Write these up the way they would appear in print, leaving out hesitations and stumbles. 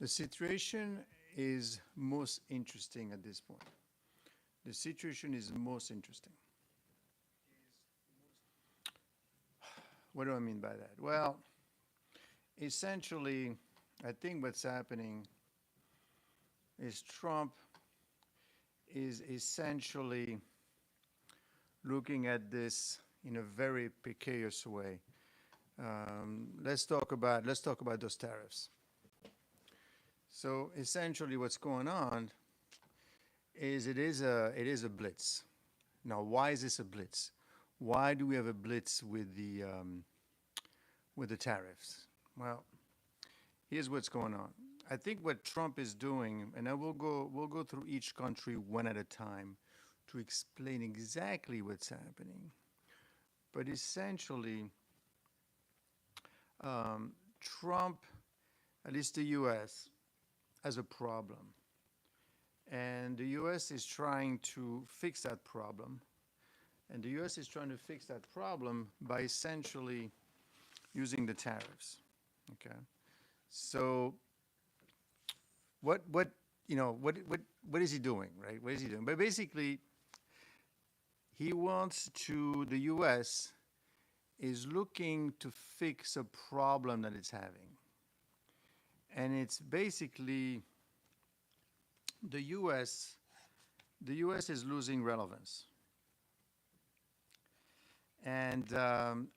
The situation is most interesting at this point. The situation is most interesting. What do I mean by that? Well, essentially, I think what's happening is Trump is essentially looking at this in a very precarious way. Let's talk about those tariffs. So essentially, what's going on is it is a blitz. Now, why is this a blitz? Why do we have a blitz with the tariffs? Well, here's what's going on. I think what Trump is doing, and we'll go through each country one at a time to explain exactly what's happening. But essentially, Trump, at least the U.S., has a problem. And the U.S. is trying to fix that problem. And the U.S. is trying to fix that problem by essentially using the tariffs. Okay. So what is he doing, right? What is he doing? But basically, he wants to, the U.S. is looking to fix a problem that it's having. And it's basically the U.S. is losing relevance. And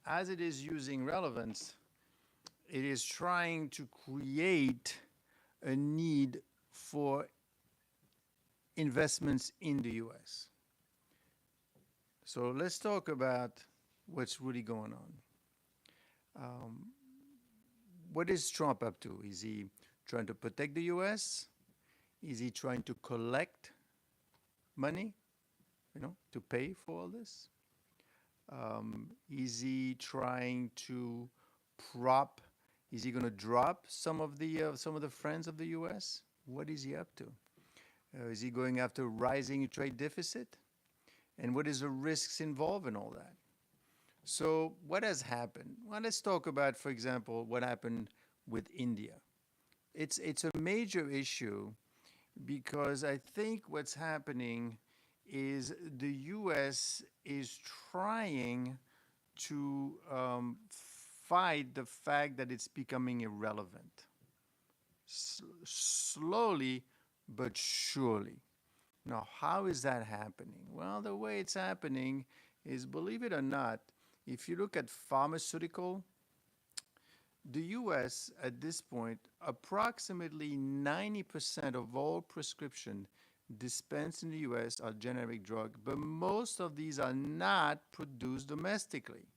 as it is using relevance, it is trying to create a need for investments in the U.S. So let's talk about what's really going on. What is Trump up to? Is he trying to protect the U.S.? Is he trying to collect money, to pay for all this? Is he trying to prop? Is he going to drop some of the friends of the U.S.? What is he up to? Is he going after rising trade deficit? And what is the risks involved in all that? So what has happened? Well, let's talk about, for example, what happened with India. It's a major issue because I think what's happening is the U.S. is trying to fight the fact that it's becoming irrelevant. Slowly but surely. Now, how is that happening? Well, the way it's happening is, believe it or not, if you look at pharmaceutical, the U.S. at this point, approximately 90% of all prescription dispensed in the U.S. are generic drugs, but most of these are not produced domestically.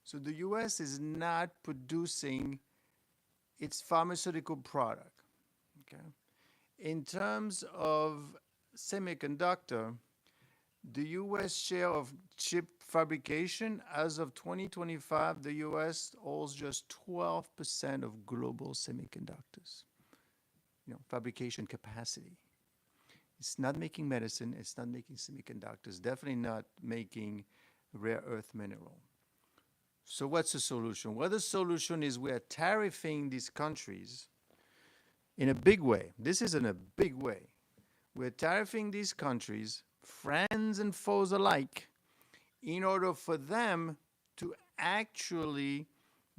So the U.S. is not producing its pharmaceutical product. Okay? In terms of semiconductor, the U.S. share of chip fabrication, as of 2025, the U.S. holds just 12% of global semiconductors, fabrication capacity. It's not making medicine, it's not making semiconductors, definitely not making rare earth mineral. So what's the solution? Well, the solution is we are tariffing these countries in a big way. This is in a big way. We're tariffing these countries, friends and foes alike, in order for them to actually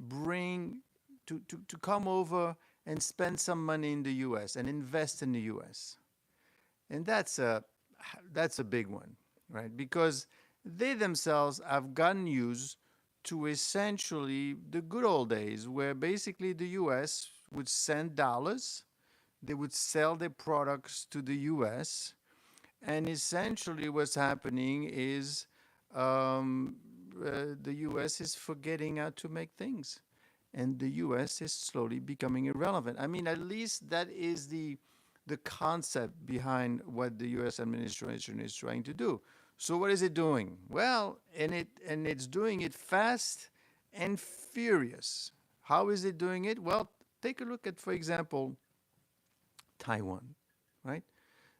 to come over and spend some money in the U.S. and invest in the U.S. And that's a big one, right? Because they themselves have gotten used to essentially the good old days where basically the U.S. would send dollars, they would sell their products to the U.S., and essentially what's happening is the U.S. is forgetting how to make things. And the U.S. is slowly becoming irrelevant. I mean, at least that is the concept behind what the U.S. administration is trying to do. So what is it doing? Well, and it's doing it fast and furious. How is it doing it? Well, take a look at, for example, Taiwan, right?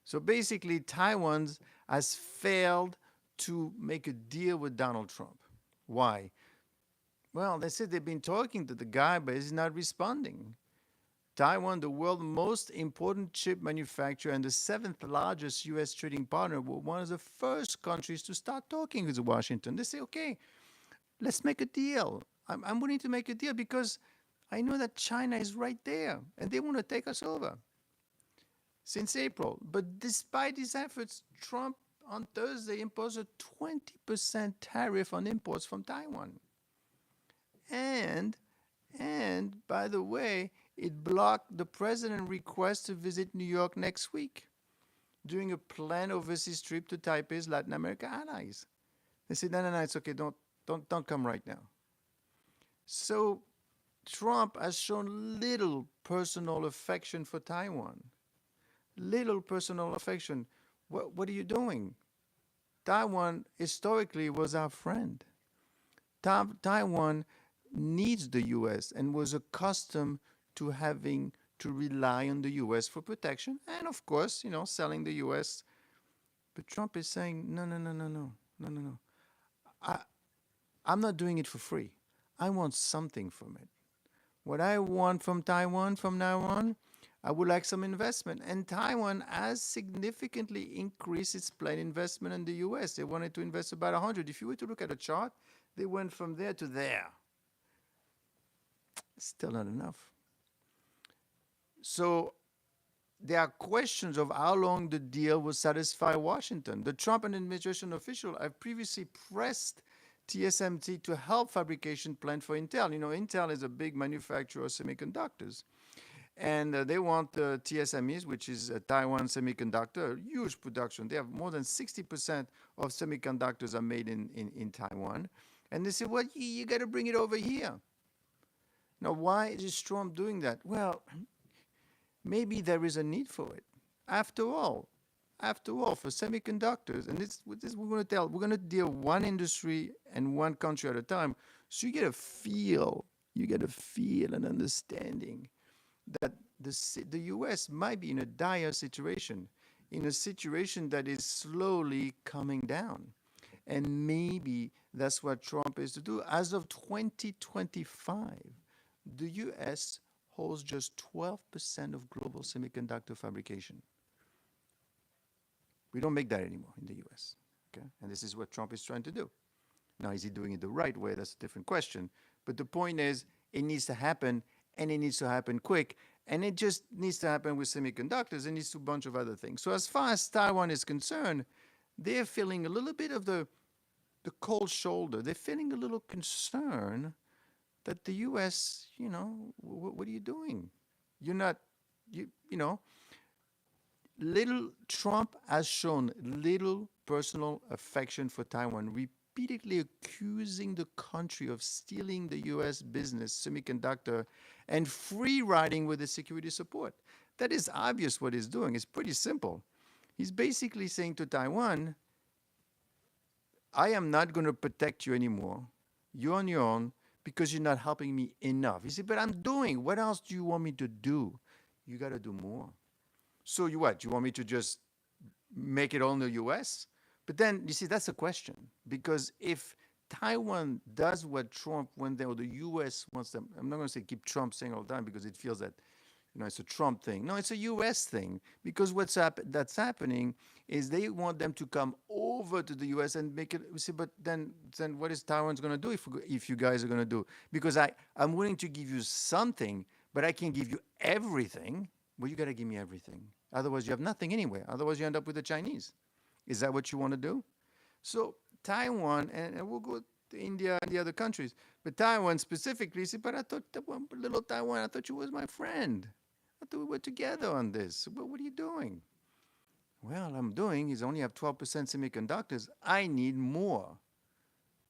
So basically, Taiwan has failed to make a deal with Donald Trump. Why? Well, they said they've been talking to the guy, but he's not responding. Taiwan, the world's most important chip manufacturer and the seventh largest U.S. trading partner, were one of the first countries to start talking with Washington. They say, okay, let's make a deal. I'm willing to make a deal because I know that China is right there and they want to take us over since April. But despite these efforts, Trump on Thursday imposed a 20% tariff on imports from Taiwan. And by the way, it blocked the president's request to visit New York next week during a planned overseas trip to Taipei's Latin America allies. They said, no, it's okay, don't come right now. So Trump has shown little personal affection for Taiwan. Little personal affection. What are you doing? Taiwan historically was our friend. Taiwan needs the U.S. and was accustomed to having to rely on the U.S. for protection and, of course, selling the U.S. But Trump is saying, no. I'm not doing it for free. I want something from it. What I want from Taiwan from now on, I would like some investment. And Taiwan has significantly increased its planned investment in the U.S. They wanted to invest about 100. If you were to look at a chart, they went from there to there. Still not enough. So there are questions of how long the deal will satisfy Washington. The Trump administration official have previously pressed TSMC to help fabrication plan for Intel. Intel is a big manufacturer of semiconductors. And they want TSMEs, which is Taiwan Semiconductor, huge production. They have more than 60% of semiconductors are made in Taiwan. And they say, well, you got to bring it over here. Now, why is Trump doing that? Well, maybe there is a need for it. After all, for semiconductors, and this we're going to deal one industry and one country at a time. So you get a feel and understanding that the U.S. might be in a dire situation, in a situation that is slowly coming down. And maybe that's what Trump is to do. As of 2025, the U.S. holds just 12% of global semiconductor fabrication. We don't make that anymore in the U.S. Okay? And this is what Trump is trying to do. Now, is he doing it the right way? That's a different question. But the point is, it needs to happen, and it needs to happen quick. And it just needs to happen with semiconductors. It needs to a bunch of other things. So as far as Taiwan is concerned, they're feeling a little bit of the cold shoulder. They're feeling a little concern that the U.S., what are you doing? You're not, Trump has shown little personal affection for Taiwan, repeatedly accusing the country of stealing the U.S. business, semiconductor, and free riding with the security support. That is obvious what he's doing. It's pretty simple. He's basically saying to Taiwan, I am not going to protect you anymore. You're on your own because you're not helping me enough. He said, but I'm doing. What else do you want me to do? You got to do more. So you what? You want me to just make it all in the U.S.? But then, you see, that's a question. Because if Taiwan does what Trump went there, or the U.S. wants them, I'm not going to say keep Trump saying all the time because it feels that, it's a Trump thing. No, it's a U.S. thing. Because that's happening is they want them to come over to the U.S. and make it. See, but then what is Taiwan's going to do if you guys are going to do? Because I'm willing to give you something, but I can't give you everything. Well, you got to give me everything. Otherwise, you have nothing anyway. Otherwise, you end up with the Chinese. Is that what you want to do? So Taiwan, and we'll go to India and the other countries, but Taiwan specifically said, but I thought, little Taiwan, I thought you was my friend. I thought we were together on this. But what are you doing? Well, I'm doing is only have 12% semiconductors. I need more.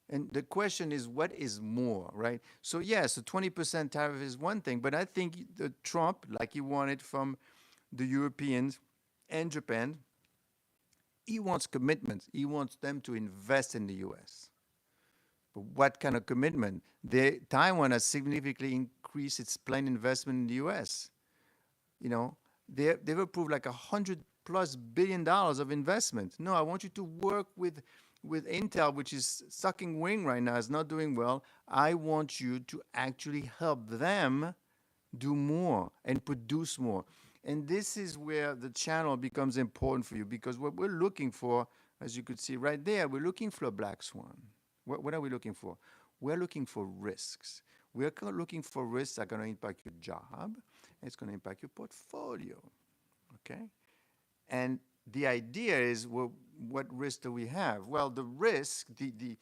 And the question is, what is more, right? So yes, a 20% tariff is one thing, but I think Trump, like he wanted from the Europeans and Japan, he wants commitments. He wants them to invest in the U.S. But what kind of commitment? Taiwan has significantly increased its planned investment in the U.S. They've approved like $100+ billion of investment. No, I want you to work with Intel, which is sucking wing right now, is not doing well. I want you to actually help them do more and produce more. And this is where the channel becomes important for you, because what we're looking for, as you could see right there, we're looking for a black swan. What are we looking for? We're looking for risks. We're looking for risks that are going to impact your job. It's going to impact your portfolio. Okay? And the idea is, well, what risk do we have? Well, the risk, the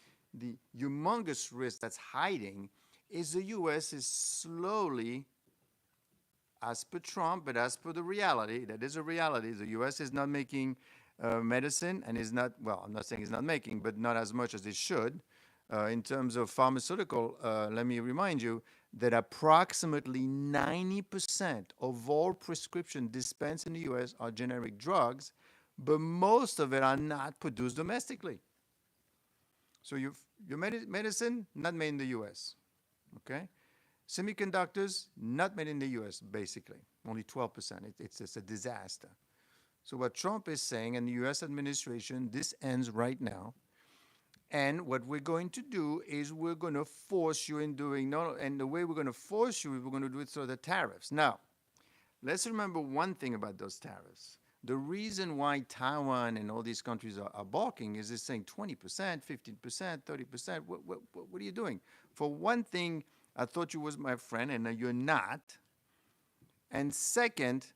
humongous risk that's hiding, is the U.S. is slowly, as per Trump, but as per the reality, that is a reality, the U.S. is not making medicine, and is not, well, I'm not saying it's not making, but not as much as it should. In terms of pharmaceutical, let me remind you that approximately 90% of all prescription dispensed in the U.S. are generic drugs, but most of it are not produced domestically. So your medicine, not made in the U.S., okay? Semiconductors, not made in the U.S., basically, only 12%. It's a disaster. So what Trump is saying, and the U.S. administration, this ends right now. And what we're going to do is we're going to force you in doing, no, and the way we're going to force you is we're going to do it through the tariffs. Now, let's remember one thing about those tariffs. The reason why Taiwan and all these countries are balking is they're saying 20%, 15%, 30%. What are you doing? For one thing, I thought you was my friend, and you're not. And second,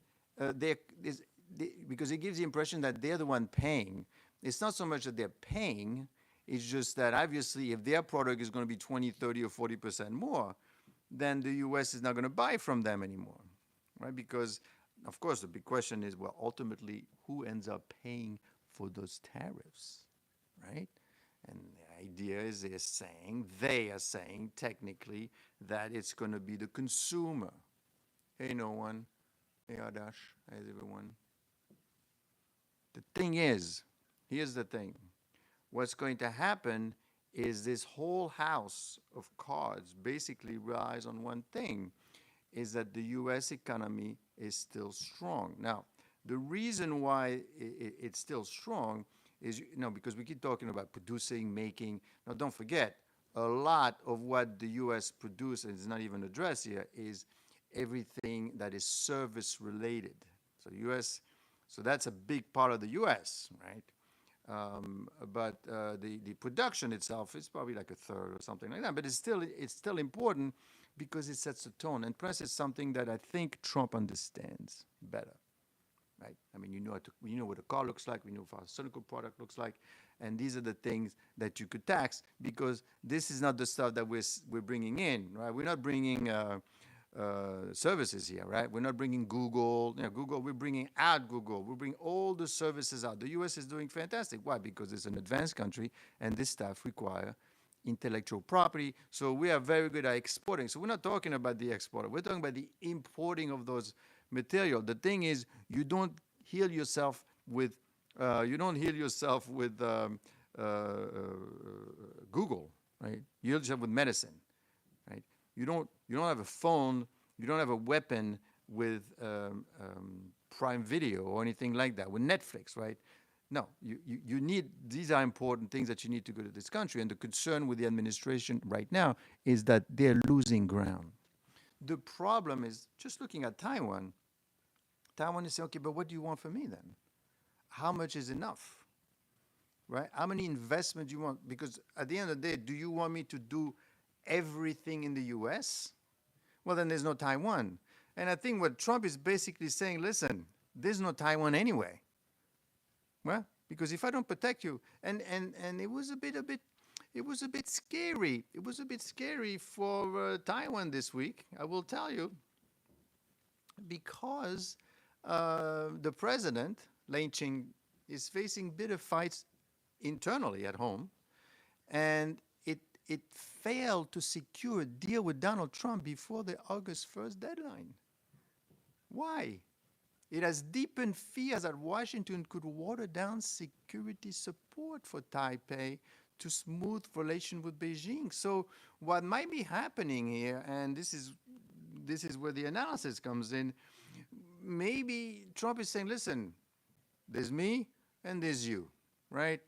because it gives the impression that they're the one paying. It's not so much that they're paying. It's just that obviously if their product is going to be 20, 30, or 40% more, then the U.S. is not going to buy from them anymore, right? Because, of course, the big question is, well, ultimately, who ends up paying for those tariffs, right? And the idea is they are saying technically that it's going to be the consumer. Hey, no one. Hey, Adash. Hey, everyone. The thing is, here's the thing. What's going to happen is this whole house of cards basically relies on one thing, is that the U.S. economy is still strong. Now, the reason why it's still strong is, because we keep talking about producing, making. Now, don't forget, a lot of what the U.S. produces, and it's not even addressed here, is everything that is service related. So the U.S., so that's a big part of the U.S., right? But the production itself is probably like a third or something like that. But it's still important because it sets a tone. And press is something that I think Trump understands better, right? I mean, you know what a car looks like, we know what a pharmaceutical product looks like, and these are the things that you could tax, because this is not the stuff that we're bringing in, right? We're not bringing services here, right? We're not bringing Google. Google, we're bringing out Google. We bring all the services out. The U.S. is doing fantastic. Why? Because it's an advanced country, and this stuff require intellectual property. So we are very good at exporting. So we're not talking about the exporter. We're talking about the importing of those material. The thing is, you don't heal yourself with Google, right? You heal yourself with medicine, right? You don't have a phone, you don't have a weapon with Prime Video or anything like that, with Netflix, right? No, you need, these are important things that you need to go to this country. And the concern with the administration right now is that they're losing ground. The problem is, just looking at Taiwan is saying, okay, but what do you want from me then? How much is enough, right? How many investments do you want? Because at the end of the day, do you want me to do everything in the U.S.? Well, then there's no Taiwan. And I think what Trump is basically saying, listen, there's no Taiwan anyway. Well, because if I don't protect you, and it was a bit scary. It was a bit scary for Taiwan this week, I will tell you, because the president, Lane Ching, is facing bitter fights internally at home, and it failed to secure a deal with Donald Trump before the August 1st deadline. Why? It has deepened fears that Washington could water down security support for Taipei to smooth relations with Beijing. So what might be happening here, and this is where the analysis comes in, maybe Trump is saying, listen, there's me and there's you, right?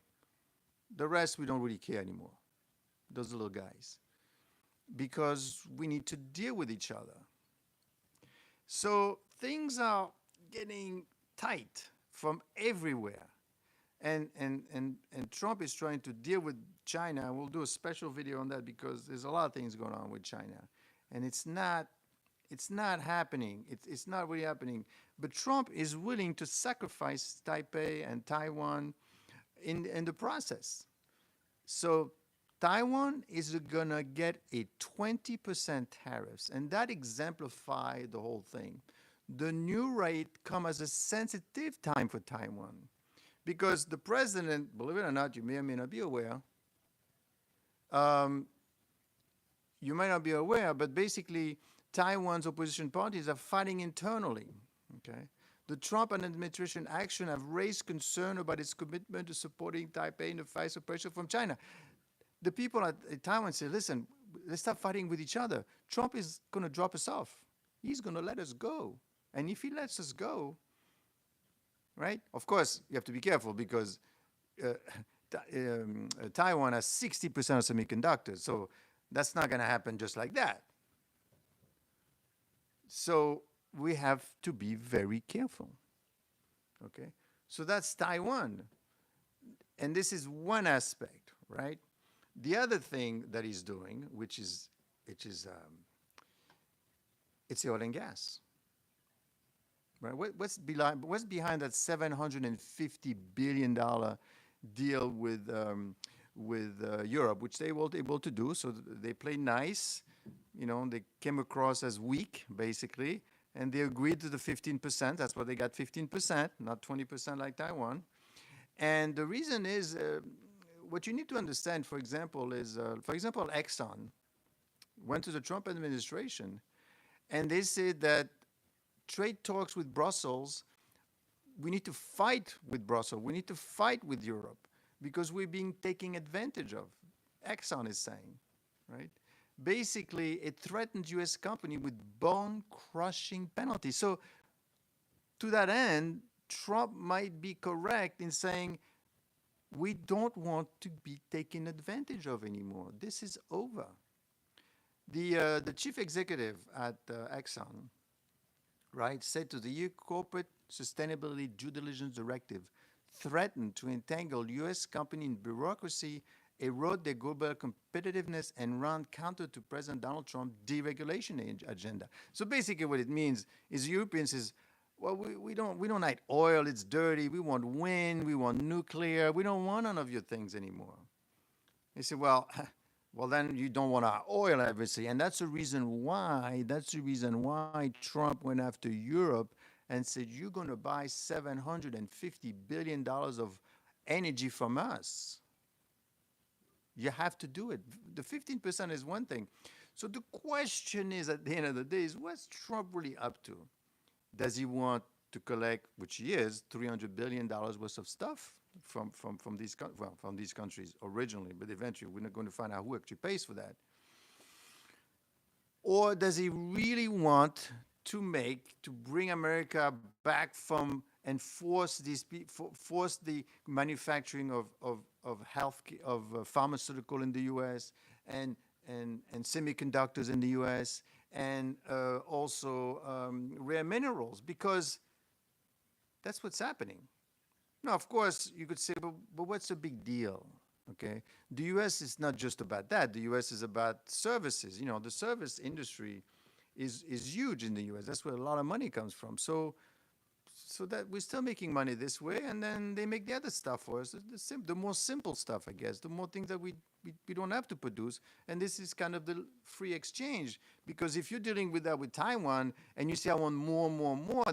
The rest we don't really care anymore, those little guys, because we need to deal with each other. So things are getting tight from everywhere. And Trump is trying to deal with China. We'll do a special video on that because there's a lot of things going on with China. And it's not happening. It's not really happening. But Trump is willing to sacrifice Taipei and Taiwan in the process. So Taiwan is going to get a 20% tariffs, and that exemplifies the whole thing. The new rate comes as a sensitive time for Taiwan because the president, believe it or not, you may or may not be aware, um, you might not be aware, but basically Taiwan's opposition parties are fighting internally. Okay, the Trump administration action have raised concern about its commitment to supporting Taipei in the face of pressure from China. The people at Taiwan say, listen, let's stop fighting with each other. Trump is going to drop us off. He's going to let us go. And if he lets us go, right? Of course, you have to be careful because uh, Taiwan has 60% of semiconductors. So that's not going to happen just like that. So we have to be very careful. Okay? So that's Taiwan. And this is one aspect, right? The other thing that he's doing, it's the oil and gas. Right? What's behind that $750 billion deal with Europe, which they were able to do? So they played nice. They came across as weak, basically, and they agreed to the 15%. That's why they got 15%, not 20% like Taiwan. And the reason is, what you need to understand, for example, is, Exxon went to the Trump administration, and they said that trade talks with Brussels, we need to fight with Brussels. We need to fight with Europe because we're being taken advantage of. Exxon is saying, right? Basically, it threatens U.S. company with bone-crushing penalties. So to that end, Trump might be correct in saying, we don't want to be taken advantage of anymore. This is over. The chief executive at Exxon, right, said to the EU Corporate Sustainability Due Diligence Directive threatened to entangle U.S. company in bureaucracy, erode their global competitiveness, and run counter to President Donald Trump's deregulation agenda. So basically what it means is Europeans says, well, we don't like oil, it's dirty, we want wind, we want nuclear, we don't want none of your things anymore. They say, well, then you don't want our oil, obviously. And that's the reason why Trump went after Europe and said, you're going to buy $750 billion of energy from us. You have to do it. The 15% is one thing. So the question is, at the end of the day, is what's Trump really up to? Does he want to collect, which he is, $300 billion worth of stuff from these countries originally, but eventually we're not going to find out who actually pays for that? Or does he really want to bring America back from and force the manufacturing of pharmaceutical in the U.S. and semiconductors in the U.S. and also rare minerals, because that's what's happening. Now, of course, you could say, but what's the big deal? Okay, the U.S. is not just about that. The U.S. is about services. The service industry is huge in the U.S. That's where a lot of money comes from. So that we're still making money this way, and then they make the other stuff for us, the more simple stuff, I guess, the more things that we don't have to produce. And this is kind of the free exchange, because if you're dealing with that with Taiwan and you say, I want more,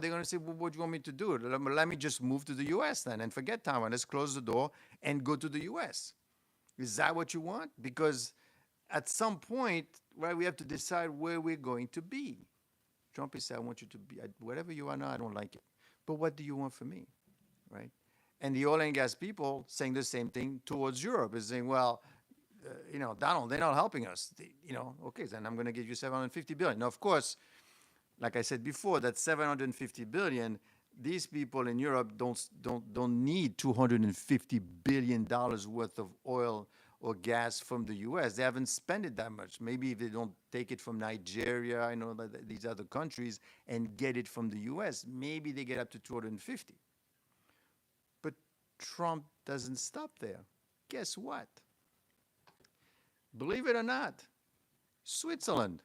they're going to say, well, what do you want me to do? Let me just move to the U.S. then and forget Taiwan. Let's close the door and go to the U.S. Is that what you want? Because at some point, right, we have to decide where we're going to be. Trump is saying, I want you to be, whatever you are now, I don't like it. But what do you want from me, right? And the oil and gas people saying the same thing towards Europe, is saying, well, Donald, they're not helping us. Okay, then I'm going to give you $750 billion. Now, of course, like I said before, that $750 billion, these people in Europe don't need $250 billion worth of oil or gas from the US. They haven't spent it that much. Maybe if they don't take it from Nigeria, I know that these other countries, and get it from the US, maybe they get up to 250. But Trump doesn't stop there. Guess what? Believe it or not, Switzerland.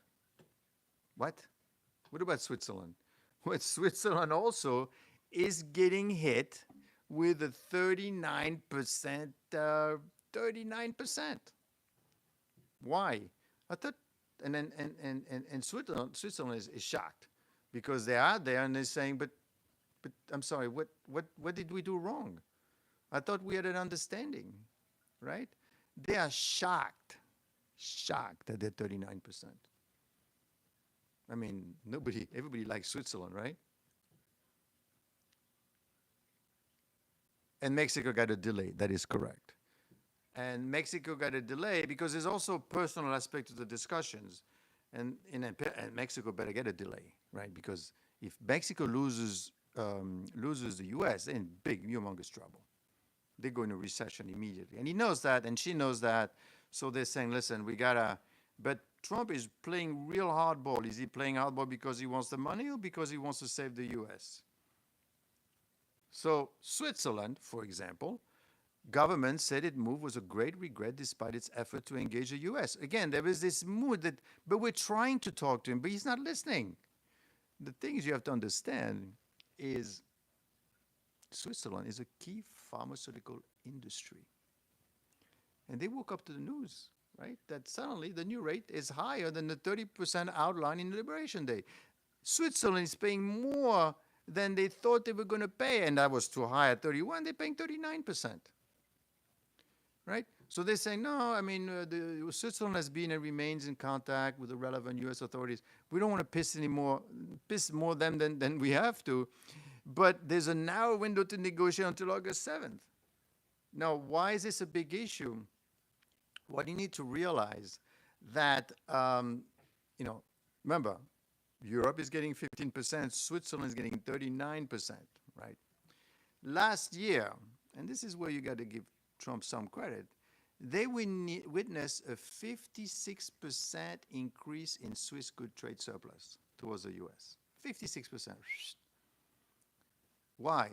What? What about Switzerland? Well, Switzerland also is getting hit with a 39%. 39%. Why? I thought, and Switzerland is shocked because they're out there and they're saying, but I'm sorry, what did we do wrong? I thought we had an understanding, right? They are shocked that they're 39%. I mean, everybody likes Switzerland, right? And Mexico got a delay, that is correct. And Mexico got a delay because there's also a personal aspect to the discussions. And Mexico better get a delay, right? Because if Mexico loses the US, they're in big, humongous trouble. They go into recession immediately. And he knows that, and she knows that. So they're saying, listen, we gotta, but Trump is playing real hardball. Is he playing hardball because he wants the money or because he wants to save the US? So Switzerland, for example, government said its move was a great regret despite its effort to engage the US. Again, there is this mood that, but we're trying to talk to him, but he's not listening. The things you have to understand is Switzerland is a key pharmaceutical industry. And they woke up to the news, right? That suddenly the new rate is higher than the 30% outlined in Liberation Day. Switzerland is paying more than they thought they were going to pay, and that was too high at 31. They're paying 39%, right? So they're saying, no, I mean, Switzerland has been and remains in contact with the relevant U.S. authorities. We don't want to piss more them than we have to, but there's a narrow window to negotiate until August 7th. Now, why is this a big issue? What you need to realize that, remember, Europe is getting 15%, Switzerland is getting 39%, right? Last year, and this is where you got to give Trump some credit, they witnessed a 56% increase in Swiss good trade surplus towards the US. 56%. Why?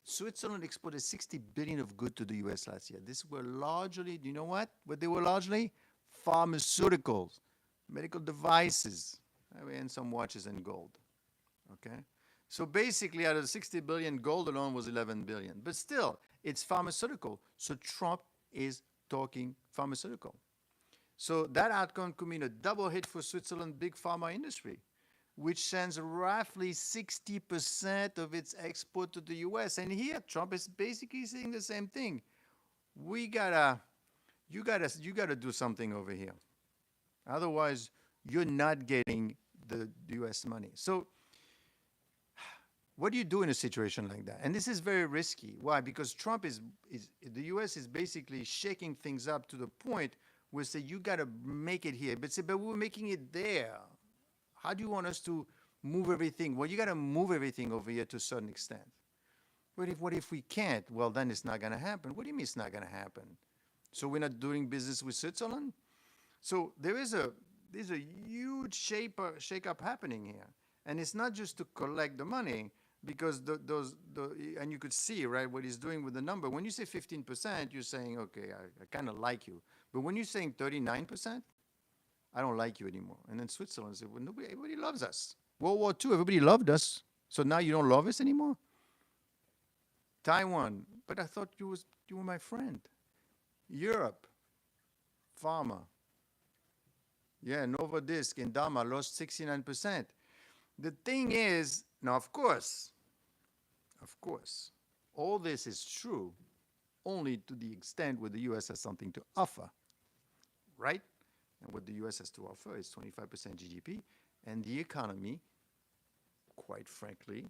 Switzerland exported 60 billion of goods to the US last year. These were largely, do you know what? What they were largely? Pharmaceuticals, medical devices, and some watches and gold. Okay? So basically, out of 60 billion, gold alone was 11 billion. But still, it's pharmaceutical. So Trump is talking pharmaceutical. So that outcome could mean a double hit for Switzerland big pharma industry, which sends roughly 60% of its export to the US. And here, Trump is basically saying the same thing. You gotta do something over here. Otherwise, you're not getting the US money. So what do you do in a situation like that? And this is very risky. Why? Because Trump the US is basically shaking things up to the point where say, you gotta make it here. But we're making it there. How do you want us to move everything? Well, you got to move everything over here to a certain extent. But what if we can't? Well, then it's not going to happen. What do you mean it's not going to happen? So we're not doing business with Switzerland? So there's a huge shake-up happening here. And it's not just to collect the money, because and you could see, right, what he's doing with the number. When you say 15%, you're saying, okay, I kind of like you. But when you're saying 39%, I don't like you anymore. And then Switzerland said, well, everybody loves us. World War II, everybody loved us. So now you don't love us anymore? Taiwan, but I thought you were my friend. Europe, Pharma. Yeah, Novodisc and Dama lost 69%. The thing is, now of course, all this is true only to the extent where the U.S. has something to offer, right? And what the U.S. has to offer is 25% GDP, and the economy, quite frankly,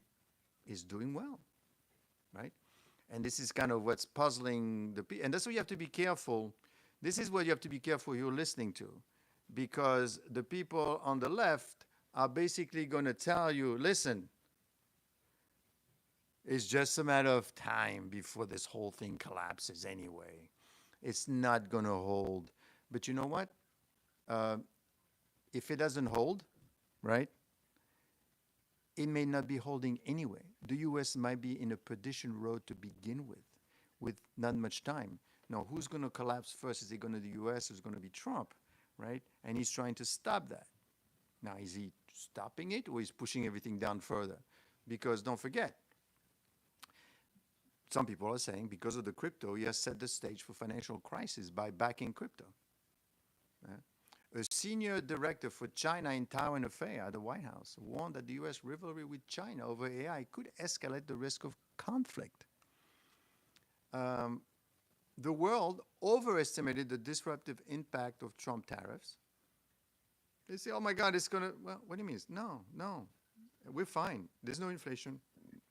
is doing well, right? And this is kind of what's puzzling the people. And that's why you have to be careful. This is what you have to be careful you're listening to, because the people on the left are basically going to tell you, listen, it's just a matter of time before this whole thing collapses anyway. it's not going to hold. But you know what? Uh, if it doesn't hold, right, it may not be holding anyway. The U.S. might be in a perdition road to begin with not much time. Now, who's going to collapse first? Is it going to be the U.S. or is it going to be Trump, right? And he's trying to stop that. Now, is he stopping it or is pushing everything down further? Because don't forget, some people are saying because of the crypto, he has set the stage for financial crisis by backing crypto. A senior director for China in Taiwan Affairs at the White House warned that the U.S. rivalry with China over AI could escalate the risk of conflict. The world overestimated the disruptive impact of Trump tariffs. They say, oh my God, it's going to, well, what do you mean? No, we're fine. There's no inflation.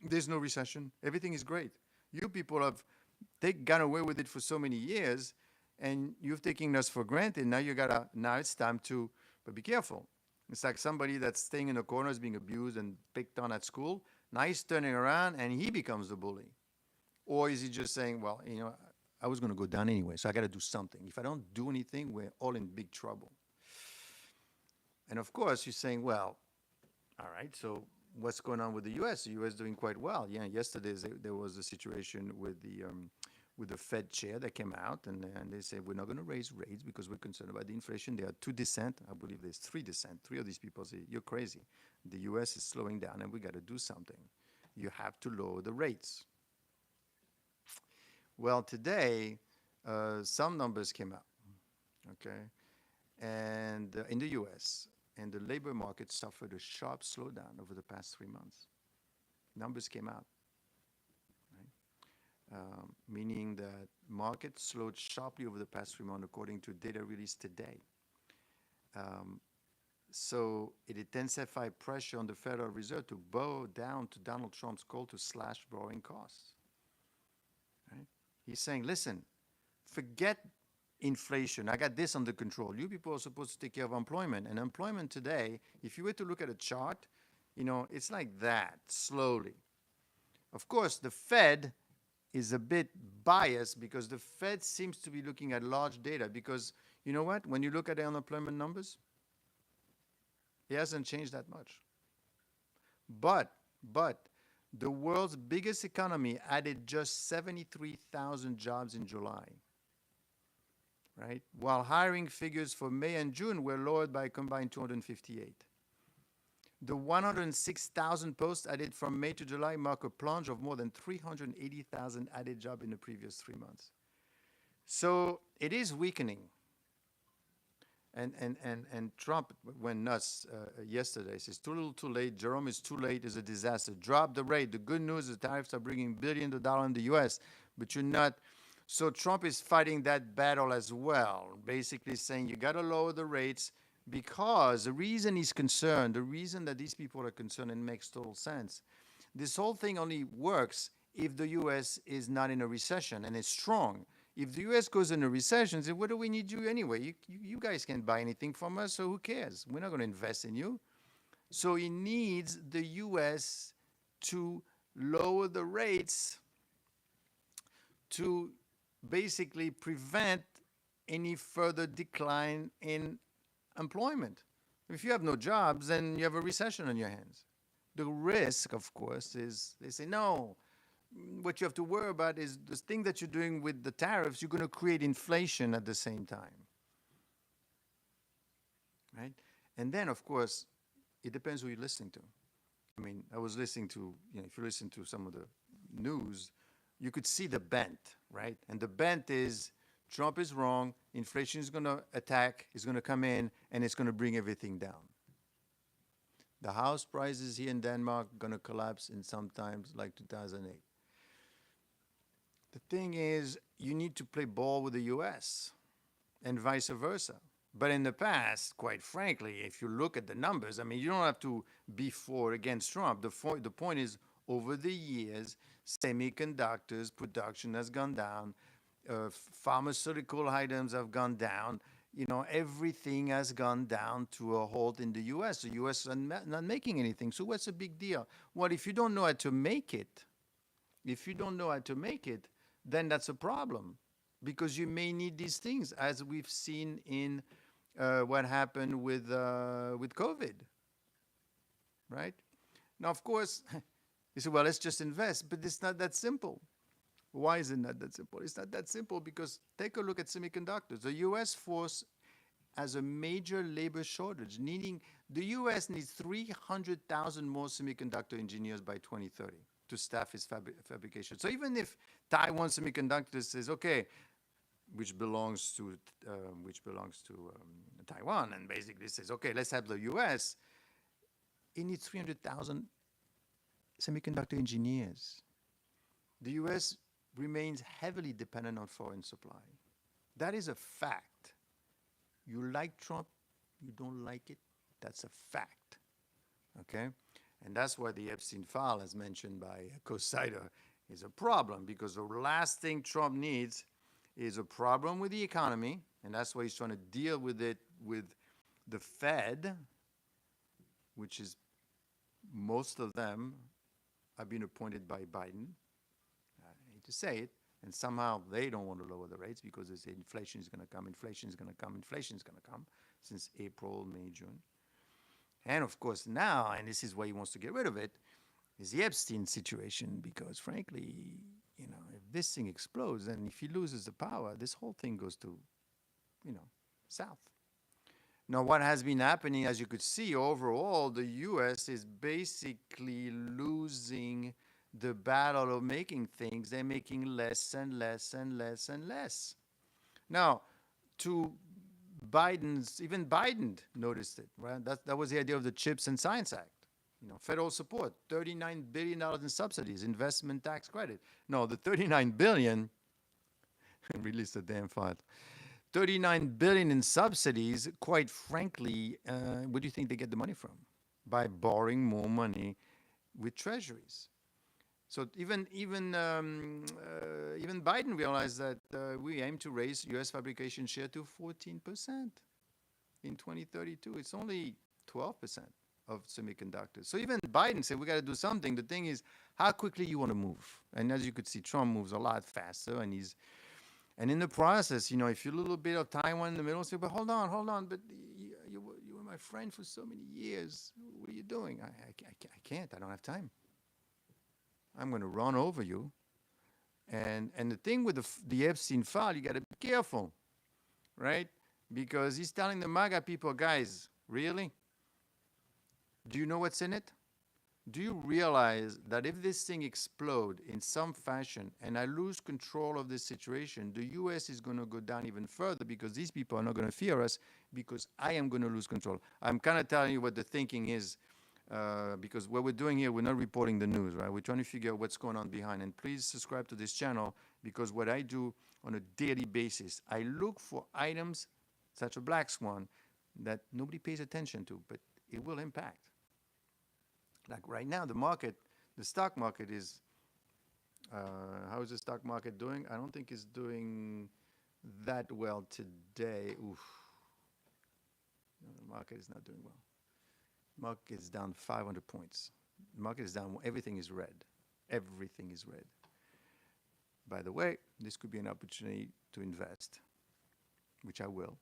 There's no recession. Everything is great. You people have gotten away with it for so many years, and you've taken us for granted. Now it's time to, but be careful. It's like somebody that's staying in a corner is being abused and picked on at school. Now he's turning around and he becomes the bully. Or is he just saying, well, I was going to go down anyway, so I got to do something. If I don't do anything, we're all in big trouble. And of course, you're saying, well, all right, so what's going on with the U.S.? The U.S. doing quite well. Yeah, yesterday there was a situation with the Fed chair that came out, and they said, we're not going to raise rates because we're concerned about the inflation. There are 2 dissent. I believe there's 3 dissent. 3 of these people say, you're crazy. The U.S. is slowing down, and we got to do something. You have to lower the rates. Well, today, some numbers came out, okay? And in the U.S., and the labor market suffered a sharp slowdown over the past 3 months. Numbers came out, right? Meaning that markets slowed sharply over the past 3 months according to data released today. So it intensified pressure on the Federal Reserve to bow down to Donald Trump's call to slash borrowing costs. Right? He's saying, listen, forget inflation. I got this under control. You people are supposed to take care of employment. And employment today, if you were to look at a chart, it's like that, slowly. Of course, the Fed is a bit biased because the Fed seems to be looking at large data because, you know what? When you look at the unemployment numbers, it hasn't changed that much. But the world's biggest economy added just 73,000 jobs in July. Right? While hiring figures for May and June were lowered by a combined 258. The 106,000 posts added from May to July mark a plunge of more than 380,000 added jobs in the previous 3 months. So it is weakening. And Trump went nuts yesterday. He says, too little, too late. Jerome is too late is a disaster. Drop the rate. The good news is the tariffs are bringing billions of dollars in the U.S., but you're not. So Trump is fighting that battle as well, basically saying you got to lower the rates because the reason he's concerned, the reason that these people are concerned, and makes total sense, this whole thing only works if the U.S. is not in a recession and is strong. If the U.S. goes in a recession, then what do we need you anyway? You guys can't buy anything from us, so who cares? We're not going to invest in you. So he needs the U.S. to lower the rates to basically prevent any further decline in employment. If you have no jobs, then you have a recession on your hands. The risk, of course, is they say, no, what you have to worry about is the thing that you're doing with the tariffs, you're going to create inflation at the same time. Right? And then, of course, it depends who you're listening to. I mean, I was listening to, if you listen to some of the news, you could see the bent, right? And the bent is Trump is wrong, inflation is going to attack, is going to come in, and it's going to bring everything down. The house prices here in Denmark are going to collapse in sometimes like 2008. The thing is, you need to play ball with the U.S. and vice versa. But in the past, quite frankly, if you look at the numbers, I mean, you don't have to be for or against Trump. The point is, over the years, semiconductors production has gone down, pharmaceutical items have gone down, everything has gone down to a halt in the U.S. The U.S. is not making anything. So what's the big deal? Well, if you don't know how to make it, then that's a problem. because you may need these things, as we've seen in what happened with COVID, right? Now, of course, you say, well, let's just invest, but it's not that simple. Why is it not that simple? It's not that simple because take a look at semiconductors. The U.S. force has a major labor shortage, the U.S. needs 300,000 more semiconductor engineers by 2030 to staff its fabrication. So even if Taiwan Semiconductor says, okay, which belongs to Taiwan, and basically says, okay, let's have the U.S., it needs 300,000 semiconductor engineers. The U.S. remains heavily dependent on foreign supply. That is a fact. You like Trump, you don't like it, that's a fact, okay? And that's why the Epstein file, as mentioned by co-cider, is a problem, because the last thing Trump needs is a problem with the economy, and that's why he's trying to deal with it with the Fed, which is, most of them have been appointed by Biden. I hate to say it, and somehow they don't want to lower the rates because they say inflation is going to come, inflation is going to come, inflation is going to come since April, May, June. And of course now, and this is why he wants to get rid of it, is the Epstein situation, because frankly, you know, if this thing explodes and if he loses the power, this whole thing goes to, you know, south. Now, what has been happening, as you could see, overall, the U.S. is basically losing the battle of making things. They're making less and less and less and less. Now, to even Biden noticed it, right? That was the idea of the CHIPS and Science Act. You know, federal support, $39 billion in subsidies, investment tax credit. No, the $39 billion, release the damn file. $39 billion in subsidies, quite frankly, where do you think they get the money from? By borrowing more money with treasuries. So even Biden realized that we aim to raise U.S. fabrication share to 14% in 2032. It's only 12% of semiconductors. So even Biden said we got to do something. The thing is how quickly you want to move. And as you could see, Trump moves a lot faster, and in the process, you know, if you're a little bit of Taiwan in the middle, say, but hold on, but you were my friend for so many years. What are you doing? I can't. I don't have time. I'm going to run over you. And the thing with the Epstein file, you got to be careful, right? Because he's telling the MAGA people, guys, really? Do you know what's in it? Do you realize that if this thing explodes in some fashion and I lose control of this situation, the U.S. is going to go down even further because these people are not going to fear us because I am going to lose control. I'm kind of telling you what the thinking is because what we're doing here, we're not reporting the news, right? We're trying to figure out what's going on behind. And please subscribe to this channel because what I do on a daily basis, I look for items such a black swan that nobody pays attention to, but it will impact. Like right now, the stock market is, how is the stock market doing? I don't think it's doing that well today. Oof. No, the market is not doing well. Market is down 500 points. The market is down, everything is red. Everything is red. By the way, this could be an opportunity to invest, which I will,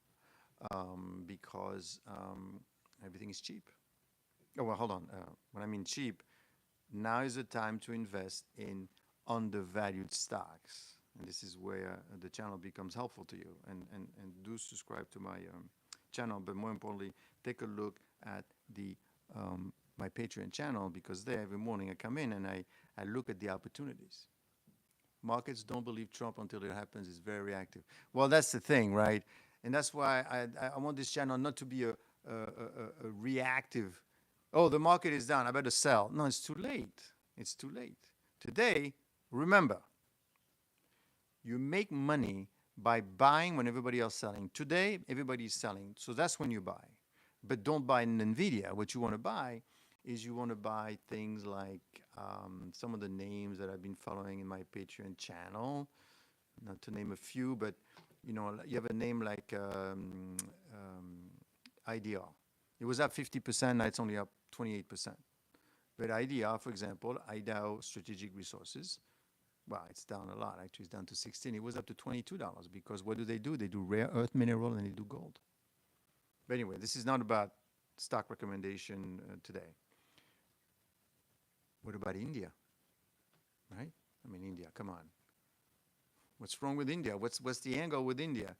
because everything is cheap. Oh, well, hold on. When I mean cheap, now is the time to invest in undervalued stocks. And this is where the channel becomes helpful to you. And do subscribe to my channel, but more importantly, take a look at my Patreon channel, because there every morning I come in and I look at the opportunities. Markets don't believe Trump until it happens. It's very reactive. Well, that's the thing, right? And that's why I want this channel not to be a reactive, oh, the market is down, I better sell. No, it's too late. It's too late. Today, remember, you make money by buying when everybody else is selling. Today, everybody is selling, so that's when you buy. But don't buy in NVIDIA. What you want to buy is you want to buy things like some of the names that I've been following in my Patreon channel, not to name a few, but you know, you have a name like IDR. It was up 50%, now it's only up 28%. But IDR, for example, IDAO Strategic Resources, well, it's down a lot. Actually, it's down to 16. It was up to $22 because what do? They do rare earth mineral and they do gold. But anyway, this is not about stock recommendation today. What about India? Right? I mean, India, come on. What's wrong with India? What's the angle with India?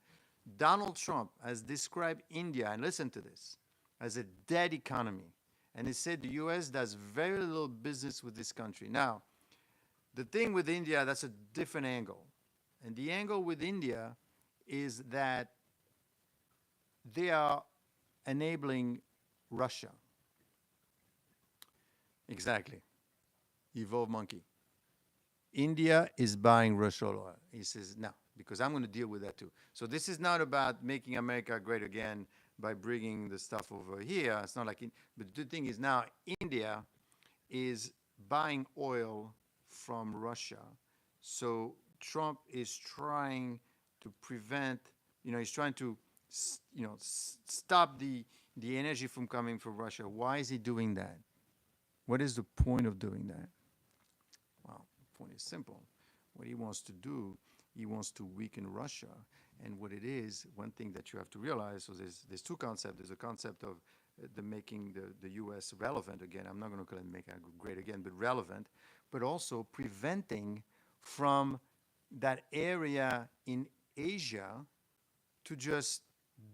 Donald Trump has described India, and listen to this, as a dead economy. And he said the U.S. does very little business with this country. Now, the thing with India, that's a different angle. And the angle with India is that they are enabling Russia. Exactly. Evolve monkey. India is buying Russian oil. He says, no, because I'm going to deal with that too. So this is not about making America great again by bringing the stuff over here. It's not like, but the thing is now India is buying oil from Russia. So Trump is trying to prevent, he's trying to, stop the energy from coming from Russia. Why is he doing that? What is the point of doing that? Well, the point is simple. What he wants to do, he wants to weaken Russia. And what it is, one thing that you have to realize, so there's two concepts. There's a concept of making the U.S. relevant again. I'm not going to call it making it great again, but relevant, but also preventing from that area in Asia to just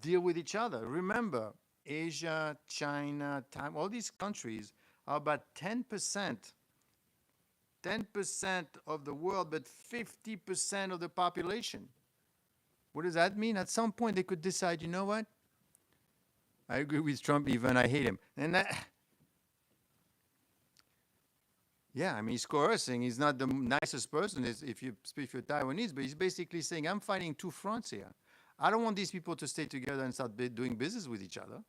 deal with each other. Remember, Asia, China, Taiwan, all these countries are about 10% of the world, but 50% of the population. What does that mean? At some point, they could decide, you know what? I agree with Trump, even I hate him. And that, yeah, I mean, he's coercing. He's not the nicest person if you're Taiwanese, but he's basically saying, I'm fighting two fronts here. I don't want these people to stay together and start doing business with each other,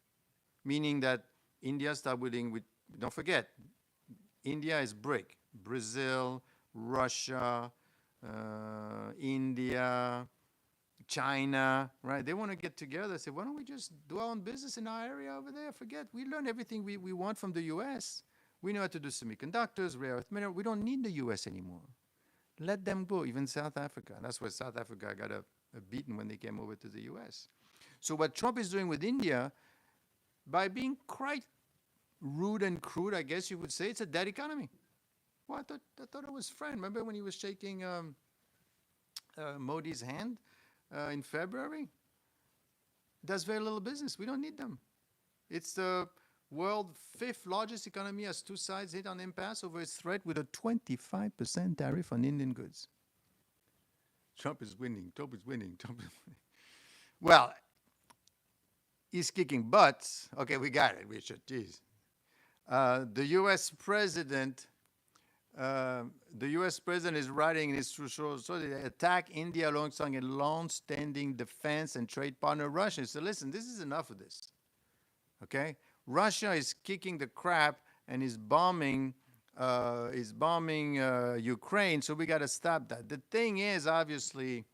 meaning that India start dealing with, don't forget, India is BRIC, Brazil, Russia, India, China, right? They want to get together, say, why don't we just do our own business in our area over there? Forget, we learn everything we want from the U.S. We know how to do semiconductors, rare earth mineral. We don't need the U.S. anymore. Let them go, even South Africa. And that's why South Africa got a beaten when they came over to the U.S. So what Trump is doing with India, by being quite rude and crude, I guess you would say, it's a dead economy. Well, I thought it was friend. Remember when he was shaking Modi's hand in February? Does very little business. We don't need them. It's the world 5th largest economy, has two sides hit on impasse over its threat with a 25% tariff on Indian goods. Trump is winning. Trump is winning. Trump is winning. Well, he's kicking butts. Okay, we got it, Richard. Jeez. The U.S. president is writing in his social so they attack India alongside a long-standing defense and trade partner, Russia. So listen, this is enough of this. Okay, Russia is kicking the crap and is bombing Ukraine. So we got to stop that. The thing is, obviously,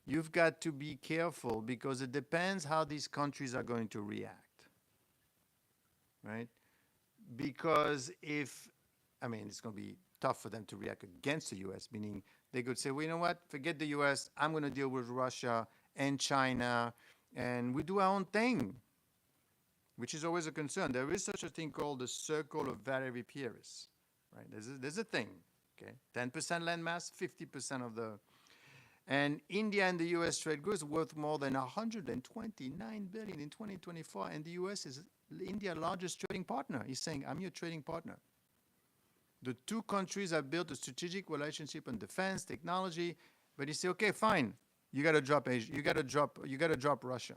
you've got to be careful because it depends how these countries are going to react, right? Because it's going to be tough for them to react against the U.S., meaning they could say, well, you know what, forget the U.S., I'm going to deal with Russia and China, and we do our own thing, which is always a concern. There is such a thing called the circle of Valery Pieris, right? There's a thing, okay? 10% landmass, 50% of the... And India and the U.S. trade goods worth more than $129 billion in 2024, and the U.S. is India's largest trading partner. He's saying, I'm your trading partner. The two countries have built a strategic relationship on defense, technology, but he said, okay, fine, you got to drop Asia, you got to drop Russia.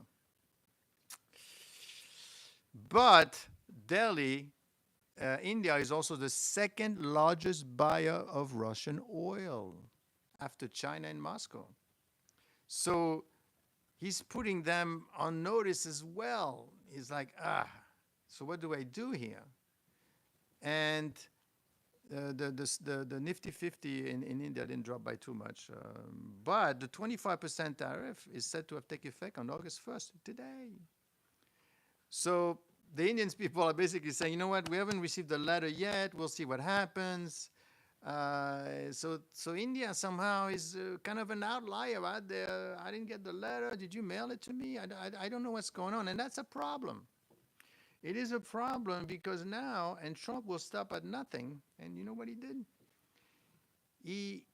But India is also the second largest buyer of Russian oil after China and Moscow. So he's putting them on notice as well. He's like, so what do I do here? And the Nifty 50 in India didn't drop by too much. But the 25% tariff is set to have taken effect on August 1st, today. So the Indian people are basically saying, you know what, we haven't received the letter yet. We'll see what happens. So India somehow is kind of an outlier out there. I didn't get the letter. Did you mail it to me? I don't know what's going on. And that's a problem. It is a problem because now, and Trump will stop at nothing. And you know what he did? He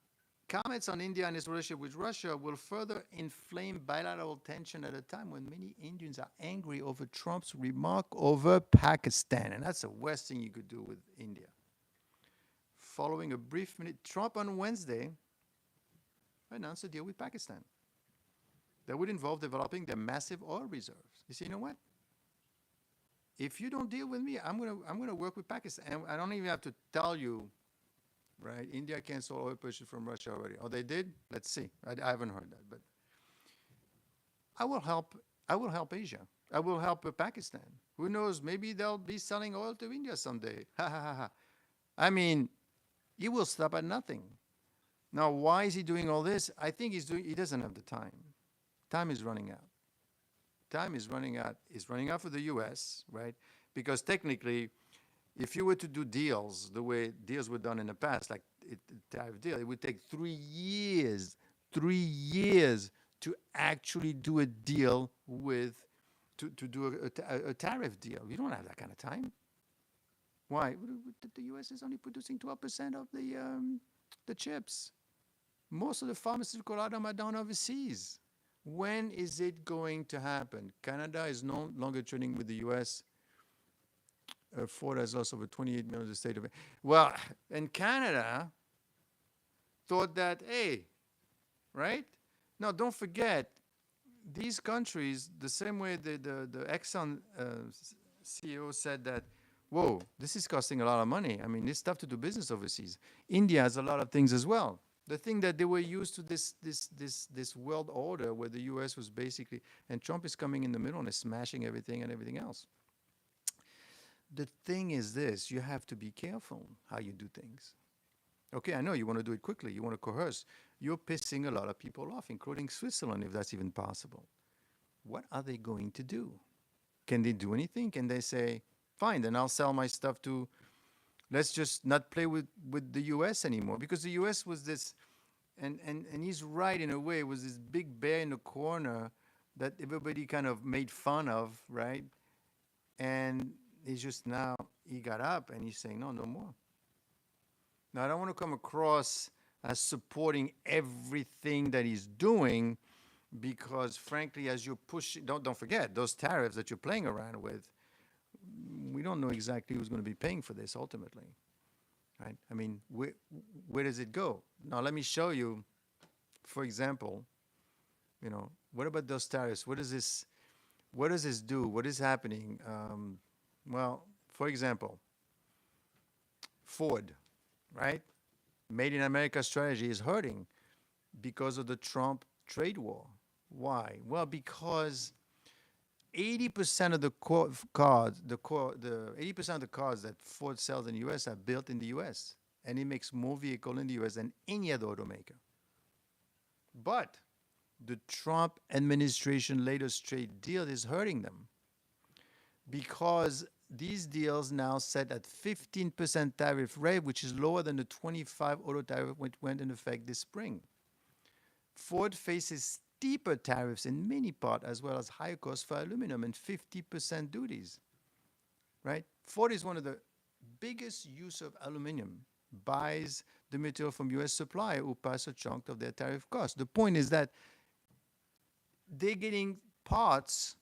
comments on India and its relationship with Russia will further inflame bilateral tension at a time when many Indians are angry over Trump's remark over Pakistan. And that's the worst thing you could do with India. Following a brief minute, Trump on Wednesday announced a deal with Pakistan that would involve developing their massive oil reserves. You say, you know what? If you don't deal with me, I'm gonna work with Pakistan. And I don't even have to tell you, right? India canceled oil purchase from Russia already. Oh, they did? Let's see. I haven't heard that, but I will help. I will help Asia. I will help Pakistan. Who knows? Maybe they'll be selling oil to India someday. Ha ha ha ha. I mean, he will stop at nothing. Now, why is he doing all this? I think he doesn't have the time. Time is running out. Time is running out. It's running out for the US, right? Because technically, if you were to do deals the way deals were done in the past, like the tariff deal, it would take 3 years to actually do a deal to do a tariff deal. You don't have that kind of time. Why? The US is only producing 12% of the chips. Most of the pharmaceutical items are done overseas. When is it going to happen? Canada is no longer trading with the US. Ford has lost over 28 million to the state of it. Well, and Canada thought that, hey, right? Now, don't forget, these countries, the same way the Exxon CEO said that, whoa, this is costing a lot of money. I mean, it's tough to do business overseas. India has a lot of things as well. The thing that they were used to this world order where the US was basically, and Trump is coming in the middle and is smashing everything and everything else. The thing is this, you have to be careful how you do things. Okay, I know you want to do it quickly, you want to coerce. You're pissing a lot of people off, including Switzerland, if that's even possible. What are they going to do? Can they do anything? Can they say, fine, then I'll sell my stuff to, let's just not play with the US anymore? Because the US was this, and he's right in a way, was this big bear in the corner that everybody kind of made fun of, right? And he's just now, he got up and he's saying, no, no more. Now, I don't want to come across as supporting everything that he's doing because, frankly, as you're pushing, don't forget, those tariffs that you're playing around with, we don't know exactly who's going to be paying for this ultimately, right? I mean, where does it go? Now, let me show you, for example, you know, what about those tariffs? What does this do? What is happening? Well, for example, Ford, right? Made in America strategy is hurting because of the Trump trade war. Why? Well, because 80% of the cars, the 80% of the cars that Ford sells in the U.S. are built in the U.S. and it makes more vehicle in the U.S. than any other automaker. But the Trump administration latest trade deal is hurting them because these deals now set at 15% tariff rate, which is lower than the 25 auto tariff which went in effect this spring. Ford faces steeper tariffs in many parts, as well as higher costs for aluminum and 50% duties, right? Ford is one of the biggest use of aluminum, buys the material from U.S. supplier who pass a chunk of their tariff cost. The point is that they're getting parts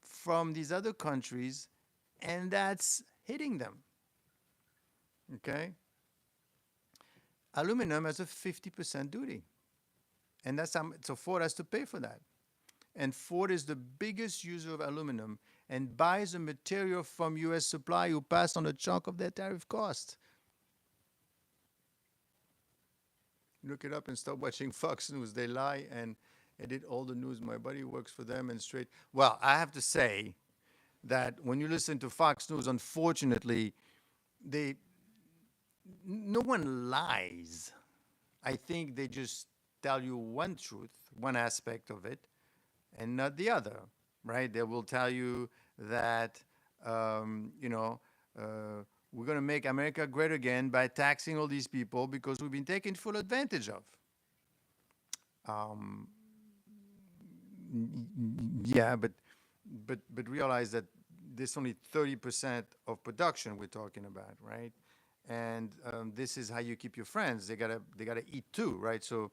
from these other countries and that's hitting them, okay? Aluminum has a 50% duty. And that's so Ford has to pay for that. And Ford is the biggest user of aluminum and buys the material from U.S. supply who pass on a chunk of their tariff cost. Look it up and stop watching Fox News. They lie and edit all the news. My buddy works for them and straight. Well, I have to say that when you listen to Fox News, unfortunately, no one lies. I think they just tell you one truth, one aspect of it, and not the other, right? They will tell you that, we're going to make America great again by taxing all these people because we've been taken full advantage of. Um, yeah, but realize that this only 30% of production we're talking about, right? And this is how you keep your friends. They gotta eat too, right? So,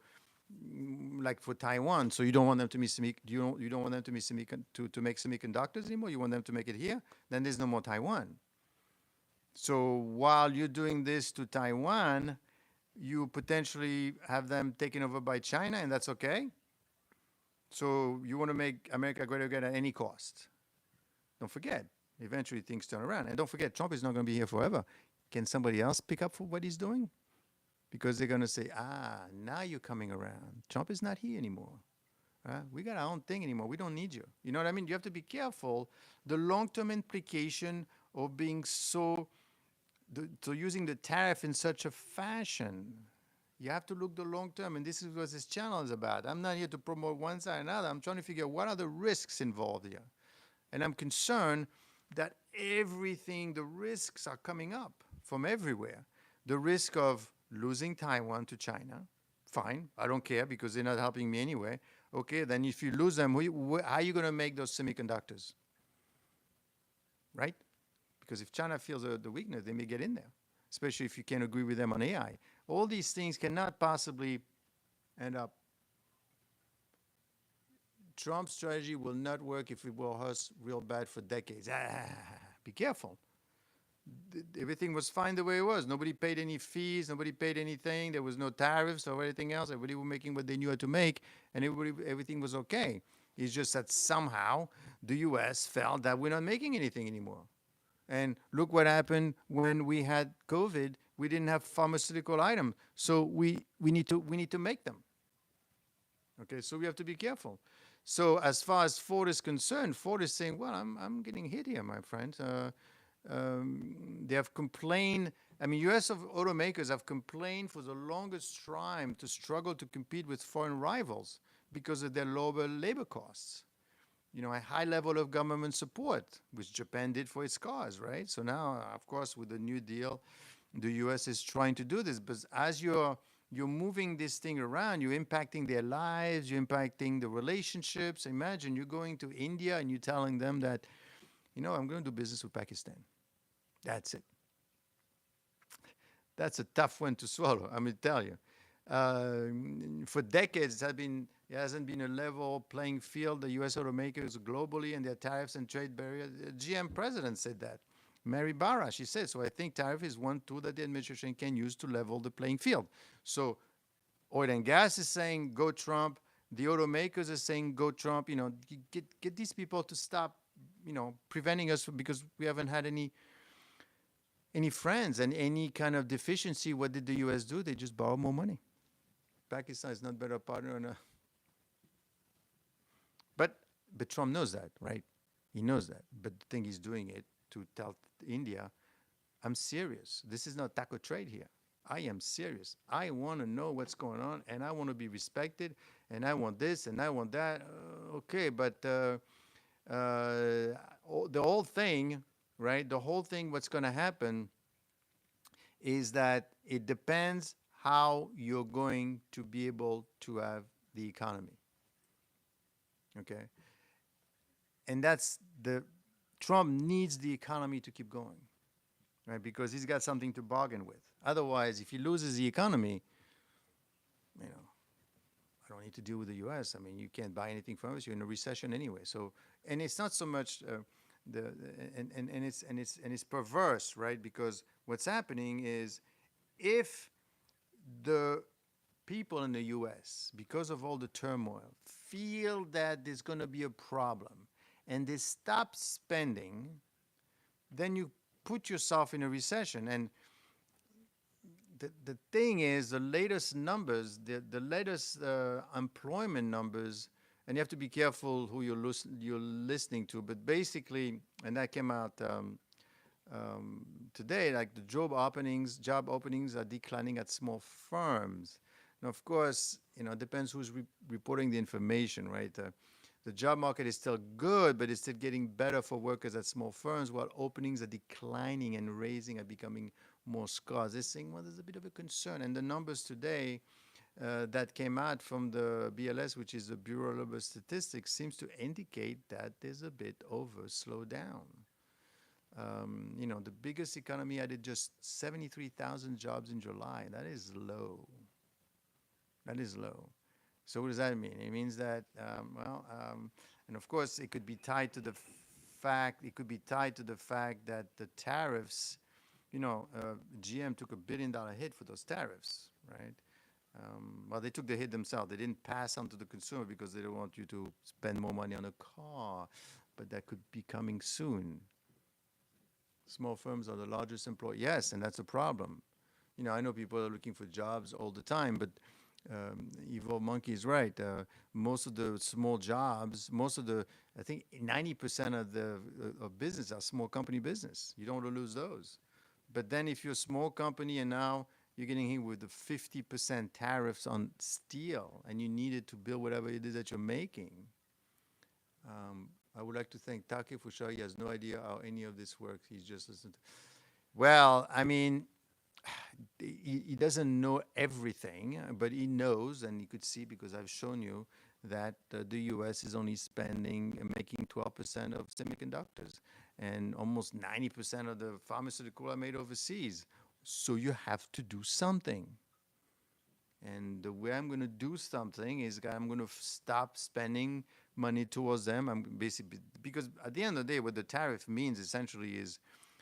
like for Taiwan, so you don't want them to make you don't want them to to make semiconductors anymore. You want them to make it here. Then there's no more Taiwan. So while you're doing this to Taiwan, you potentially have them taken over by China, and that's okay. So you want to make America great again at any cost. Don't forget, eventually things turn around. And don't forget, Trump is not going to be here forever. Can somebody else pick up for what he's doing? Because they're going to say, now you're coming around. Trump is not here anymore. We got our own thing anymore. We don't need you. You know what I mean? You have to be careful. The long-term implication of being so using the tariff in such a fashion, you have to look the long term, and this is what this channel is about. I'm not here to promote one side or another. I'm trying to figure out what are the risks involved here. And I'm concerned that the risks are coming up from everywhere. The risk of losing Taiwan to China, fine, I don't care because they're not helping me anyway. Okay, then if you lose them, how are you going to make those semiconductors? Right? Because if China feels the weakness, they may get in there, especially if you can't agree with them on AI. All these things cannot possibly end up. Trump's strategy will not work if it will hurt real bad for decades. Be careful. Everything was fine the way it was. Nobody paid any fees. Nobody paid anything. There was no tariffs or anything else. Everybody was making what they knew how to make, and everything was okay. It's just that somehow the U.S. felt that we're not making anything anymore. And look what happened when we had COVID. We didn't have pharmaceutical items, so we need to make them. Okay, so we have to be careful. So as far as Ford is concerned, Ford is saying, well, I'm getting hit here, my friends. They have complained. I mean, U.S. automakers have complained for the longest time to struggle to compete with foreign rivals because of their lower labor costs. You know, a high level of government support, which Japan did for its cars, right? So now, of course, with the New Deal, the U.S. is trying to do this. But as you're moving this thing around, you're impacting their lives, you're impacting the relationships. Imagine you're going to India and you're telling them that, you know, I'm going to do business with Pakistan. That's it. That's a tough one to swallow, I'm going to tell you. For decades, it hasn't been a level playing field. The U.S. automakers globally and their tariffs and trade barriers. The GM president said that. Mary Barra, she said. So I think tariff is one tool that the administration can use to level the playing field. So oil and gas is saying, go Trump. The automakers are saying, go Trump. You know, get these people to stop, you know, preventing us because we haven't had any friends and any kind of deficiency. What did the U.S. do? They just borrow more money. Pakistan is not a better partner. But Trump knows that, right? He knows that. But the thing he's doing it to tell India, I'm serious. This is not taco trade here. I am serious. I want to know what's going on, and I want to be respected, and I want this, and I want that. Okay, but the whole thing, right? The whole thing, what's going to happen is that it depends how you're going to be able to have the economy. Okay? And Trump needs the economy to keep going, right? Because he's got something to bargain with. Otherwise, if he loses the economy, you know, I don't need to deal with the U.S. I mean, you can't buy anything from us. You're in a recession anyway. So, and it's not so much it's perverse, right? Because what's happening is if the people in the U.S., because of all the turmoil, feel that there's going to be a problem and they stop spending, then you put yourself in a recession. And the thing is, the latest numbers, the latest employment numbers, and you have to be careful who you're listening to, but basically, and that came out today, like the job openings are declining at small firms. Now, of course, you know, it depends who's reporting the information, right? The job market is still good, but it's still getting better for workers at small firms, while openings are declining and raising are becoming more scarce. They're saying, well, there's a bit of a concern. And the numbers today that came out from the BLS, which is the Bureau of Labor Statistics, seems to indicate that there's a bit of a slowdown. The biggest economy added just 73,000 jobs in July. That is low. That is low. So what does that mean? It means that, and of course, it could be tied to the fact that the tariffs, GM took $1 billion hit for those tariffs, right? Well, they took the hit themselves. They didn't pass on to the consumer because they don't want you to spend more money on a car, but that could be coming soon. Small firms are the largest employer. Yes, and that's a problem. I know people are looking for jobs all the time, but Evil Monkey is right. Most of the small jobs, I think 90% of business are small company business. You don't want to lose those. But then if you're a small company and now you're getting hit with the 50% tariffs on steel and you need it to build whatever it is that you're making, I would like to thank Take Fushai. He has no idea how any of this works. He's just listened to. Well, I mean, he doesn't know everything, but he knows, and you could see because I've shown you that the U.S. is only making 12% of semiconductors, and almost 90% of the pharmaceutical are made overseas. So you have to do something. And the way I'm going to do something is I'm going to stop spending money towards them. I'm basically, because at the end of the day, what the tariff means essentially is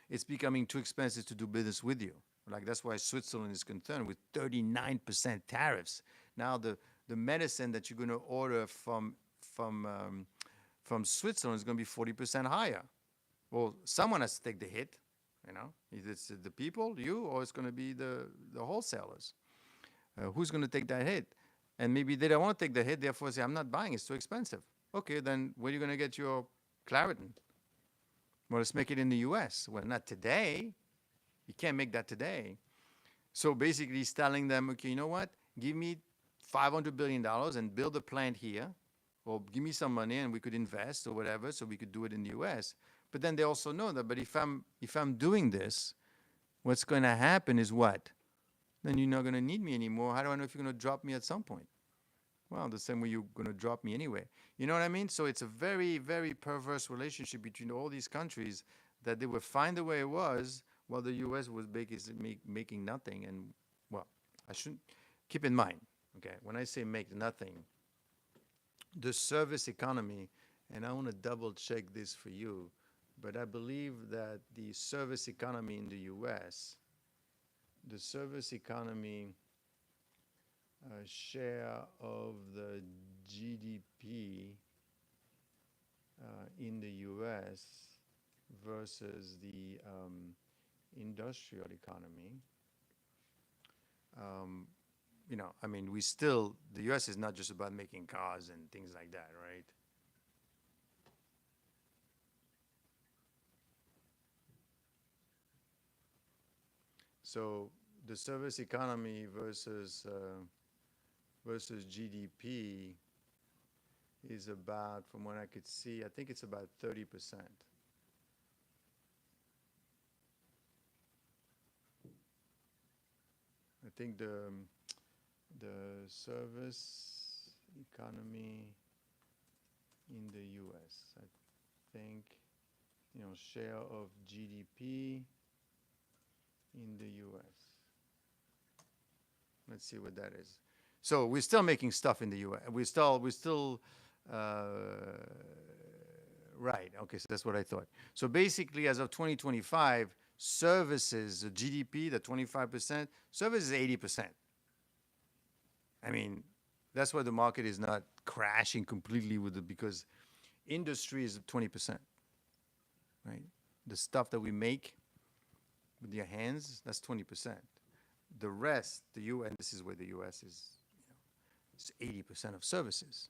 it's becoming too expensive to do business with you. Like that's why Switzerland is concerned with 39% tariffs. Now the medicine that you're going to order from Switzerland is going to be 40% higher. Well, someone has to take the hit, Either it's the people, you, or it's going to be the wholesalers. Who's going to take that hit? And maybe they don't want to take the hit, therefore say, I'm not buying, it's too expensive. Okay, then where are you going to get your Claritin? Well, let's make it in the US. Well, not today. You can't make that today. So basically he's telling them, okay, you know what? Give me $500 billion and build a plant here, or give me some money and we could invest or whatever, so we could do it in the US. But then they also know that, but if I'm doing this, what's going to happen is what? Then you're not going to need me anymore. How do I know if you're going to drop me at some point? Well, the same way you're going to drop me anyway. You know what I mean? So it's a very, very perverse relationship between all these countries that they would find the way it was while the U.S. was making nothing. And, well, I shouldn't keep in mind, okay, when I say make nothing, the service economy, and I want to double check this for you, but I believe that the service economy in the U.S., the service economy share of the GDP in the U.S. versus the industrial economy, I mean, the U.S. is not just about making cars and things like that, right? So the service economy versus GDP is about, from what I could see, I think it's about 30%. I think the service economy in the U.S., I think, share of GDP in the U.S. Let's see what that is. So we're still making stuff in the U.S. We're still, right. Okay, so that's what I thought. So basically, as of 2025, services, the GDP, the 25%, services is 80%. I mean, that's why the market is not crashing completely with it, because industry is 20%, right? The stuff that we make with your hands, that's 20%. The rest, and this is where the U.S. is, it's 80% of services,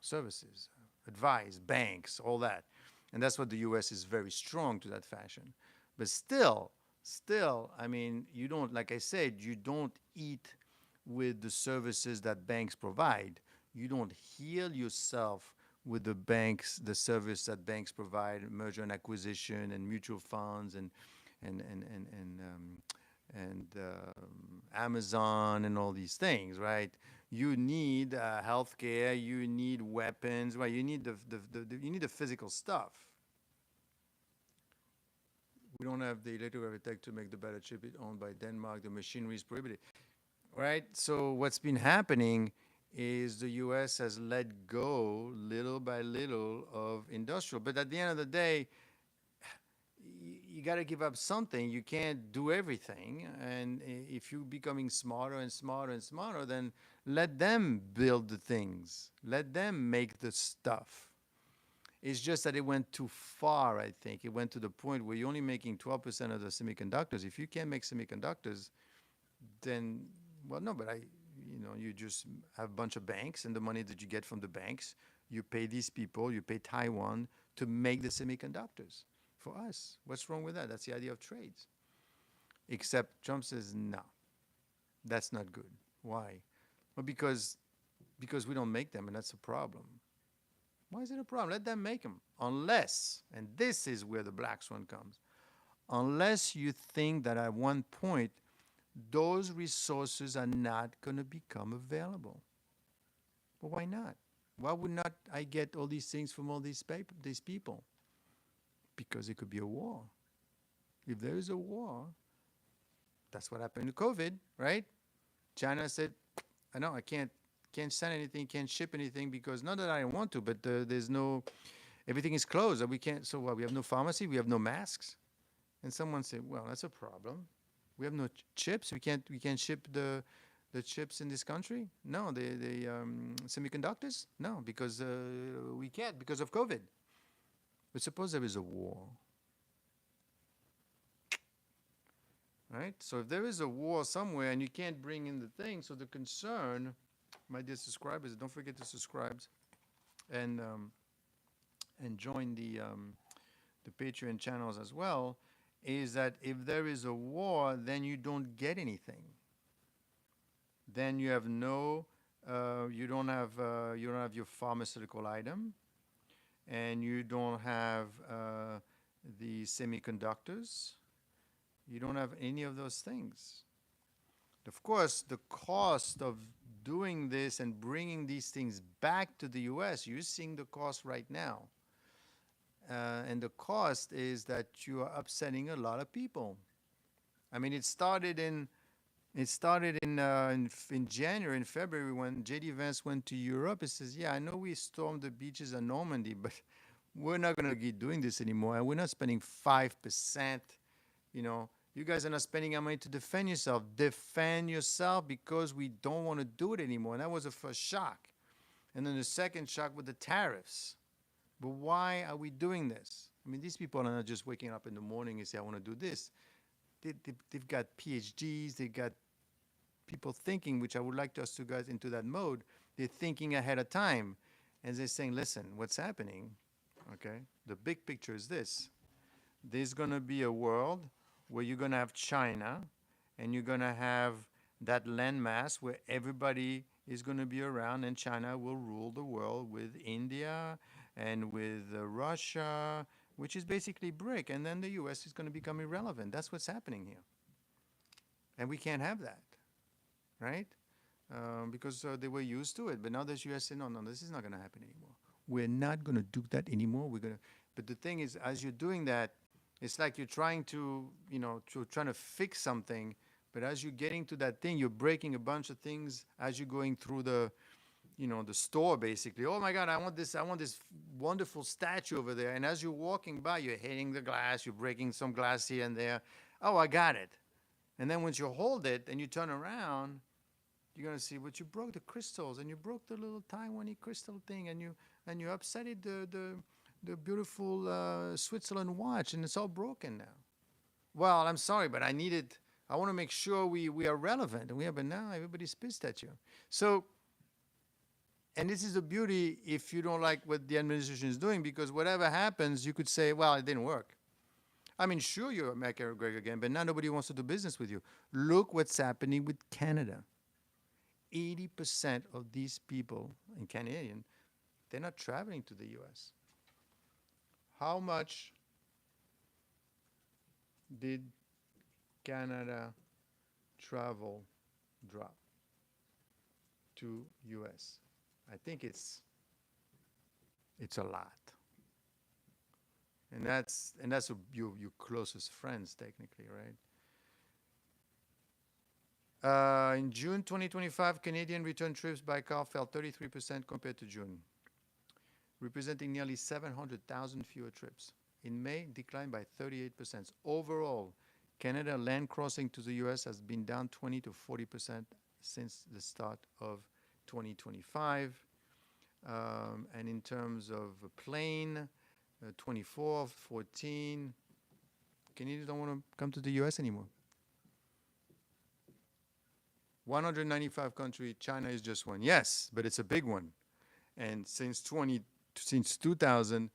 services, advice, banks, all that. And that's what the U.S. is very strong to that fashion. But still, I mean, you don't, like I said, you don't eat with the services that banks provide. You don't heal yourself with the banks, the service that banks provide, merger and acquisition, and mutual funds, and and and and um, Amazon, and all these things, right? You need healthcare, you need weapons, right? You need you need the physical stuff. We don't have the electrical tech to make the better chip owned by Denmark. The machinery is prohibited, right? So what's been happening is the U.S. has let go little by little of industrial. But at the end of the day, you got to give up something. You can't do everything. And if you're becoming smarter and smarter and smarter, then let them build the things. Let them make the stuff. It's just that it went too far, I think. It went to the point where you're only making 12% of the semiconductors. If you can't make semiconductors, then, well, no, but you just have a bunch of banks, and the money that you get from the banks, you pay these people, you pay Taiwan to make the semiconductors for us. What's wrong with that? That's the idea of trades. Except Trump says, no, that's not good. Why? Well, because we don't make them, and that's a problem. Why is it a problem? Let them make them. Unless, and this is where the black swan comes, unless you think that at one point those resources are not going to become available. But why not? Why would not I get all these things from all these people? Because it could be a war. If there is a war, that's what happened to COVID, right? China said, I know I can't send anything, can't ship anything, because not that I don't want to, but there's no, everything is closed. We can't, so what, we have no pharmacy, we have no masks. And someone said, well, that's a problem. We have no chips. We can't ship the chips in this country. No, the semiconductors. No, because we can't because of COVID. But suppose there is a war, right? So if there is a war somewhere and you can't bring in the thing, so the concern, my dear subscribers, don't forget to subscribe and join the Patreon channels as well, is that if there is a war, then you don't get anything. Then you have no, you don't have your pharmaceutical item, and you don't have the semiconductors. You don't have any of those things. Of course, the cost of doing this and bringing these things back to the U.S., you're seeing the cost right now. And the cost is that you are upsetting a lot of people. I mean, it started in January, in February, when J.D. Vance went to Europe. He says, yeah, I know we stormed the beaches of Normandy, but we're not going to keep doing this anymore. And we're not spending 5%. You guys are not spending our money to defend yourself. Defend yourself, because we don't want to do it anymore. And that was the first shock. And then the second shock with the tariffs. But why are we doing this? I mean, these people are not just waking up in the morning and say, I want to do this. They've got PhDs, they've got people thinking, which I would like us to get into that mode. They're thinking ahead of time. And they're saying, listen, what's happening, okay? The big picture is this. There's going to be a world where you're going to have China, and you're going to have that landmass where everybody is going to be around, and China will rule the world with India and with Russia, which is basically BRIC, and then the U.S. is going to become irrelevant. That's what's happening here. And we can't have that, right? Because they were used to it. But now the U.S. said, no, this is not going to happen anymore. We're not going to do that anymore. But the thing is, as you're doing that, it's like you're trying to fix something, but as you're getting to that thing, you're breaking a bunch of things as you're going through the store, basically. Oh my God, I want this wonderful statue over there. And as you're walking by, you're hitting the glass, you're breaking some glass here and there. Oh, I got it. And then once you hold it and you turn around, you're going to see what you broke, the crystals, and you broke the little Taiwanese crystal thing, and you upset the beautiful Switzerland watch, and it's all broken now. Well, I'm sorry, but I want to make sure we are relevant. And but now everybody's pissed at you. So, and this is the beauty if you don't like what the administration is doing, because whatever happens, you could say, well, it didn't work. I mean, sure, you're America great again, but now nobody wants to do business with you. Look what's happening with Canada. 80% of these people in Canadian They're not traveling to the US. How much did Canada travel drop to US? I think it's a lot. And that's your closest friends technically, right? In June 2025, Canadian return trips by car fell 33% compared to June, representing nearly 700,000 fewer trips. In May, declined by 38%. Overall, Canada land crossing to the US has been down 20 to 40% since the start of 2025. And in terms of plane, 24, 14, Canadians don't want to come to the US anymore. 195 countries, China is just one. Yes, but it's a big one. And since 2000,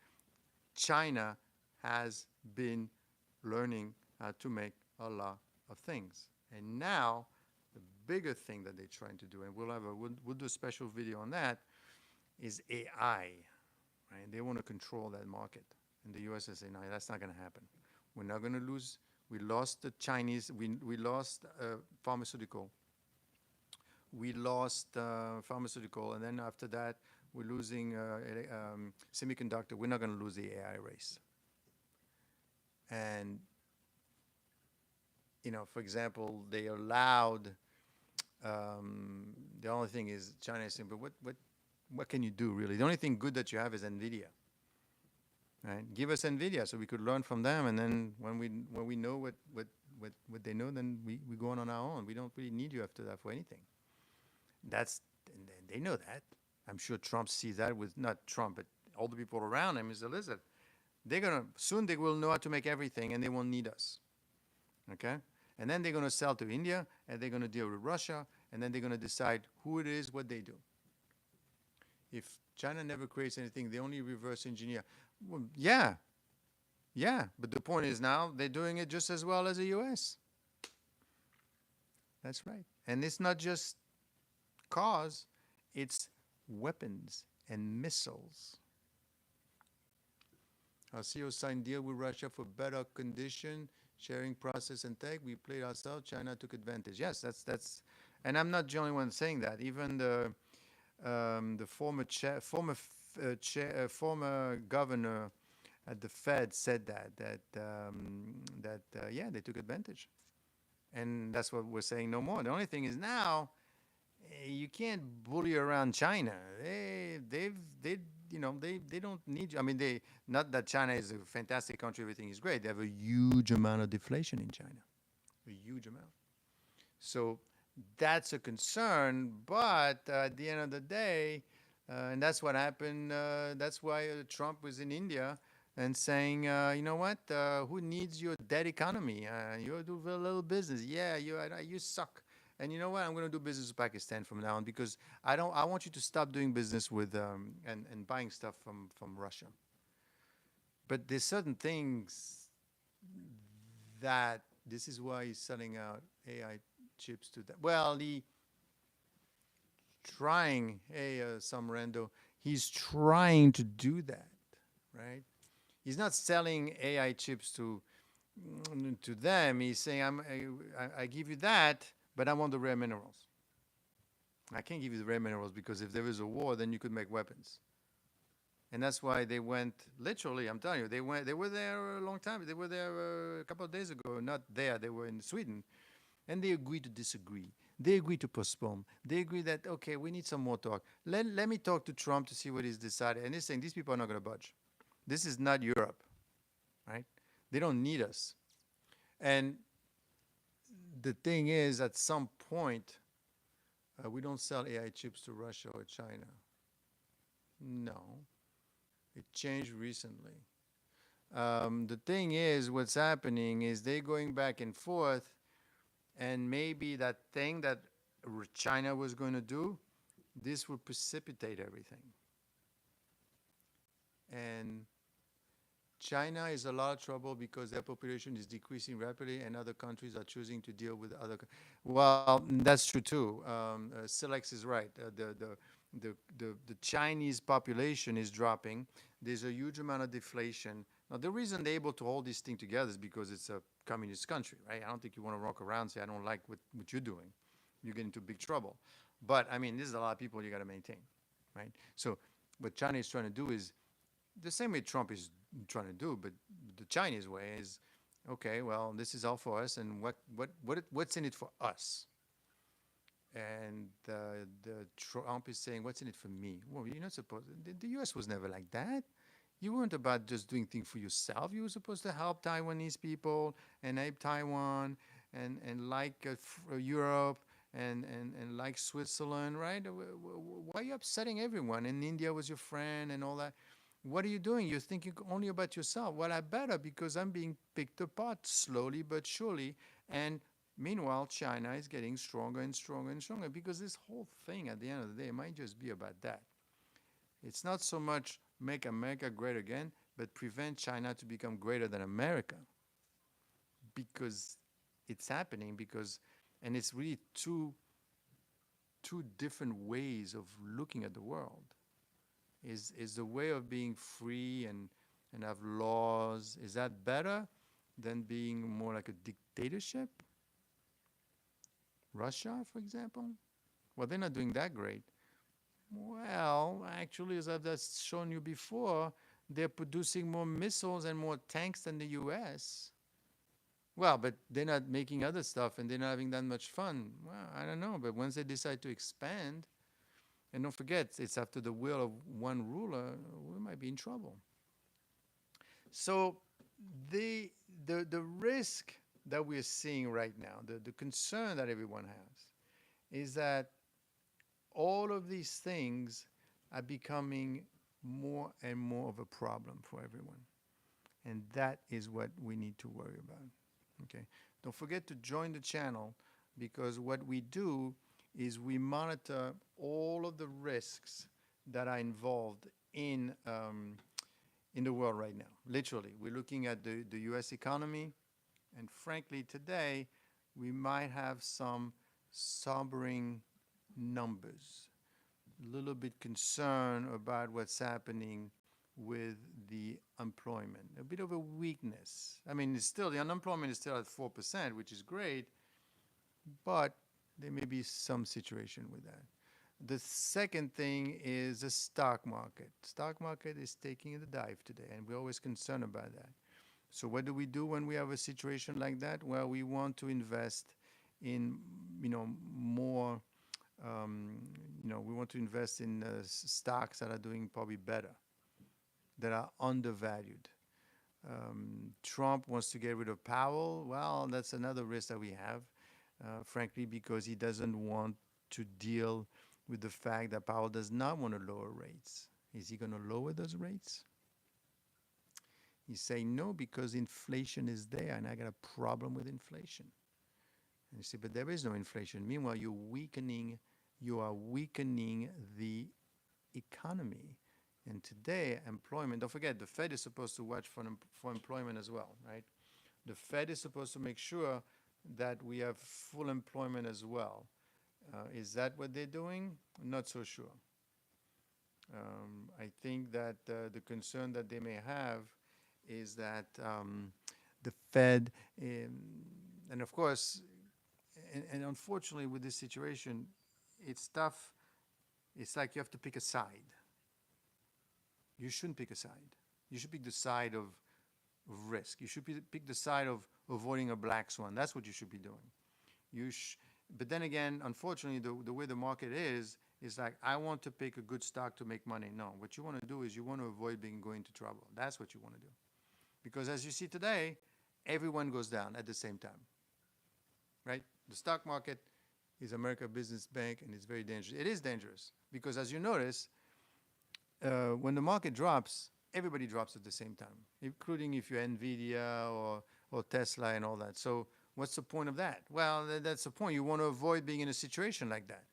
China has been learning how to make a lot of things. And now, the bigger thing that they're trying to do, and we'll do a special video on that, is AI. Right? They want to control that market. And the US is saying, no, that's not going to happen. We're not going to lose. We lost the Chinese. We lost pharmaceutical. We lost pharmaceutical. And then after that, we're losing semiconductor. We're not going to lose the AI race. And, for example, they allowed, the only thing is China is saying, but what can you do really? The only thing good that you have is NVIDIA. Right? Give us NVIDIA so we could learn from them, and then when we know what they know, then we go on our own. We don't really need you after that for anything. And they know that. I'm sure Trump sees that with, not Trump, but all the people around him is, listen, soon they will know how to make everything and they won't need us. Okay? And then they're going to sell to India, and they're going to deal with Russia, and then they're going to decide who it is, what they do. If China never creates anything, they only reverse engineer. Well, yeah, but the point is now they're doing it just as well as the US. That's right. And it's not just cars, it's weapons and missiles. Our CEO signed deal with Russia for better condition, sharing process and tech. We played ourselves. China took advantage. Yes, that's, and I'm not the only one saying that. Even the former governor at the Fed said that yeah, they took advantage, and that's what we're saying no more. The only thing is now you can't bully around China. They don't need you. I mean, not that China is a fantastic country, everything is great. They have a huge amount of deflation in China, a huge amount. So that's a concern, but at the end of the day, and that's what happened. That's why Trump was in India and saying, you know what? Who needs your dead economy? You do a little business. Yeah, you suck. And you know what? I'm going to do business with Pakistan from now on because I want you to stop doing business with and buying stuff from Russia. But there's certain things that this is why he's selling out AI chips to that. Well, some rando, he's trying to do that, right? He's not selling AI chips to them. He's saying, I give you that, but I want the rare minerals. I can't give you the rare minerals because if there is a war, then you could make weapons. And that's why they went, literally, I'm telling you, they were there a long time. They were there a couple of days ago. Not there, they were in Sweden. And they agreed to disagree. They agreed to postpone. They agreed that, okay, we need some more talk. Let me talk to Trump to see what he's decided. And he's saying these people are not going to budge. This is not Europe, right? They don't need us. And the thing is, at some point, we don't sell AI chips to Russia or China. No. It changed recently. The thing is, what's happening is they're going back and forth, and maybe that thing that China was going to do, this will precipitate everything. And China is a lot of trouble because their population is decreasing rapidly and other countries are choosing to deal with other. Well, that's true too. Silex is right. the Chinese population is dropping. There's a huge amount of deflation. Now, the reason they're able to hold this thing together is because it's a communist country, right? I don't think you want to walk around and say, I don't like what you're doing. You get into big trouble. But, I mean, this is a lot of people you got to maintain, right? So what China is trying to do is the same way Trump is trying to do, but the Chinese way is, okay, well, this is all for us, and what's in it for us? And the Trump is saying, what's in it for me? Well, you're not supposed to. The U.S. was never like that. You weren't about just doing things for yourself. You were supposed to help Taiwanese people and help Taiwan and like Europe and like Switzerland, right? Why are you upsetting everyone? And India was your friend and all that. What are you doing? You're thinking only about yourself. Well, I better, because I'm being picked apart slowly but surely. And meanwhile, China is getting stronger and stronger and stronger, because this whole thing at the end of the day might just be about that. It's not so much make America great again, but prevent China to become greater than America, because it's happening. And it's really two different ways of looking at the world. Is the way of being free and have laws, is that better than being more like a dictatorship? Russia, for example? Well, they're not doing that great. Well, actually, as I've just shown you before, they're producing more missiles and more tanks than the US. Well, but they're not making other stuff, and they're not having that much fun. Well, I don't know, but once they decide to expand, and don't forget, it's after the will of one ruler, we might be in trouble. So the risk that we're seeing right now, the concern that everyone has, is that all of these things are becoming more and more of a problem for everyone. And that is what we need to worry about. Okay. Don't forget to join the channel, because what we do is we monitor all of the risks that are involved in the world right now. Literally, we're looking at the U.S. economy, and frankly, today we might have some sobering numbers. A little bit concerned about what's happening with the employment. A bit of a weakness. I mean, it's still, the unemployment is still at 4%, which is great, but there may be some situation with that. The second thing is the stock market. Stock market is taking a dive today, and we're always concerned about that. So what do we do when we have a situation like that? Well, we want to invest in, more, we want to invest in stocks that are doing probably better, that are undervalued. Trump wants to get rid of Powell. Well, that's another risk that we have, frankly, because he doesn't want to deal with the fact that Powell does not want to lower rates. Is he going to lower those rates? He's saying no, because inflation is there, and I got a problem with inflation. And you say, but there is no inflation. Meanwhile, you are weakening the economy. And today, employment, don't forget, the Fed is supposed to watch for employment as well, right? The Fed is supposed to make sure that we have full employment as well. Is that what they're doing? Not so sure. I think that the concern that they may have is that the Fed, and of course, and unfortunately with this situation, it's tough. It's like you have to pick a side. You shouldn't pick a side. You should pick the side of risk. You should pick the side of avoiding a black swan. That's what you should be doing. But then again, unfortunately, the way the market is like, I want to pick a good stock to make money. No, what you want to do is you want to avoid going into trouble. That's what you want to do. Because as you see today, everyone goes down at the same time, right? The stock market is America Business Bank, and it's very dangerous. It is dangerous because, as you notice, when the market drops, everybody drops at the same time, including if you're NVIDIA or Tesla and all that. So what's the point of that? Well, that's the point. You want to avoid being in a situation like that.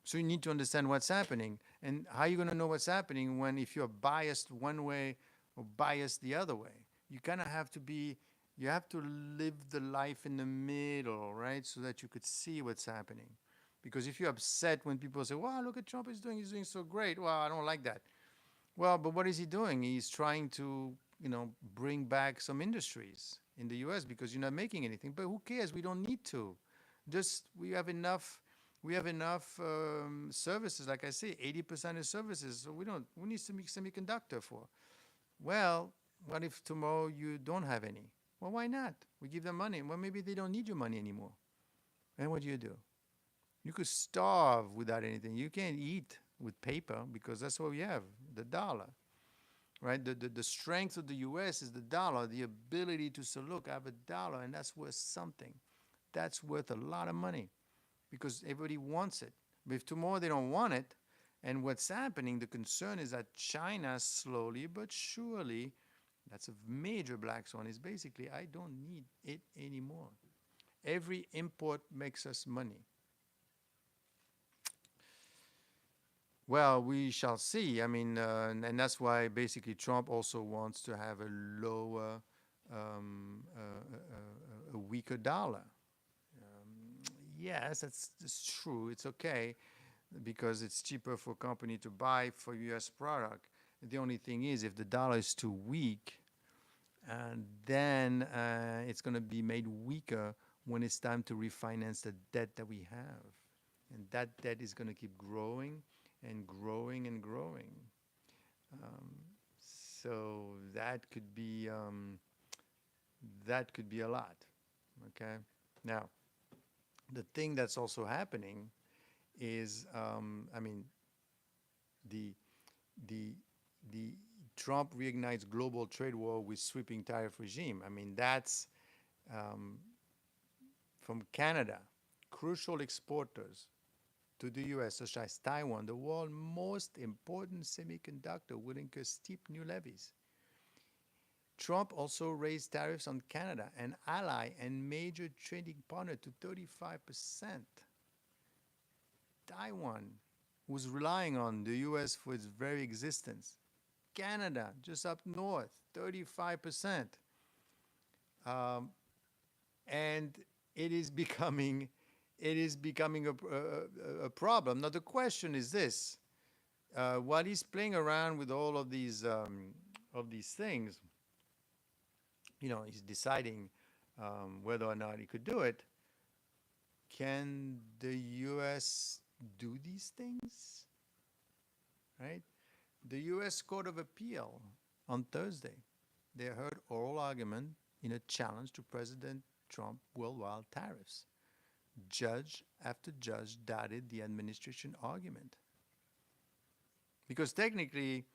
So you need to understand what's happening. And how are you going to know what's happening if you're biased one way or biased the other way? You kind of have to you have to live the life in the middle, right? So that you could see what's happening. Because if you're upset when people say, "Wow, look at Trump, he's doing so great." Well, I don't like that. Well, but what is he doing? He's trying to, bring back some industries in the U.S. because you're not making anything. But who cares? We don't need to. Just we have enough. We have enough services. Like I say, 80% is services. So we don't. We need to make semiconductor for. Well, what if tomorrow you don't have any? Well, why not? We give them money. Well, maybe they don't need your money anymore. And what do? You could starve without anything. You can't eat with paper because that's what we have, the dollar, right? The strength of the U.S. is the dollar, the ability to say, look, I have a dollar and that's worth something. That's worth a lot of money because everybody wants it. But if tomorrow they don't want it, and what's happening, the concern is that China slowly but surely, that's a major black swan, is basically, I don't need it anymore. Every import makes us money. Well, we shall see. I mean, and that's why basically Trump also wants to have a lower, a weaker dollar. Yes, that's true. It's okay because it's cheaper for a company to buy for U.S. product. The only thing is, if the dollar is too weak, then it's going to be made weaker when it's time to refinance the debt that we have. And that debt is going to keep growing and growing and growing. So that could be a lot. Okay. Now, the thing that's also happening is, I mean, the Trump reignites global trade war with sweeping tariff regime. I mean, that's from Canada, crucial exporters to the U.S., such as Taiwan, the world's most important semiconductor, will incur steep new levies. Trump also raised tariffs on Canada, an ally and major trading partner, to 35%. Taiwan, who's relying on the U.S. for its very existence. Canada, just up north, 35%. And it is becoming a problem. Now, the question is this. While he's playing around with all of these things, he's deciding whether or not he could do it. Can the U.S. do these things? Right? The U.S. Court of Appeal on Thursday, they heard oral argument in a challenge to President Trump worldwide tariffs. Judge after judge doubted the administration argument. Because technically,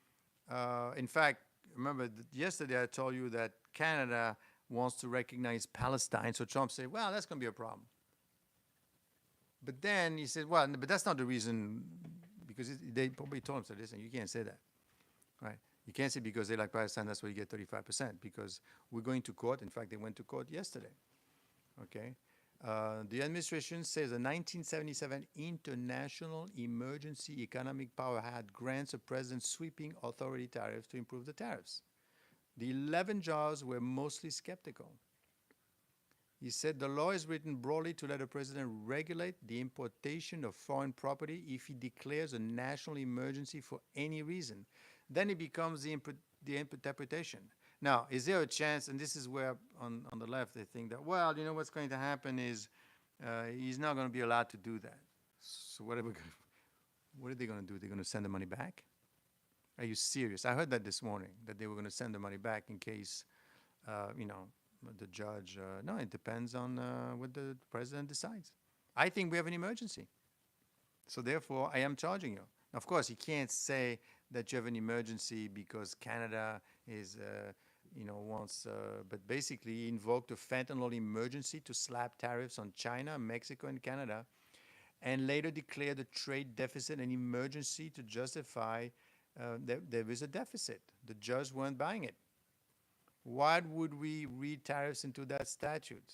in fact, remember yesterday I told you that Canada wants to recognize Palestine. So Trump said, well, that's going to be a problem. But then he said, well, but that's not the reason, because they probably told him, so listen, you can't say that. Right? You can't say because they like Palestine, that's why you get 35%, because we're going to court. In fact, they went to court yesterday. Okay? The administration says a 1977 International Emergency Economic Power Act grants the president sweeping authority tariffs to improve the tariffs. The 11 judges were mostly skeptical. He said the law is written broadly to let the president regulate the importation of foreign property if he declares a national emergency for any reason. Then it becomes the interpretation. Now, is there a chance, and this is where on the left they think that, well, what's going to happen is he's not going to be allowed to do that. So what are they going to do? They're going to send the money back? Are you serious? I heard that this morning, that they were going to send the money back in case, the judge, no, it depends on what the president decides. I think we have an emergency. So therefore, I am charging you. Of course, you can't say that you have an emergency because Canada is, wants, but basically he invoked a fentanyl emergency to slap tariffs on China, Mexico, and Canada, and later declared a trade deficit an emergency to justify that there is a deficit. The judges weren't buying it. Why would we read tariffs into that statute?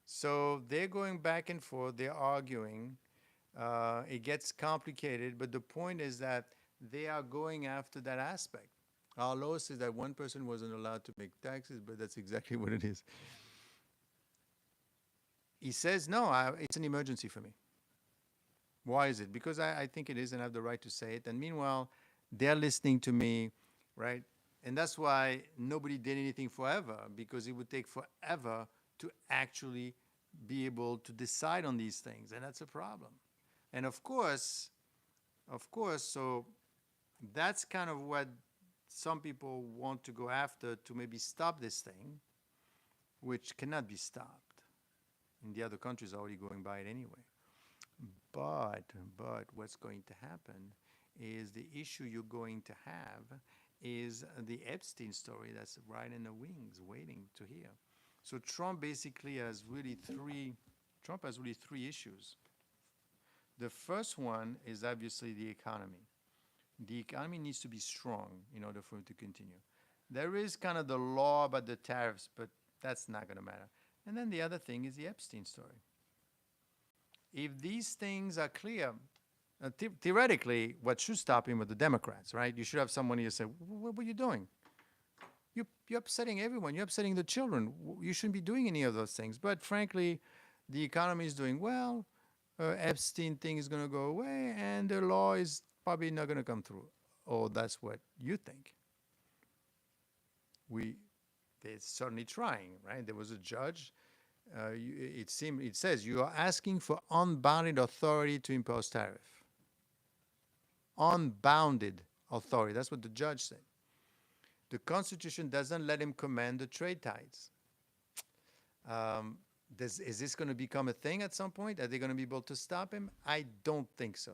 So they're going back and forth, they're arguing. It gets complicated, but the point is that they are going after that aspect. Our law says that one person wasn't allowed to make taxes, but that's exactly what it is. He says, no, it's an emergency for me. Why is it? Because I think it is, and I have the right to say it. And meanwhile, they're listening to me, right? And that's why nobody did anything forever, because it would take forever to actually be able to decide on these things. And that's a problem. And of course, so that's kind of what some people want to go after to maybe stop this thing, which cannot be stopped. And the other countries are already going by it anyway. But, but what's going to happen is the issue you're going to have is the Epstein story that's right in the wings, waiting to hear. So Trump has really three issues. The first one is obviously the economy. The economy needs to be strong in order for it to continue. There is kind of the law about the tariffs, but that's not going to matter. And then the other thing is the Epstein story. If these things are clear, theoretically, what should stop him are the Democrats, right? You should have someone here say, what are you doing? You're upsetting everyone. You're upsetting the children. You shouldn't be doing any of those things. But frankly, the economy is doing well. Epstein thing is going to go away, and the law is probably not going to come through. Oh, that's what you think. They're certainly trying, right? There was a judge. It says you are asking for unbounded authority to impose tariff. Unbounded authority. That's what the judge said. The Constitution doesn't let him command the trade ties. Is this going to become a thing at some point? Are they going to be able to stop him? I don't think so.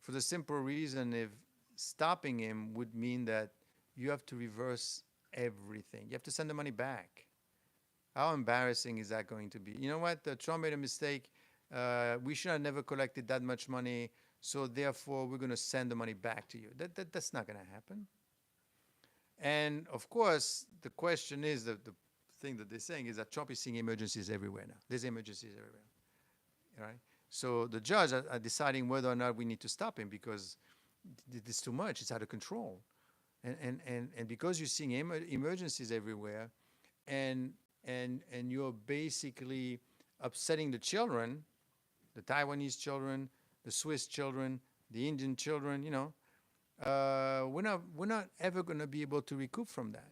For the simple reason, if stopping him would mean that you have to reverse everything. You have to send the money back. How embarrassing is that going to be? You know what? Trump made a mistake. We should have never collected that much money, so therefore we're going to send the money back to you. That's not going to happen. And of course, the question is, the thing that they're saying is that Trump is seeing emergencies everywhere now. There's emergencies everywhere, right? So the judge are deciding whether or not we need to stop him because it's too much. It's out of control. And because you're seeing emergencies everywhere, and you're basically upsetting the children, the Taiwanese children, the Swiss children, the Indian children, we're not ever going to be able to recoup from that.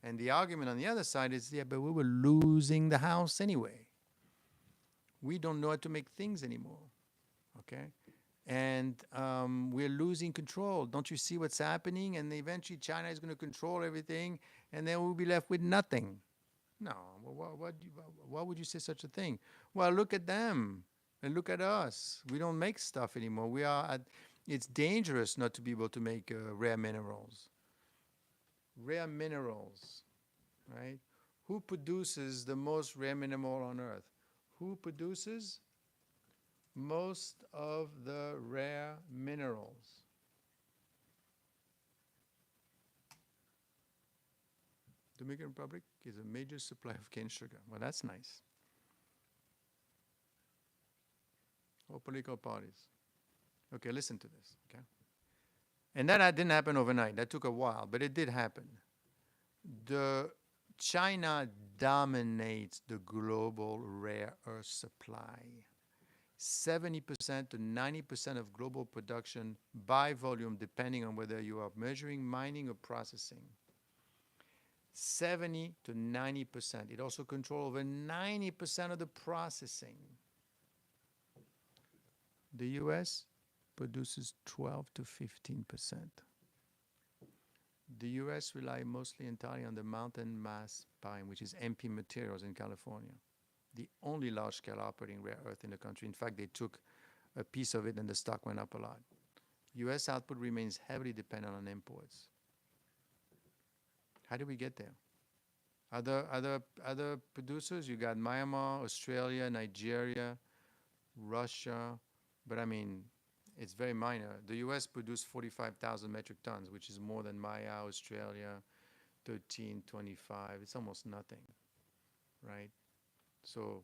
And the argument on the other side is, yeah, but we were losing the house anyway. We don't know how to make things anymore, okay? And we're losing control. Don't you see what's happening? And eventually China is going to control everything, and then we'll be left with nothing. No, why would you say such a thing? Well, look at them and look at us. We don't make stuff anymore. It's dangerous not to be able to make rare minerals. Rare minerals, right? Who produces the most rare mineral on Earth? Who produces most of the rare minerals? Dominican Republic is a major supplier of cane sugar. Well, that's nice. All political parties. Okay, listen to this, okay? And that didn't happen overnight. That took a while, but it did happen. China dominates the global rare earth supply. 70% to 90% of global production by volume, depending on whether you are measuring mining or processing. 70 to 90%. It also controls over 90% of the processing. The US produces 12 to 15%. The US rely mostly entirely on the mountain mass pine, which is MP Materials in California, the only large-scale operating rare earth in the country. In fact, they took a piece of it and the stock went up a lot. US output remains heavily dependent on imports. How did we get there? Other producers, you got Myanmar, Australia, Nigeria, Russia, but I mean, it's very minor. The US produced 45,000 metric tons, which is more than Maya, Australia, 1325. It's almost nothing, right? So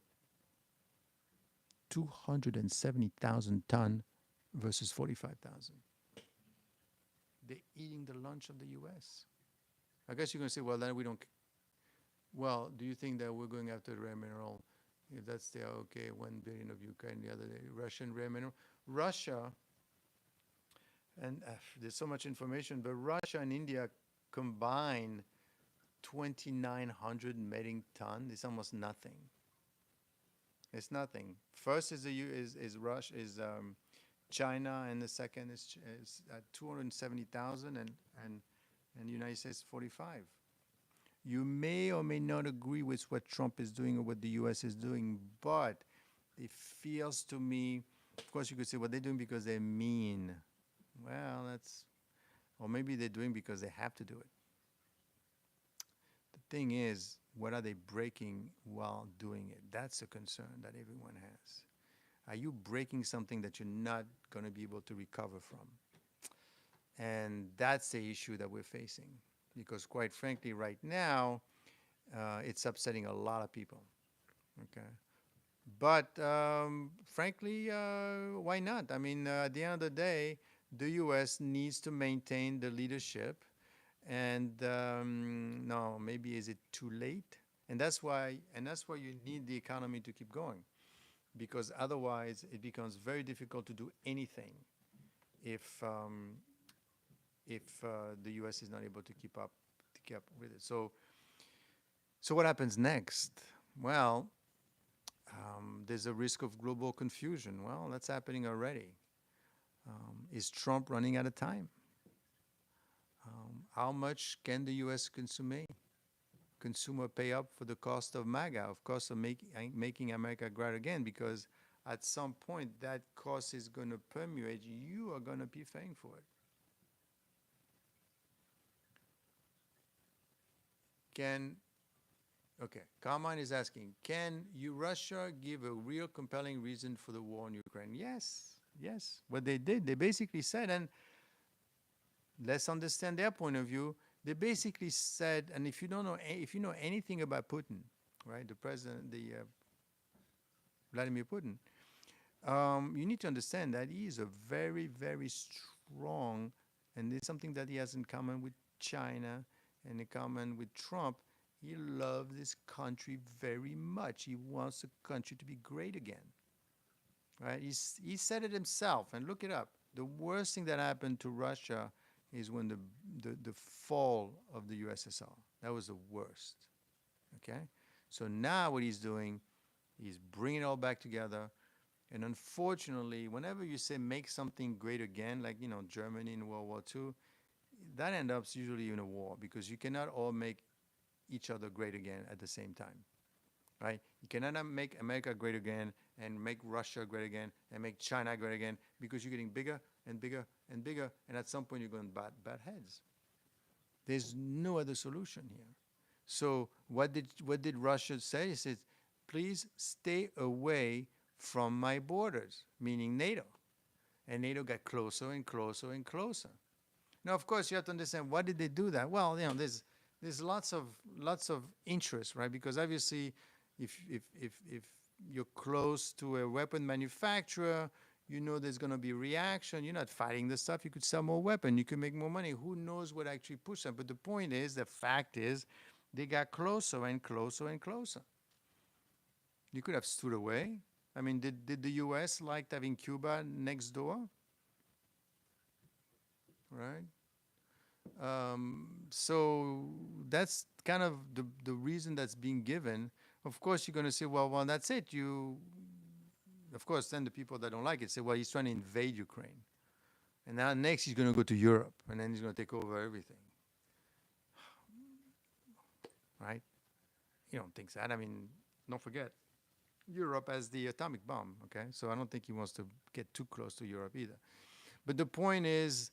270,000 ton versus 45,000. They're eating the lunch of the US. I guess you're going to say, well, then we don't. Well, do you think that we're going after the rare mineral If that's the okay, 1 billion of Ukraine, the other day, Russian rare mineral. Russia, and there's so much information, but Russia and India combine 2,900 metric ton. It's almost nothing. It's nothing. First is the is Russia is China, and the second is 270,000, and the United States 45. You may or may not agree with what Trump is doing or what the U.S. is doing, but it feels to me, of course, you could say, well, they're doing because they're mean. Well, that's, or maybe they're doing because they have to do it. The thing is, what are they breaking while doing it? That's a concern that everyone has. Are you breaking something that you're not going to be able to recover from? And that's the issue that we're facing. Because quite frankly, right now, it's upsetting a lot of people. Okay. But frankly, why not? I mean, at the end of the day, the U.S. needs to maintain the leadership. And no, maybe is it too late? And that's why you need the economy to keep going, because otherwise it becomes very difficult to do anything if the U.S. is not able to keep up with it. So what happens next? Well, there's a risk of global confusion. Well, that's happening already. Is Trump running out of time? How much can the U.S. consumer pay up for the cost of MAGA, of course, of making America great again? Because at some point, that cost is going to permeate. You are going to be paying for it. Okay, Carmine is asking, can Russia give a real compelling reason for the war in Ukraine? Yes. What they did, they basically said, and let's understand their point of view. They basically said, and if you know anything about Putin, right, the president, Vladimir Putin, you need to understand that he is a very, very strong, and it's something that he has in common with China and in common with Trump. He loves this country very much. He wants the country to be great again. Right? He said it himself, and look it up. The worst thing that happened to Russia is when the fall of the USSR. That was the worst. Okay? So now what he's doing, he's bringing it all back together. And unfortunately, whenever you say make something great again, like, Germany in World War II, that ends up usually in a war, because you cannot all make each other great again at the same time. Right? You cannot make America great again and make Russia great again and make China great again, because you're getting bigger and bigger and bigger, and at some point you're going to butt heads. There's no other solution here. So what did Russia say? It said, please stay away from my borders, meaning NATO. And NATO got closer and closer and closer. Now, of course, you have to understand, why did they do that? Well, there's lots of interest, right? Because obviously, if you're close to a weapon manufacturer, there's going to be reaction. You're not fighting the stuff. You could sell more weapon. You could make more money. Who knows what actually pushed them? But the point is, the fact is, they got closer and closer and closer. You could have stood away. I mean, did the U.S. like having Cuba next door? Right? So that's kind of the reason that's being given. Of course, you're going to say, well, that's it. Of course, then the people that don't like it say, well, he's trying to invade Ukraine. And now next he's going to go to Europe, and then he's going to take over everything. Right? You don't think that. I mean, don't forget, Europe has the atomic bomb, okay? So I don't think he wants to get too close to Europe either. But the point is,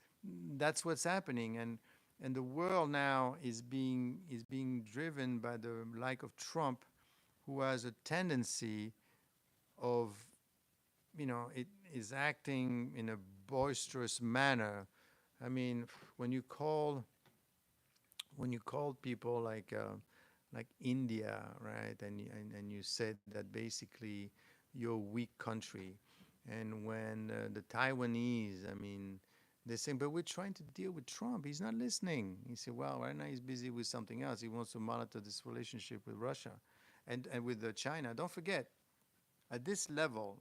that's what's happening, and the world now is being driven by the like of Trump, who has a tendency of, it is acting in a boisterous manner. I mean, when you call people like India, right, and you said that basically you're a weak country, and when the Taiwanese, I mean, they're saying, but we're trying to deal with Trump. He's not listening. He said, well, right now he's busy with something else. He wants to monitor this relationship with Russia and with China. Don't forget, at this level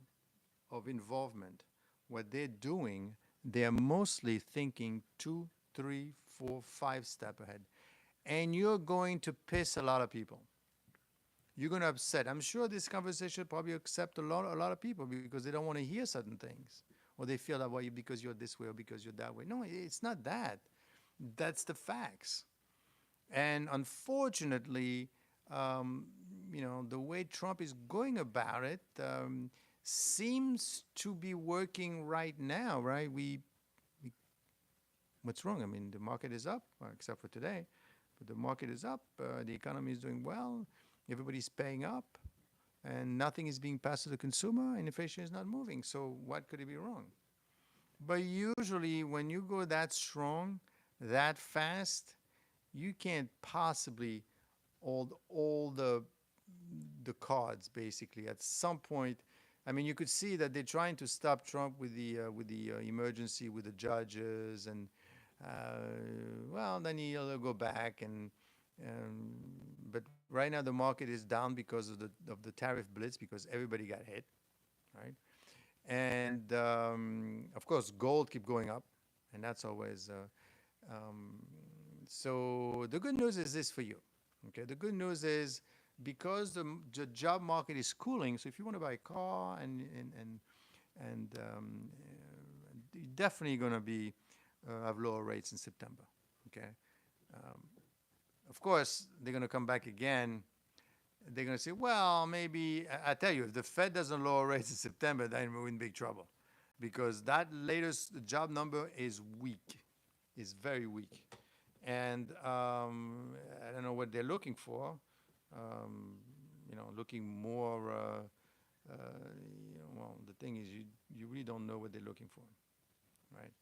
of involvement, what they're doing, they're mostly thinking 2, 3, 4, 5 steps ahead. And you're going to piss a lot of people. You're going to upset. I'm sure this conversation probably upset a lot of people because they don't want to hear certain things, or they feel that way because you're this way or because you're that way. No, it's not that. That's the facts. And unfortunately, um, the way Trump is going about it seems to be working right now, right? What's wrong? I mean, the market is up, except for today, but the market is up. The economy is doing well. Everybody's paying up, and nothing is being passed to the consumer, and inflation is not moving. So what could it be wrong? But usually, when you go that strong, that fast, you can't possibly hold all the cards. Basically, at some point, I mean, you could see that they're trying to stop Trump with the emergency with the judges, and well, then he'll go back um, but right now the market is down because of the tariff blitz because everybody got hit, right? And of course, gold keep going up, and that's always. Um, so the good news is this for you. Okay, the good news is because the job market is cooling. So if you want to buy a car and you're definitely going to be have lower rates in September. Okay, um, of course they're going to come back again. They're going to say, well, maybe I tell you, if the Fed doesn't lower rates in September, then we're in big trouble, because that latest job number is weak, is very weak, and I don't know what they're looking for. Um, looking more. Well, the thing is, you really don't know what they're looking for, right?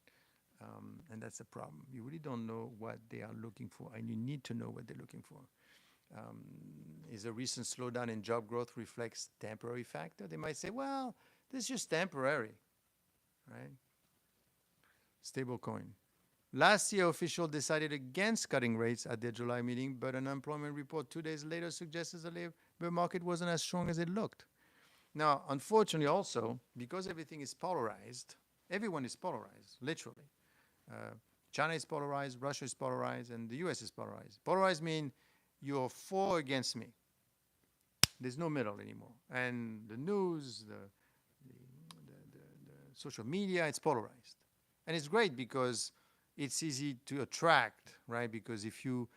And that's the problem. You really don't know what they are looking for, and you need to know what they're looking for. Um, is a recent slowdown in job growth reflects temporary factor? They might say, well, this is just temporary, right? Stable coin. Last year, officials decided against cutting rates at their July meeting, but an unemployment report 2 days later suggested the labor market wasn't as strong as it looked. Now, unfortunately, also, because everything is polarized, everyone is polarized, literally. Uh, China is polarized, Russia is polarized, and the US is polarized. Polarized means you're for or against me. There's no middle anymore. And the news, the social media, it's polarized. And it's great because it's easy to attract, right? Because if you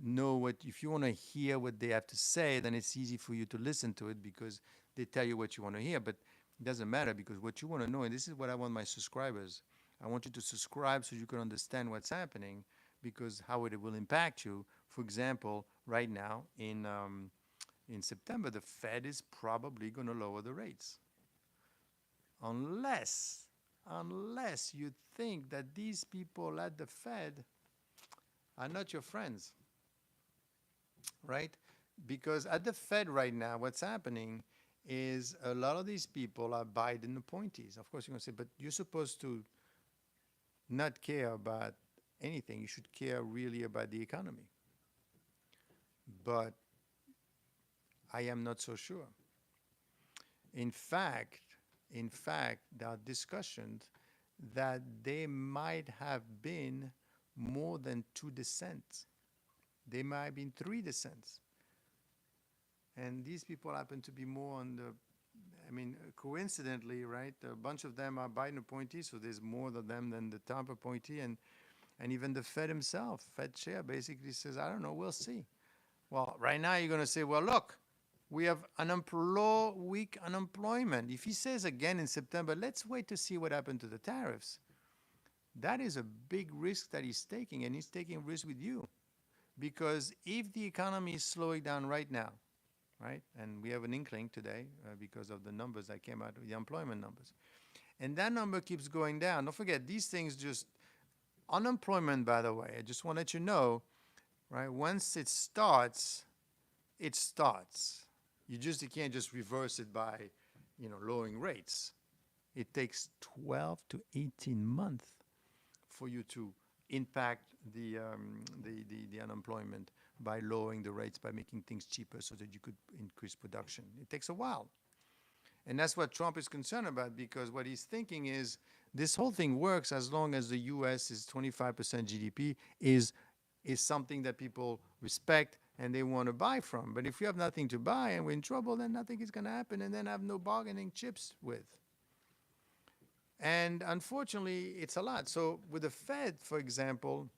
want to hear what they have to say, then it's easy for you to listen to it because they tell you what you want to hear. But it doesn't matter, because what you want to know, and this is what I want my subscribers, I want you to subscribe so you can understand what's happening, because how it will impact you. For example, right now in September, the Fed is probably going to lower the rates, unless you think that these people at the Fed are not your friends, right? Because at the Fed right now, what's happening is a lot of these people are Biden appointees. Of course, you're going to say, but you're supposed to not care about anything. You should care really about the economy. But I am not so sure. In fact, there are discussions that they might have been more than 2 dissents. They might have been 3 dissents. And these people happen to be more on the, coincidentally, right? A bunch of them are Biden appointees, so there's more of them than the Trump appointee. And even the Fed himself, Fed chair, basically says, I don't know, we'll see. Well, right now you're going to say, well, look, we have weak unemployment. If he says again in September, let's wait to see what happened to the tariffs, that is a big risk that he's taking, and he's taking risk with you. Because if the economy is slowing down right now, right, and we have an inkling today because of the numbers that came out, the employment numbers, and that number keeps going down. Don't forget, these things just, unemployment, by the way, I just want to let you know, right, once it starts, it starts. You can't just reverse it by, lowering rates. It takes 12 to 18 months for you to impact the unemployment by lowering the rates, by making things cheaper so that you could increase production. It takes a while. And that's what Trump is concerned about, because what he's thinking is this whole thing works as long as the US is 25% GDP, is something that people respect and they want to buy from. But if you have nothing to buy and we're in trouble, then nothing is going to happen, and then have no bargaining chips with. And unfortunately, it's a lot. So with the Fed, for example,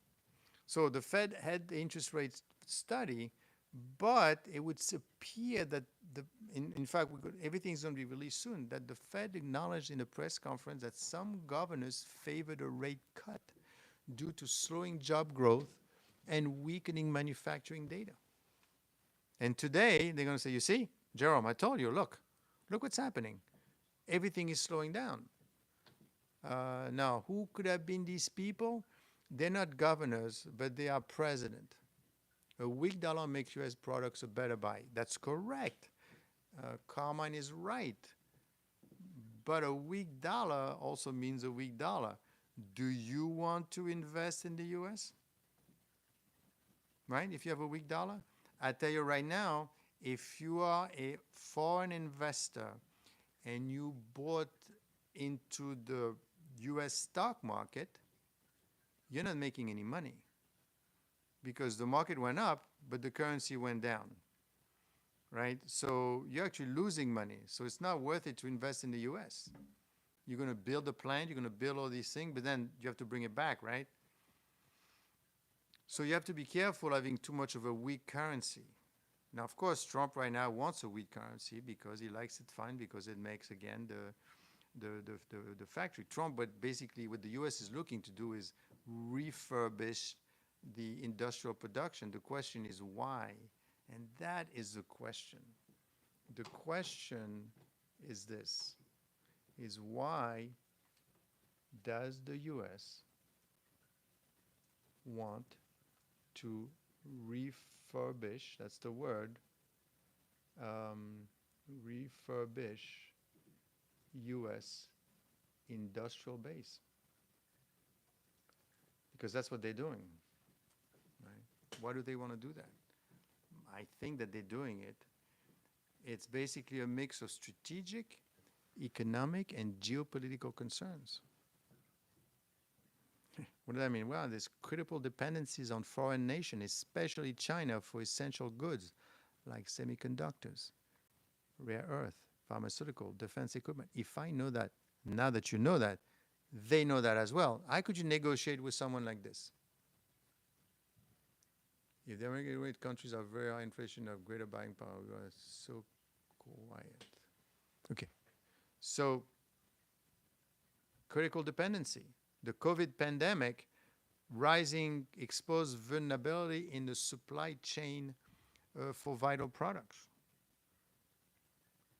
so the Fed had the interest rate study, but it would appear that in fact, everything's going to be released soon, that the Fed acknowledged in a press conference that some governors favored a rate cut due to slowing job growth and weakening manufacturing data. And today, they're going to say, you see, Jerome, I told you, look what's happening. Everything is slowing down. Now, who could have been these people? They're not governors, but they are president. A weak dollar makes U.S. products a better buy. That's correct. Carmine is right. But a weak dollar also means a weak dollar. Do you want to invest in the U.S.? Right? If you have a weak dollar? I tell you right now, if you are a foreign investor and you bought into the U.S. stock market, you're not making any money, because the market went up, but the currency went down, right? So you're actually losing money. So it's not worth it to invest in the U.S. You're going to build a plant, you're going to build all these things, but then you have to bring it back, right? So you have to be careful having too much of a weak currency. Now, of course, Trump right now wants a weak currency because he likes it fine, because it makes, again, the factory. Trump, but basically what the U.S. is looking to do is refurbish the industrial production. The question is why? And that is the question. The question is this, is why does the U.S. want to refurbish, that's the word, refurbish U.S. industrial base? Because that's what they're doing. Right? Why do they want to do that? I think that they're doing it. It's basically a mix of strategic, economic, and geopolitical concerns. What does that mean? Well, there's critical dependencies on foreign nations, especially China, for essential goods like semiconductors, rare earth, pharmaceutical, defense equipment. If I know that, now that you know that, they know that as well. How could you negotiate with someone like this? If the American countries have very high inflation, have greater buying power, we are so quiet. Okay. So, critical dependency. The COVID pandemic, rising exposed vulnerability in the supply chain for vital products.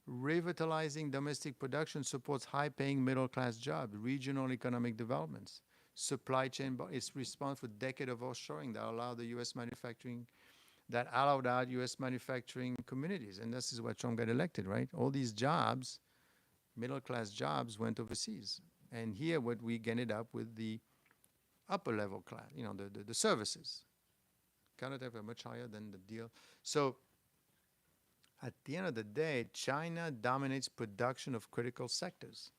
Revitalizing domestic production supports high-paying middle-class jobs, regional economic developments. Supply chain is responsible for decades of offshoring that allowed the U.S. manufacturing, that allowed out U.S. manufacturing communities. And this is why Trump got elected, right? All these jobs, middle-class jobs, went overseas. And here what we ended up with the upper level class, the services. Countertariff are much higher than the deal. So at the end of the day, China dominates production of critical sectors.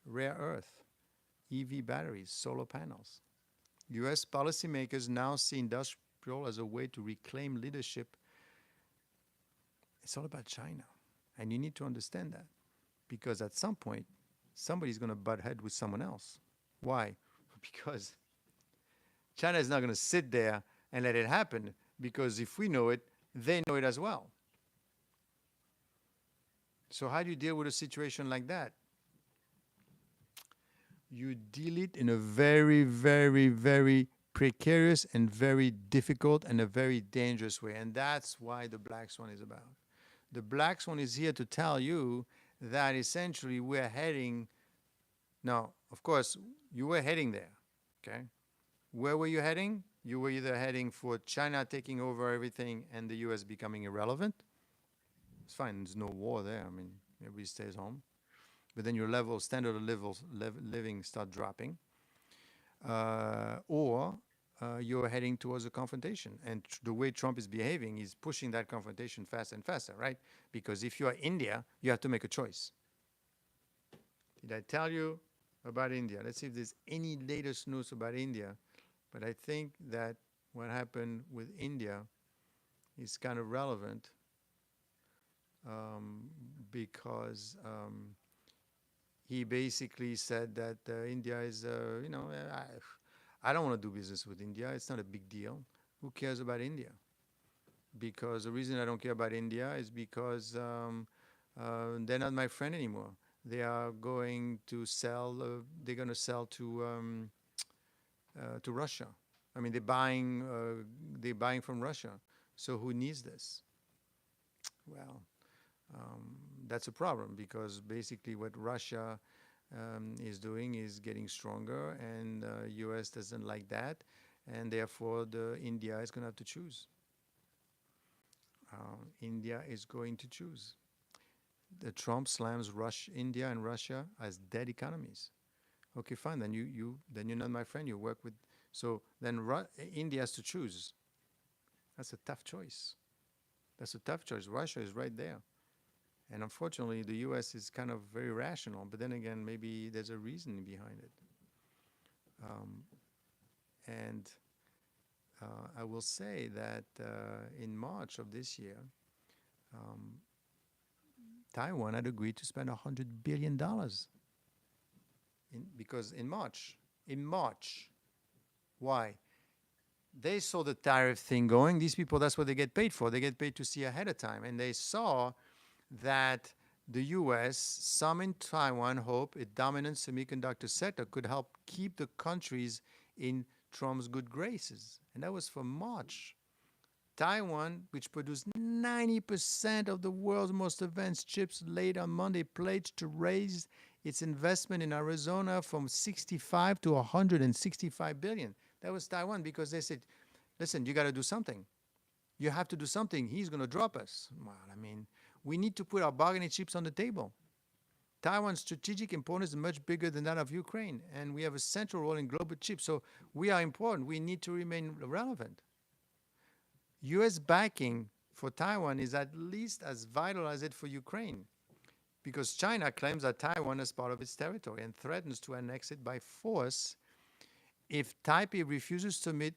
Rare earth, EV batteries, solar panels. U.S. policymakers now see industrial as a way to reclaim leadership. It's all about China. And you need to understand that. Because at some point, somebody's going to butt head with someone else. Why? Because China is not going to sit there and let it happen, because if we know it, they know it as well. So how do you deal with a situation like that? You deal it in a very, very, very precarious and very difficult and a very dangerous way. And that's why the Black Swan is about. The Black Swan is here to tell you that essentially we're heading, now, of course, you were heading there, okay? Where were you heading? You were either heading for China taking over everything and the U.S. becoming irrelevant. It's fine, there's no war there. I mean, everybody stays home. But then your standard of living start dropping. Or you're heading towards a confrontation. And the way Trump is behaving, he's pushing that confrontation faster and faster, right? Because if you are India, you have to make a choice. Did I tell you about India? Let's see if there's any latest news about India. But I think that what happened with India is kind of relevant because he basically said that India is, I don't want to do business with India. It's not a big deal. Who cares about India? Because the reason I don't care about India is because they're not my friend anymore. They are going to sell. They're going to sell to Russia. I mean, they're buying from Russia. So who needs this? Well, that's a problem because basically what Russia is doing is getting stronger, and U.S. doesn't like that, and therefore India is going to have to choose. India is going to choose. The Trump slams India and Russia as dead economies. Okay, fine. Then you're not my friend. You work with. So then India has to choose. That's a tough choice. That's a tough choice. Russia is right there. And unfortunately, the U.S. is kind of very rational. But then again, maybe there's a reason behind it. And I will say that in March of this year, Taiwan had agreed to spend $100 billion. Because in March, why? They saw the tariff thing going. These people, that's what they get paid for. They get paid to see ahead of time. And they saw that the U.S., some in Taiwan, hope a dominant semiconductor sector could help keep the countries in Trump's good graces. And that was for March. Taiwan, which produced 90% of the world's most advanced chips, late on Monday pledged to raise its investment in Arizona from 65 to 165 billion. That was Taiwan because they said, listen, you got to do something. You have to do something. He's going to drop us. Well, I mean, we need to put our bargaining chips on the table. Taiwan's strategic importance is much bigger than that of Ukraine, and we have a central role in global chips. So we are important. We need to remain relevant. U.S. backing for Taiwan is at least as vital as it for Ukraine, because China claims that Taiwan is part of its territory and threatens to annex it by force if Taipei refuses to admit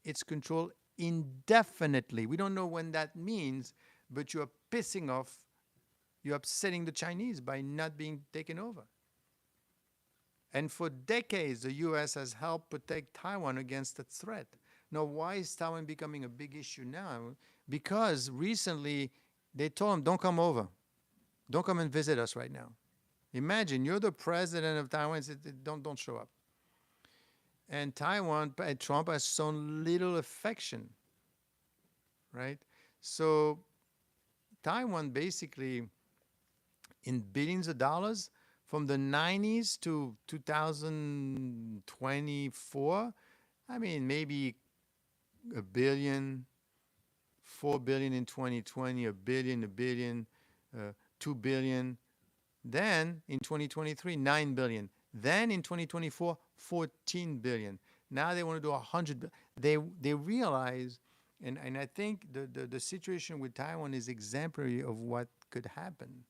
its control indefinitely. We don't know when that means, but you're pissing off, you're upsetting the Chinese by not being taken over. And for decades, the U.S. has helped protect Taiwan against that threat. Now, why is Taiwan becoming a big issue now? Because recently they told them, don't come over. Don't come and visit us right now. Imagine you're the president of Taiwan and said, don't show up. And Trump has shown little affection, right? So Taiwan basically, in billions of dollars, from the 90s to 2024, I mean, maybe $1 billion, $4 billion in 2020, $1 billion, $2 billion. Then in 2023, $9 billion. Then in 2024, $14 billion. Now they want to do $100 billion. They realize, and I think the situation with Taiwan is exemplary of what could happen.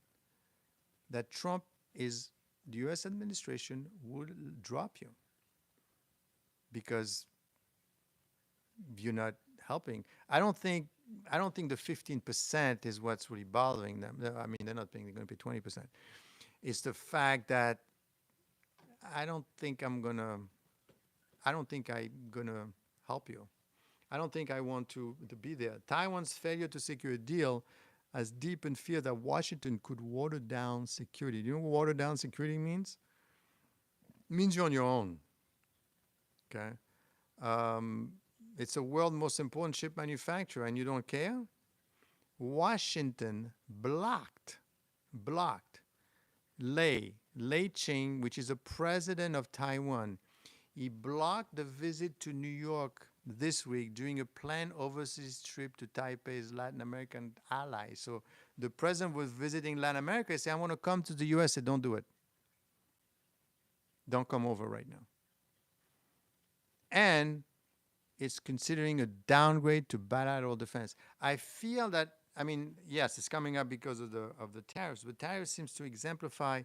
That the U.S. administration would drop you because you're not helping. I don't think the 15% is what's really bothering them. I mean, they're going to pay 20%. It's the fact that I don't think I'm gonna help you. I don't think I want to be there. Taiwan's failure to secure a deal has deepened fear that Washington could water down security. Do you know what water down security means? It means you're on your own. Okay. It's the world's most important chip manufacturer, and you don't care? Washington blocked Lei Ching, which is the president of Taiwan. He blocked the visit to New York this week during a planned overseas trip to Taipei's Latin American ally. So the president was visiting Latin America. He said, I want to come to the U.S. I said, don't do it. Don't come over right now. And it's considering a downgrade to bilateral defense. I feel that, I mean, yes, it's coming up because of the tariffs, but tariffs seems to exemplify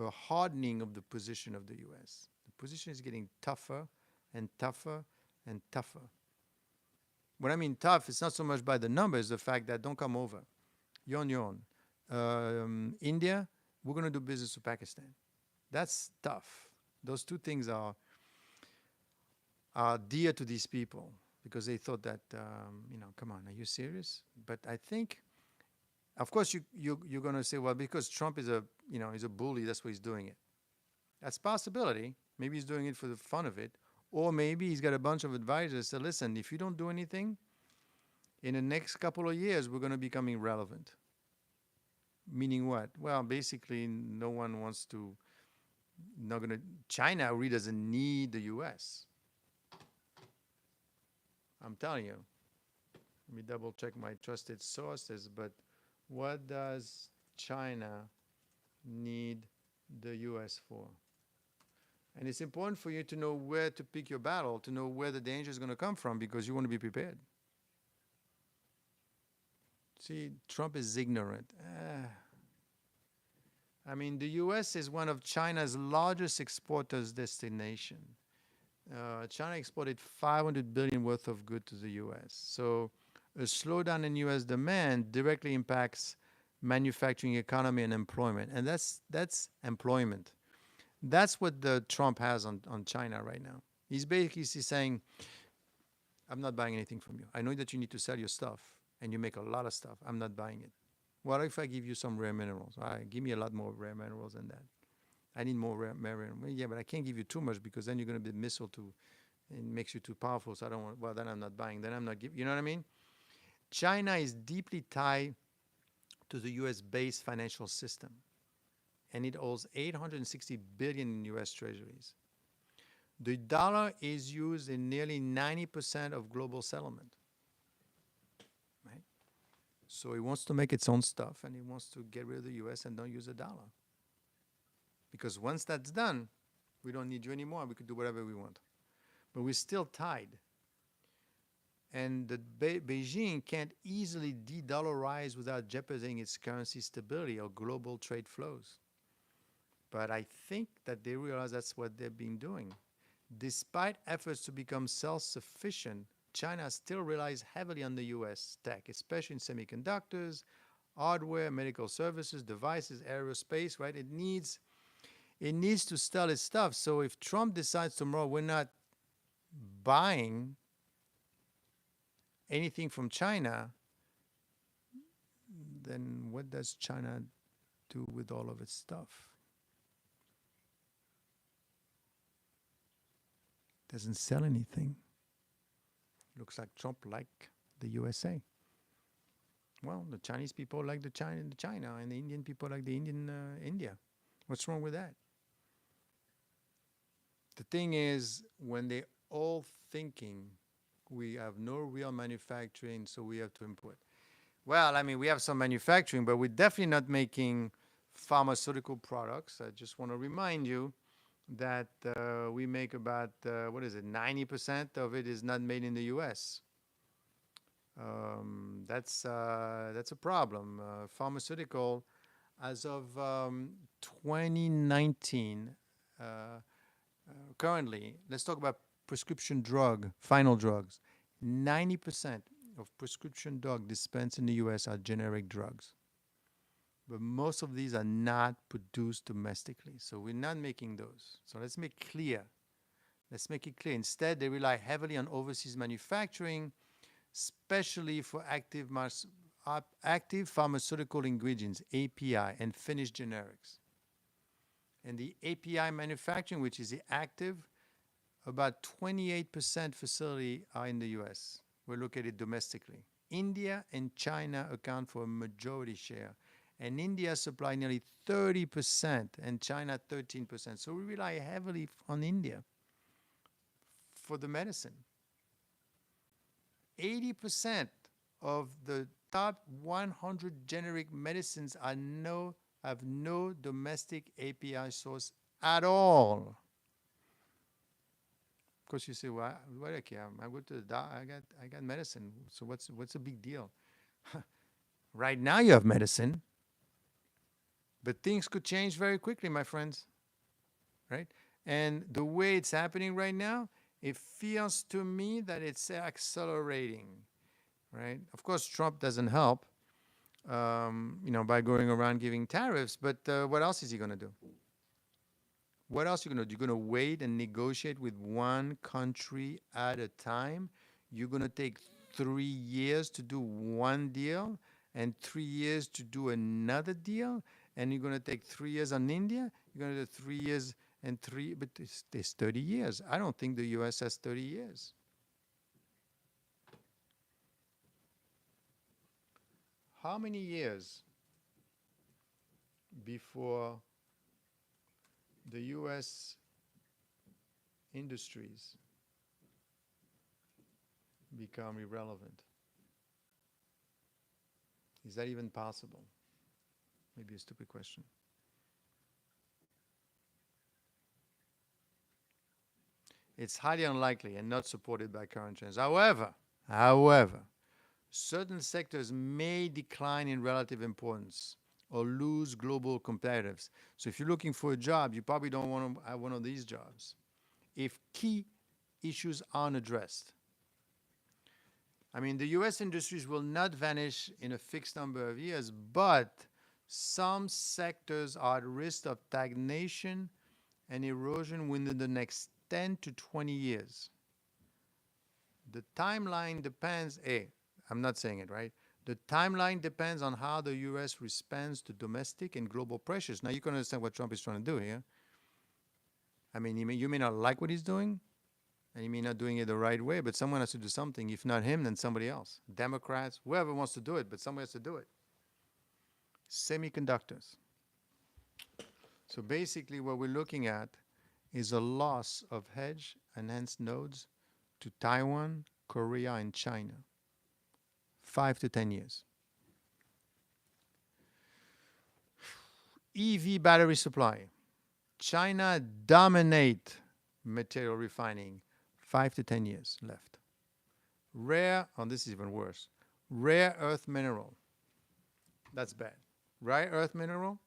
a hardening of the position of the US. The position is getting tougher and tougher and tougher. When I mean tough, it's not so much by the numbers, the fact that don't come over. You're on your own. India, we're going to do business with Pakistan. That's tough. Those two things are dear to these people because they thought that, come on, are you serious? But I think, of course, you're going to say, well, because Trump is he's a bully, that's why he's doing it. That's a possibility. Maybe he's doing it for the fun of it. Or maybe he's got a bunch of advisors that say, listen, if you don't do anything, in the next couple of years, we're going to become irrelevant. Meaning what? Well, basically, no one wants to, China really doesn't need the US. I'm telling you. Let me double check my trusted sources, but what does China need the US for? And it's important for you to know where to pick your battle, to know where the danger is going to come from, because you want to be prepared. See, Trump is ignorant. I mean, the US is one of China's largest exporters destination. China exported $500 billion worth of goods to the US. So a slowdown in US demand directly impacts manufacturing economy and employment. And that's employment. That's what the Trump has on China right now. He's basically saying, I'm not buying anything from you. I know that you need to sell your stuff, and you make a lot of stuff. I'm not buying it. What if I give you some rare minerals? All right, give me a lot more rare minerals than that. I need more rare minerals. Yeah, but I can't give you too much because then you're going to be missile too, and makes you too powerful. So I don't want, well, then I'm not buying. Then I'm not giving, you know what I mean? China is deeply tied to the US-based financial system, and it owes $860 billion in US treasuries. The dollar is used in nearly 90% of global settlement. Right? So it wants to make its own stuff, and it wants to get rid of the US and don't use the dollar. Because once that's done, we don't need you anymore. We could do whatever we want. But we're still tied. And the Beijing can't easily de-dollarize without jeopardizing its currency stability or global trade flows. But I think that they realize that's what they've been doing. Despite efforts to become self-sufficient, China still relies heavily on the US tech, especially in semiconductors, hardware, medical services, devices, aerospace, right? It needs to sell its stuff. So if Trump decides tomorrow we're not buying anything from China, then what does China do with all of its stuff? Doesn't sell anything. Looks like Trump liked the USA. Well, the Chinese people like the China, and the Indian people like the India. What's wrong with that? The thing is, when they're all thinking we have no real manufacturing, so we have to import. Well, I mean, we have some manufacturing, but we're definitely not making pharmaceutical products. I just want to remind you that we make about, 90% of it is not made in the US. That's a problem. Pharmaceutical, as of 2019, currently, let's talk about prescription drug, final drugs. 90% of prescription drug dispensed in the US are generic drugs. But most of these are not produced domestically. So we're not making those. So let's make it clear. Instead, they rely heavily on overseas manufacturing, especially for active pharmaceutical ingredients, API, and finished generics. And the API manufacturing, which is the active, about 28% facility are in the US. We're located domestically. India and China account for a majority share. And India supply nearly 30% and China 13%. So we rely heavily on India for the medicine. 80% of the top 100 generic medicines have no domestic API source at all. Of course, you say, well, what do I care? I go to the doctor, I got medicine. So what's the big deal? Right now you have medicine, But things could change very quickly, my friends, right? And the way it's happening right now, it feels to me that it's accelerating, right? Of course, Trump doesn't help, by going around giving tariffs, but what else is he going to do? What else are you going to do? You're going to wait and negotiate with one country at a time? You're going to take 3 years to do one deal and 3 years to do another deal? And you're going to take 3 years on India? You're going to do 3 years and three, but it's 30 years. I don't think the U.S. has 30 years. How many years before the U.S. industries become irrelevant? Is that even possible? Maybe a stupid question. It's highly unlikely and not supported by current trends. However, certain sectors may decline in relative importance or lose global competitiveness. So if you're looking for a job, you probably don't want to have one of these jobs. If key issues aren't addressed. I mean, the US industries will not vanish in a fixed number of years, but some sectors are at risk of stagnation and erosion within the next 10 to 20 years. The timeline depends, I'm not saying it, right? The timeline depends on how the U.S. responds to domestic and global pressures. Now, you can understand what Trump is trying to do here. I mean, you may not like what he's doing, and he may not doing it the right way, but someone has to do something. If not him, then somebody else. Democrats, whoever wants to do it, but someone has to do it. Semiconductors. So basically what we're looking at is a loss of hedge enhanced nodes to Taiwan, Korea, and China. 5 to 10 years. EV battery supply. China dominate material refining. 5 to 10 years left. This is even worse. Rare earth mineral. That's bad. Rare earth mineral.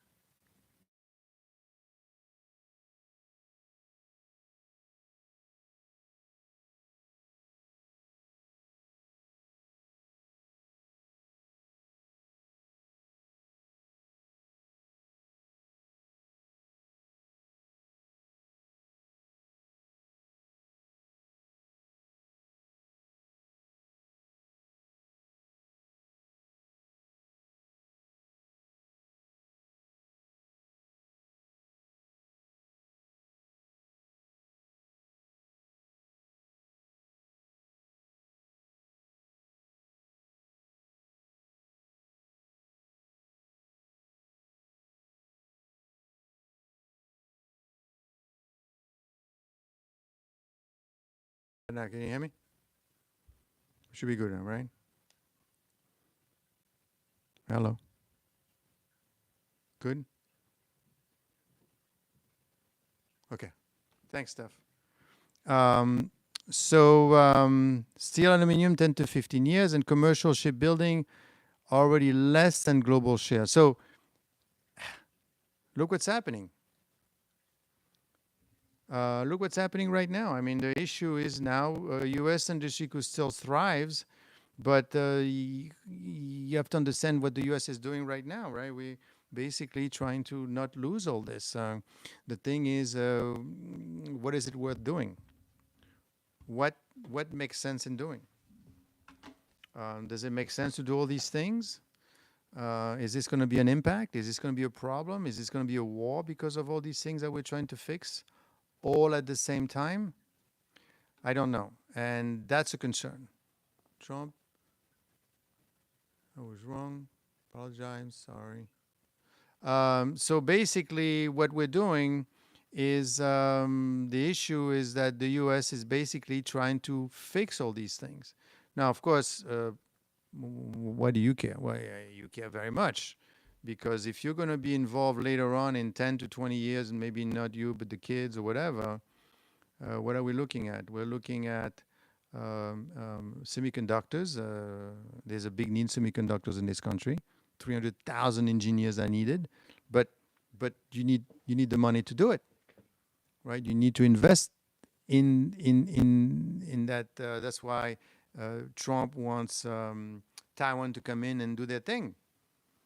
Now, can you hear me? Should be good now, right? Hello. Good? Okay. Thanks, Steph. Steel and aluminum 10 to 15 years, and commercial shipbuilding already less than global share. So look what's happening. Look what's happening right now. I mean, the issue is now U.S. industry could still thrives, but you have to understand what the U.S. is doing right now, right? We basically trying to not lose all this. The thing is, what is it worth doing? What makes sense in doing? Does it make sense to do all these things? Is this going to be an impact? Is this going to be a problem? Is this going to be a war because of all these things that we're trying to fix all at the same time? I don't know. And that's a concern. Trump, I was wrong. Apologize. Sorry. So basically what we're doing is the issue is that the U.S. is basically trying to fix all these things. Now, of course, what do you care? Well, you care very much, because if you're going to be involved later on in 10 to 20 years, and maybe not you, but the kids or whatever, what are we looking at? We're looking at semiconductors. There's a big need semiconductors in this country. 300,000 engineers are needed. But but you need the money to do it, right? You need to invest in that. That's why Trump wants Taiwan to come in and do their thing.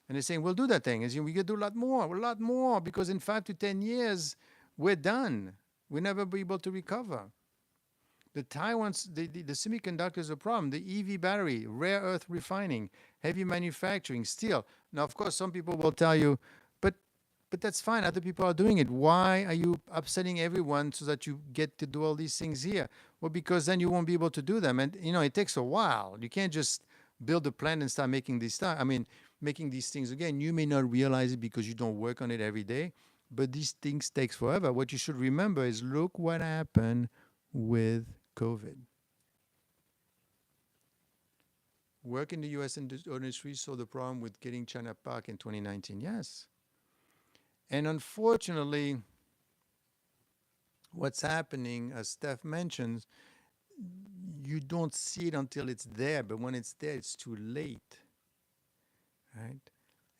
And they're saying, we'll do that thing. And we could do a lot more, because in 5 to 10 years, we're done. We'll never be able to recover. The semiconductors is a problem. The EV battery, rare earth refining, heavy manufacturing, steel. Now, of course, some people will tell you, but that's fine. Other people are doing it. Why are you upsetting everyone so that you get to do all these things here? Well, because then you won't be able to do them. And, it takes a while. You can't just build a plant and start making these stuff. Making these things again. You may not realize it because you don't work on it every day, but these things takes forever. What you should remember is look what happened with COVID. Work in the U.S. industry saw the problem with getting China back in 2019. Yes. And unfortunately, what's happening, as Steph mentions, you don't see it until it's there, but when it's there, it's too late, right?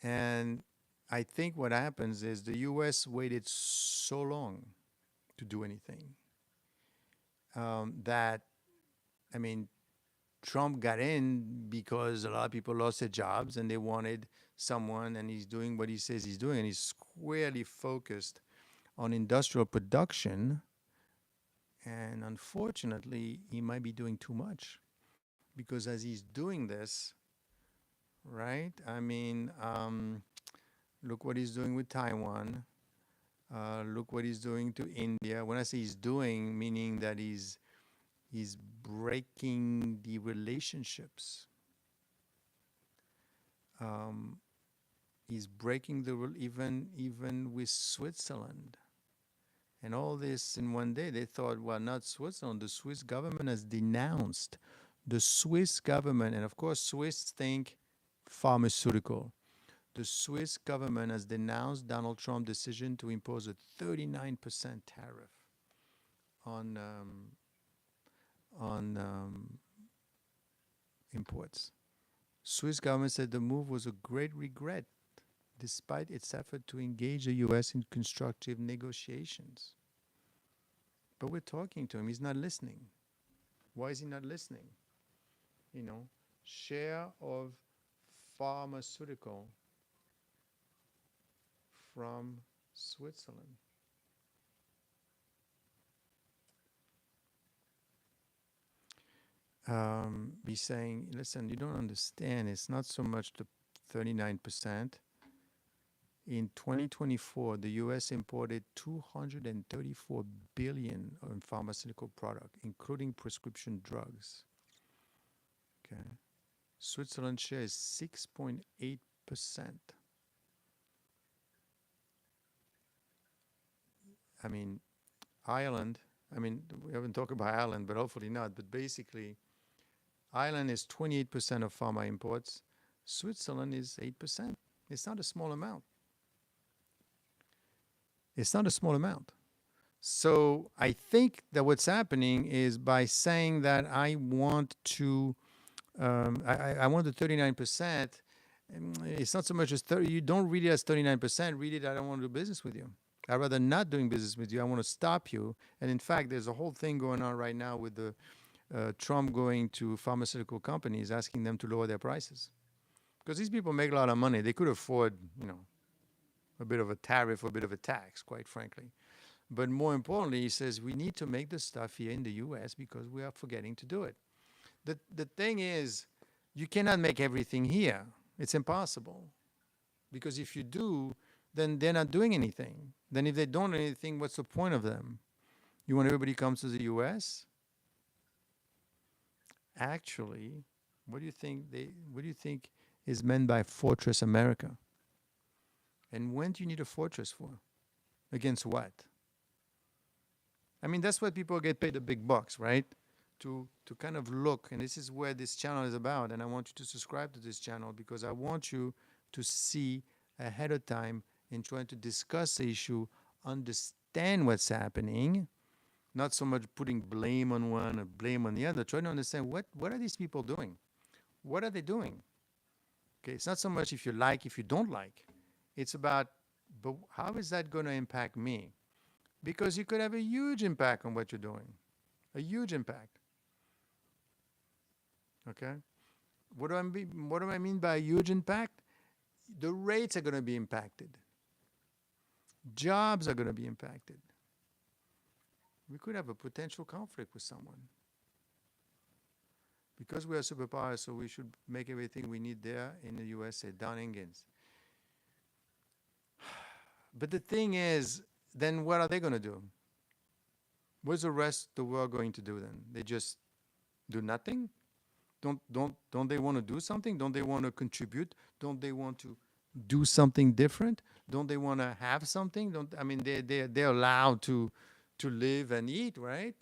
And I think what happens is the U.S. waited so long to do anything that, Trump got in because a lot of people lost their jobs and they wanted someone, and he's doing what he says he's doing, and he's squarely focused on industrial production. And unfortunately, he might be doing too much, because as he's doing this, right? Look what he's doing with Taiwan. Look what he's doing to India. When I say he's doing, meaning that he's breaking the relationships. He's breaking even with Switzerland. And all this in one day. They thought, well, not Switzerland. The Swiss government has denounced. The Swiss government, and of course, Swiss think pharmaceutical. The Swiss government has denounced Donald Trump's decision to impose a 39% tariff on imports. Swiss government said the move was a great regret, despite its effort to engage the U.S. in constructive negotiations. But we're talking to him. He's not listening. Why is he not listening? Share of pharmaceutical from Switzerland. Be saying, listen, you don't understand. It's not so much the 39%. In 2024, the U.S. imported $234 billion in pharmaceutical product, including prescription drugs. Okay. Switzerland's share is 6.8%. Ireland, we haven't talked about Ireland, but hopefully not. But basically, Ireland is 28% of pharma imports. Switzerland is 8%. It's not a small amount. It's not a small amount. So I think that what's happening is, by saying that I want to, I want the 39%, it's not so much as 30, you don't read it as 39%, read it, I don't want to do business with you. I'd rather not doing business with you. I want to stop you. And in fact, there's a whole thing going on right now with the Trump going to pharmaceutical companies, asking them to lower their prices. Because these people make a lot of money. They could afford, a bit of a tariff or a bit of a tax, quite frankly. But more importantly, he says we need to make the stuff here in the U.S. because we are forgetting to do it. The thing is, you cannot make everything here. It's impossible. Because if you do, then they're not doing anything. Then if they don't do anything, what's the point of them? You want everybody comes to the U.S.? Actually, what do you think is meant by Fortress America? And when do you need a fortress for? Against what? That's what people get paid the big bucks, right? To kind of look, and this is where this channel is about, and I want you to subscribe to this channel because I want you to see ahead of time in trying to discuss the issue, understand what's happening, not so much putting blame on one or blame on the other, trying to understand what are these people doing? What are they doing? Okay, it's not so much if you don't like. It's about But how is that going to impact me? Because you could have a huge impact on what you're doing, a huge impact. Okay? What do I mean by a huge impact? The rates are going to be impacted. Jobs are going to be impacted. We could have a potential conflict with someone. Because we are superpower, so we should make everything we need there in the USA, done and Gaines. But the thing is, then what are they going to do? What's the rest of the world going to do then? They just do nothing? Don't they want to do something? Don't they want to contribute? Don't they want to do something different? Don't they want to have something? They're allowed to live and eat, right?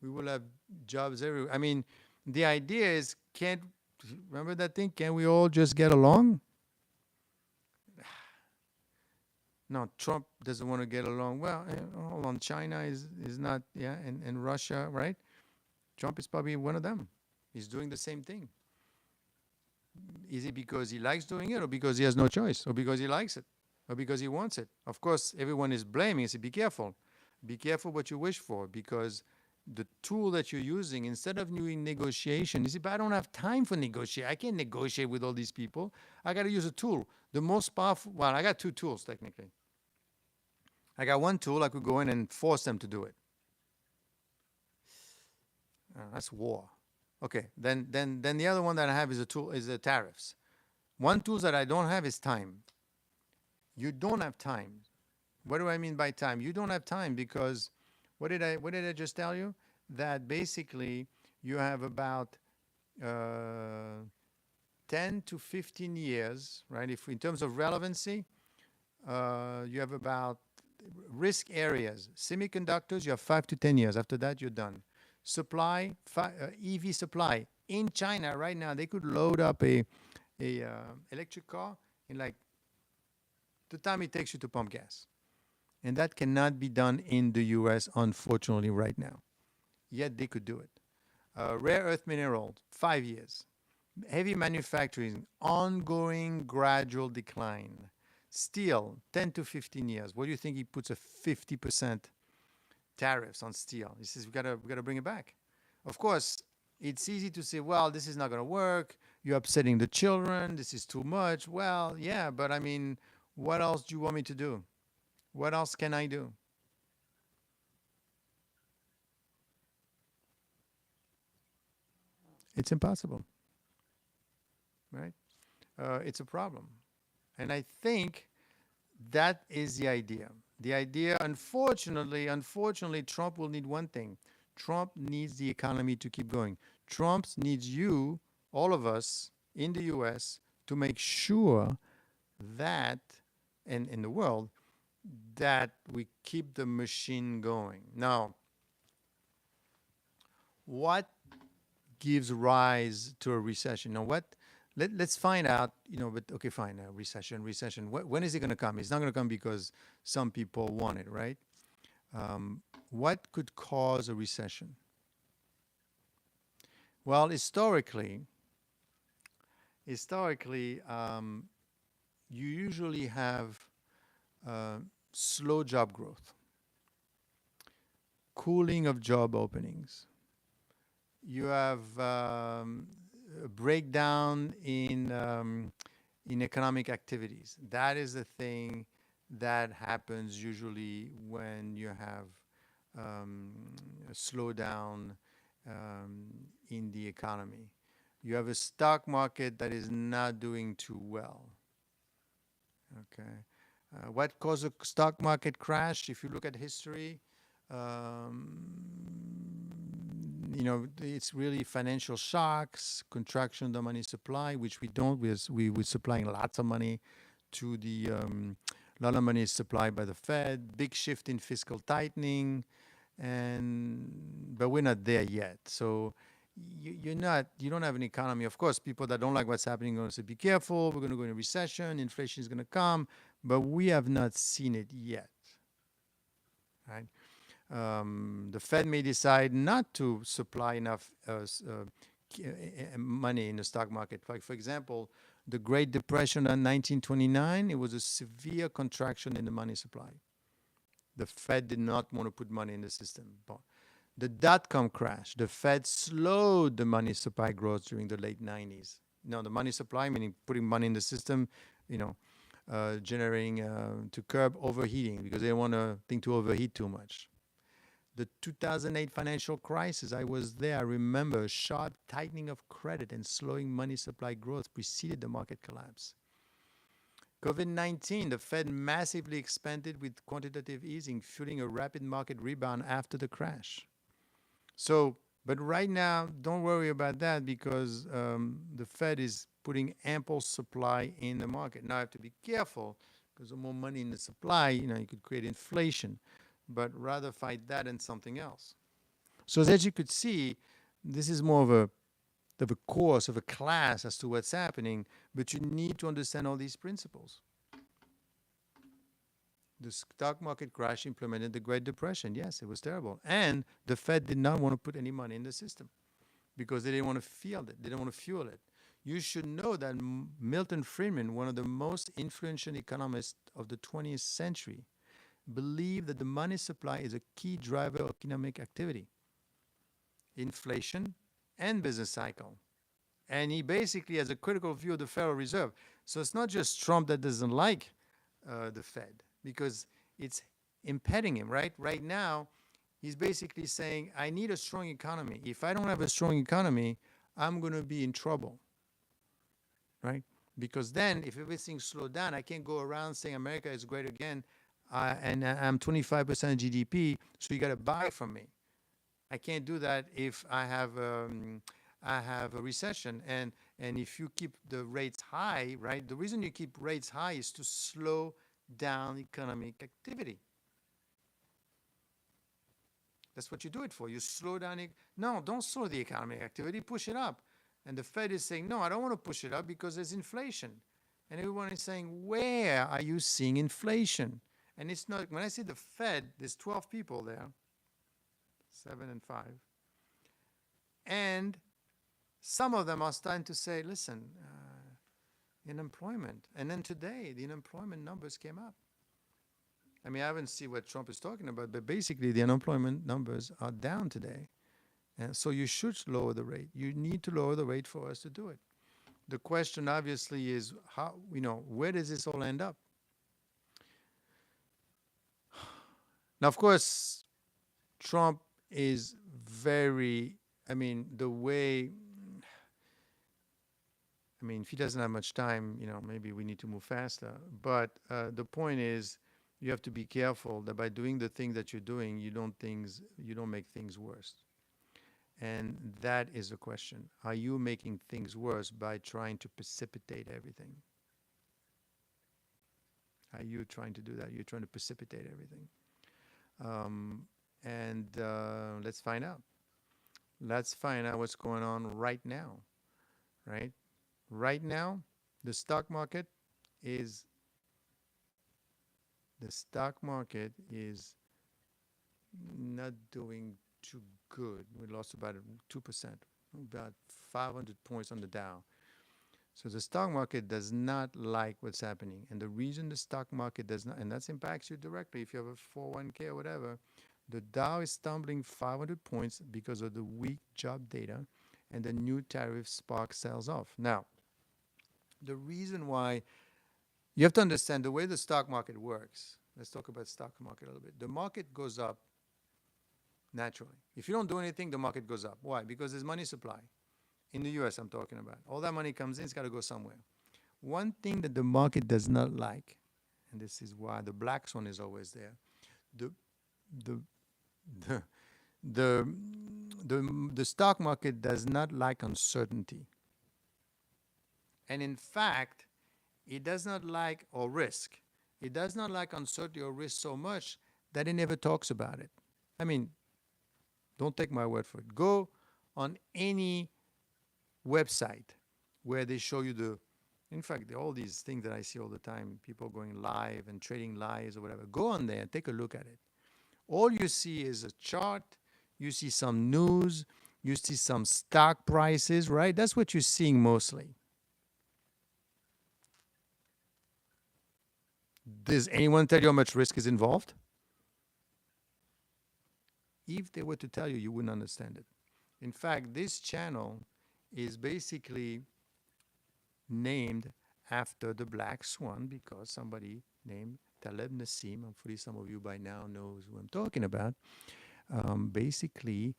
We will have jobs everywhere. I mean, the idea is, remember that thing? Can we all just get along? No, Trump doesn't want to get along. Well, hold on, China is not, yeah, and Russia, right? Trump is probably one of them. He's doing the same thing. Is it because he likes doing it, or because he has no choice, or because he likes it, or because he wants it? Of course, everyone is blaming. So be careful. Be careful what you wish for, because the tool that you're using, instead of doing negotiation, you see, but I don't have time for negotiation. I can't negotiate with all these people. I got to use a tool. The most powerful, well, I got two tools technically. I got one tool, I could go in and force them to do it. That's war. Okay, then the other one that I have is the tariffs. One tool that I don't have is time. You don't have time. What do I mean by time? You don't have time because what did I just tell you? That basically you have about 10 to 15 years, right? If in terms of relevancy, you have about risk areas. Semiconductors, you have 5 to 10 years. After that, you're done. Supply, EV supply in China right now, they could load up a electric car in like the time it takes you to pump gas. And that cannot be done in the US, unfortunately, right now. Yet they could do it. Rare earth mineral, 5 years. Heavy manufacturing, ongoing gradual decline. Steel, 10 to 15 years. What do you think he puts a 50% tariffs on steel? He says, we gotta bring it back. Of course, it's easy to say, well, this is not gonna work. You're upsetting the children. This is too much. Well, yeah, but I mean, what else do you want me to do? What else can I do? It's impossible, right? It's a problem. And I think that is the idea. The idea, unfortunately, Trump will need one thing. Trump needs the economy to keep going. Trump needs you, all of us in the US, to make sure that, and in the world, that we keep the machine going. Now, what gives rise to a recession? Now, let's find out, but okay, fine, recession. When is it going to come? It's not going to come because some people want it, right? What could cause a recession? Well, historically, you usually have slow job growth, cooling of job openings. You have a breakdown in economic activities. That is the thing that happens usually when you have a slowdown in the economy. You have a stock market that is not doing too well. Okay. What caused a stock market crash? If you look at history, it's really financial shocks, contraction of the money supply, which we don't. We're supplying lots of money to the. A lot of money is supplied by the Fed. Big shift in fiscal tightening, but we're not there yet. So you don't have an economy. Of course, people that don't like what's happening are going to say, be careful, we're going to go into a recession, inflation is going to come, but we have not seen it yet, right? The Fed may decide not to supply enough money in the stock market. For example, The Great Depression in 1929, it was a severe contraction in the money supply. The Fed did not want to put money in the system. But the dot-com crash, the Fed slowed the money supply growth during the late 90s. Now, the money supply, meaning putting money in the system, generating to curb overheating because they want a thing to overheat too much. The 2008 financial crisis, I was there. I remember a sharp tightening of credit and slowing money supply growth preceded the market collapse. COVID-19, the Fed massively expanded with quantitative easing, fueling a rapid market rebound after the crash. So, but right now, don't worry about that because the Fed is putting ample supply in the market. Now, I have to be careful because the more money in the supply, you could create inflation, but rather fight that than something else. So as you could see, this is more of a course, of a class as to what's happening, but you need to understand all these principles. The stock market crash implemented the Great Depression. Yes, it was terrible. And the Fed did not want to put any money in the system because they didn't want to field it. They didn't want to fuel it. You should know that Milton Friedman, one of the most influential economists of the 20th century, believed that the money supply is a key driver of economic activity, inflation, and business cycle. And he basically has a critical view of the Federal Reserve. So it's not just Trump that doesn't like the Fed because it's impeding him, right? Right now, he's basically saying, I need a strong economy. If I don't have a strong economy, I'm going to be in trouble, right? Because then if everything slows down, I can't go around saying America is great again and I'm 25% of GDP, so you got to buy from me. I can't do that if I have a recession. And if you keep the rates high, right, the reason you keep rates high is to slow down economic activity. That's what you do it for. You slow down it. No, don't slow the economic activity, push it up. And the Fed is saying, no, I don't want to push it up because there's inflation. And everyone is saying, where are you seeing inflation? And it's not, when I say the Fed, there's 12 people there, 7 and 5. And some of them are starting to say, listen, unemployment. And then today, the unemployment numbers came up. I mean, I haven't seen what Trump is talking about, but basically the unemployment numbers are down today. And so you should lower the rate. You need to lower the rate for us to do it. The question obviously is, how, where does this all end up? Now, of course, Trump is very, the way, if he doesn't have much time, maybe we need to move faster. But the point is, you have to be careful that by doing the things that you're doing, you don't make things worse. And that is the question. Are you making things worse by trying to precipitate everything? Are you trying to do that? You're trying to precipitate everything. Let's find out. Let's find out what's going on right now, right? Right now, the stock market is not doing too good. We lost about 2%, about 500 points on the Dow. So the stock market does not like what's happening. And the reason the stock market does not, and that impacts you directly if you have a 401k or whatever, the Dow is stumbling 500 points because of the weak job data and the new tariff spark sells off. Now, the reason why, you have to understand the way the stock market works. Let's talk about stock market a little bit. The market goes up naturally. If you don't do anything, the market goes up. Why? Because there's money supply. In the US, I'm talking about. All that money comes in, it's got to go somewhere. One thing that the market does not like, and this is why the black swan is always there, the stock market does not like uncertainty. And in fact, it does not like, or risk. It does not like uncertainty or risk so much that it never talks about it. Don't take my word for it. Go on any website where they show you in fact, all these things that I see all the time, people going live and trading lives or whatever. Go on there and take a look at it. All you see is a chart. You see some news. You see some stock prices, right? That's what you're seeing mostly. Does anyone tell you how much risk is involved? If they were to tell you, you wouldn't understand it. In fact, this channel is basically named after the black swan because somebody named Taleb Nassim, hopefully some of you by now knows who I'm talking about, basically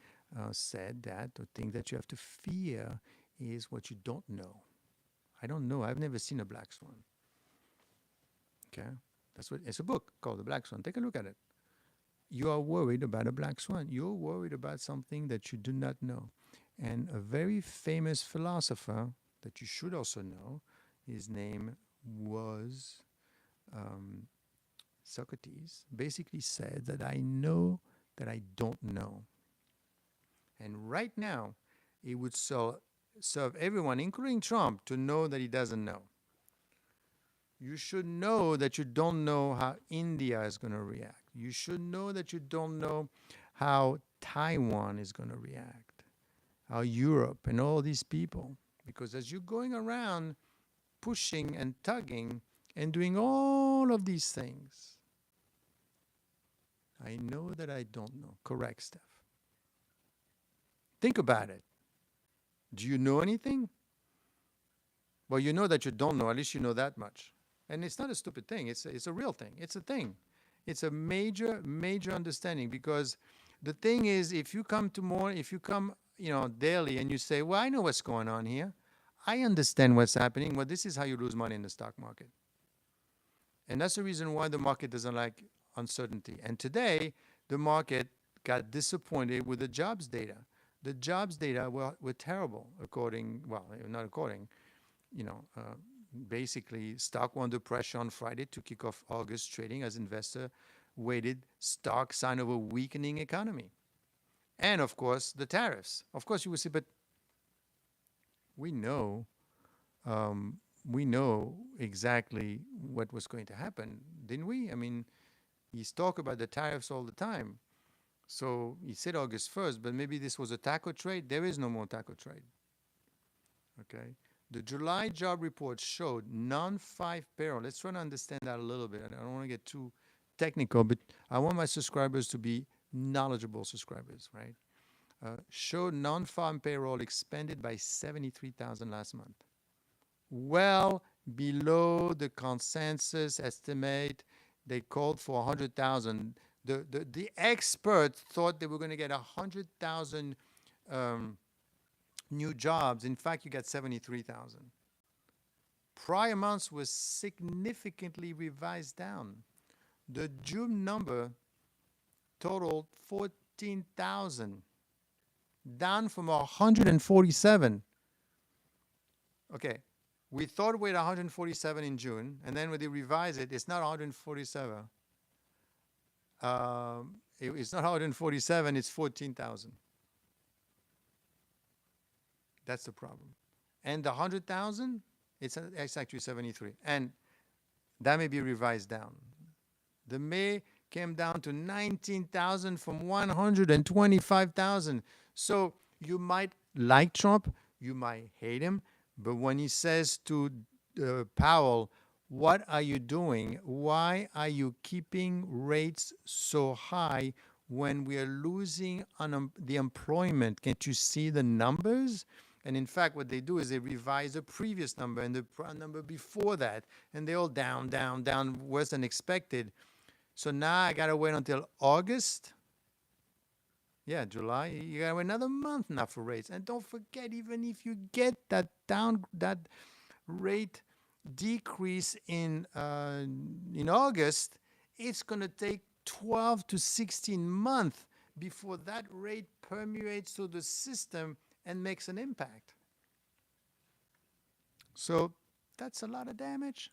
said that the thing that you have to fear is what you don't know. I don't know. I've never seen a black swan. Okay? That's what it's a book called The Black Swan. Take a look at it. You are worried about a black swan. You're worried about something that you do not know. And a very famous philosopher that you should also know, his name was Socrates, basically said that I know that I don't know. And right now, it would serve everyone, including Trump, to know that he doesn't know. You should know that you don't know how India is going to react. You should know that you don't know how Taiwan is going to react, how Europe and all these people. Because as you're going around pushing and tugging and doing all of these things, I know that I don't know. Correct, Steph. Think about it. Do you know anything? Well, you know that you don't know. At least you know that much. And it's not a stupid thing. It's a real thing. It's a thing. It's a major, major understanding because the thing is, if you come, daily and you say, well, I know what's going on here. I understand what's happening. Well, this is how you lose money in the stock market. And that's the reason why the market doesn't like uncertainty. And today, the market got disappointed with the jobs data. The jobs data were terrible, basically, stock were under pressure on Friday to kick off August trading as investor waited stark sign of a weakening economy. And, of course, the tariffs. Of course, you would say, but we know exactly what was going to happen, didn't we? I mean, he's talking about the tariffs all the time. So he said August 1st, but maybe this was a taco trade. There is no more taco trade. Okay? The July job report showed non-5 payroll. Let's try to understand that a little bit. I don't want to get too technical, but I want my subscribers to be knowledgeable subscribers, right? Showed non-farm payroll expanded by 73,000 last month. Well below the consensus estimate. They called for 100,000. The experts thought they were going to get 100,000 new jobs. In fact, you got 73,000. Prior months was significantly revised down. The June number totaled 14,000, down from 147. Okay, we thought we had 147 in June, and then when they revise it, it's not 147. It's not 147, it's 14,000. That's the problem. And the 100,000, it's actually 73. And that may be revised down. The May came down to 19,000 from 125,000. So you might like Trump, you might hate him, but when he says to Powell, what are you doing? Why are you keeping rates so high when we are losing the employment? Can't you see the numbers? And in fact, what they do is they revise the previous number and the number before that, and they're all down, down, down, worse than expected. So now I got to wait until August. Yeah, July. You got to wait another month now for rates. And don't forget, even if you get that rate decrease in August, it's going to take 12 to 16 months before that rate permeates through the system and makes an impact. So that's a lot of damage,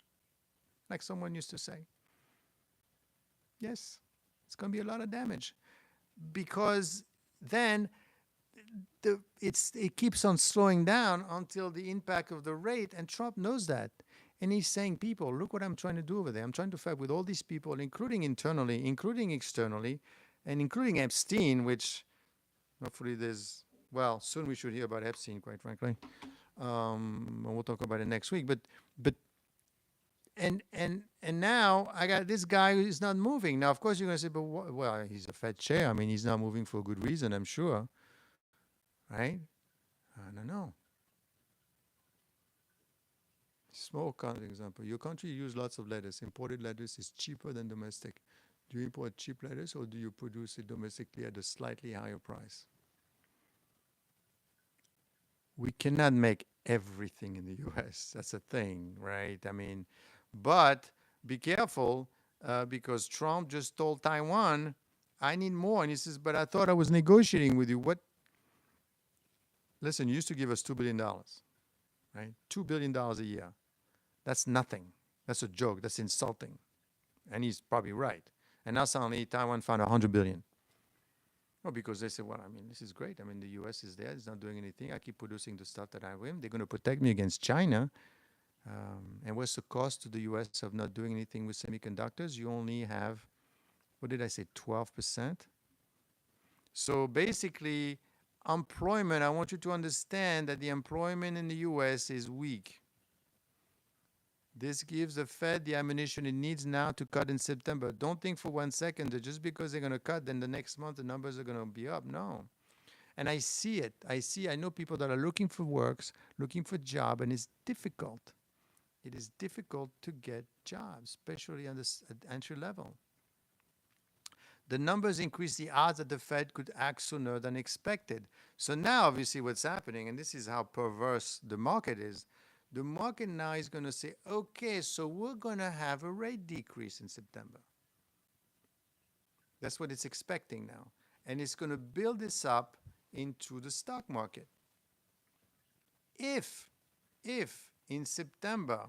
like someone used to say. Yes, it's going to be a lot of damage because then it keeps on slowing down until the impact of the rate, and Trump knows that. And he's saying, people, look what I'm trying to do over there. I'm trying to fight with all these people, including internally, including externally, and including Epstein, which hopefully soon we should hear about Epstein, quite frankly. We'll talk about it next week. But And now I got this guy who is not moving. Now, of course, you're going to say, but well, he's a Fed chair. I mean, he's not moving for a good reason, I'm sure, right? I don't know. Small country example. Your country use lots of lettuce. Imported lettuce is cheaper than domestic. Do you import cheap lettuce or do you produce it domestically at a slightly higher price? We cannot make everything in the US. That's a thing, right? I mean, but be careful because Trump just told Taiwan, I need more. And he says, but I thought I was negotiating with you. What? Listen, you used to give us $2 billion, right? $2 billion a year. That's nothing. That's a joke. That's insulting. And he's probably right. And now suddenly Taiwan found 100 billion. Well, because they said, well, I mean, this is great. I mean, the US is there. It's not doing anything. I keep producing the stuff that I want. They're going to protect me against China. And what's the cost to the US of not doing anything with semiconductors? You only have, what did I say, 12%? So basically, employment, I want you to understand that the employment in the US is weak. This gives the Fed the ammunition it needs now to cut in September. Don't think for 1 second that just because they're going to cut, then the next month the numbers are going to be up. No. And I see it. I know people that are looking for works, looking for job, and it's difficult. It is difficult to get jobs, especially at entry level. The numbers increase the odds that the Fed could act sooner than expected. So now, obviously, what's happening, and this is how perverse the market is, the market now is going to say, okay, so we're going to have a rate decrease in September. That's what it's expecting now. And it's going to build this up into the stock market. If in September,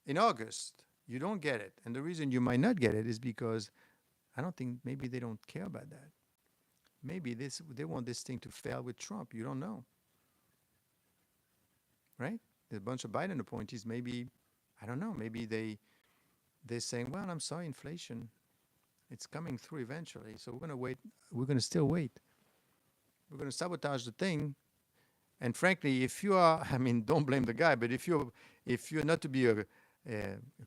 in August, you don't get it, and the reason you might not get it is because I don't think maybe they don't care about that. Maybe they want this thing to fail with Trump. You don't know. Right? There's a bunch of Biden appointees. Maybe, I don't know, maybe they're saying, well, I'm sorry, inflation, it's coming through eventually. So we're going to wait. We're going to still wait. We're going to sabotage the thing. And frankly, if you are, I mean, don't blame the guy, but if you're not to be a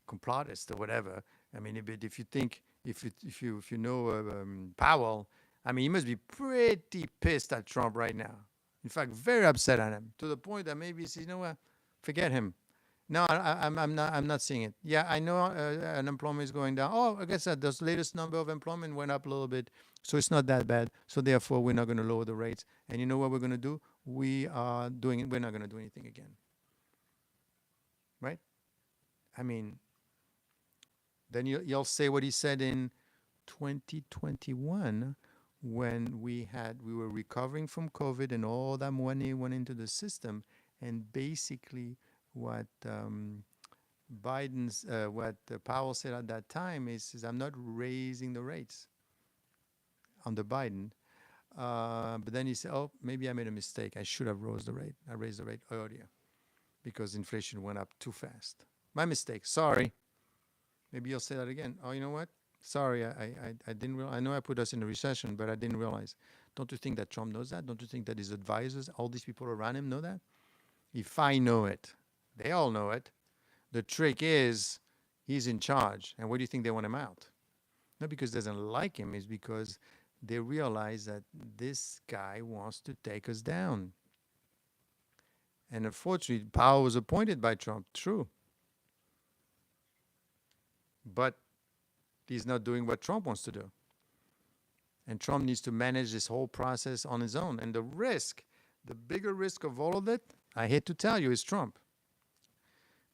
complotist or whatever, I mean, if you think, if you know Powell, I mean, he must be pretty pissed at Trump right now. In fact, very upset at him to the point that maybe he says, you know what, forget him. No, I'm not seeing it. Yeah, I know unemployment is going down. Oh, I guess that the latest number of employment went up a little bit, so it's not that bad. So therefore, we're not going to lower the rates. And you know what we're going to do? We're not going to do anything again. Right? I mean, then you'll say what he said in 2021 when we were recovering from COVID and all that money went into the system, and basically what Powell said at that time is I'm not raising the rates under Biden. But then he said, oh, maybe I made a mistake. I should have raised the rate. I raised the rate earlier because inflation went up too fast. My mistake. Sorry. Maybe you'll say that again. Oh, you know what? Sorry, I didn't realize. I know I put us in a recession, but I didn't realize. Don't you think that Trump knows that? Don't you think that his advisors, all these people around him know that? If I know it, they all know it. The trick is he's in charge. And why do you think they want him out? Not because they doesn't like him, it's because they realize that this guy wants to take us down. And unfortunately, Powell was appointed by Trump, true. But he's not doing what Trump wants to do. And Trump needs to manage this whole process on his own. And the bigger risk of all of it, I hate to tell you, is Trump.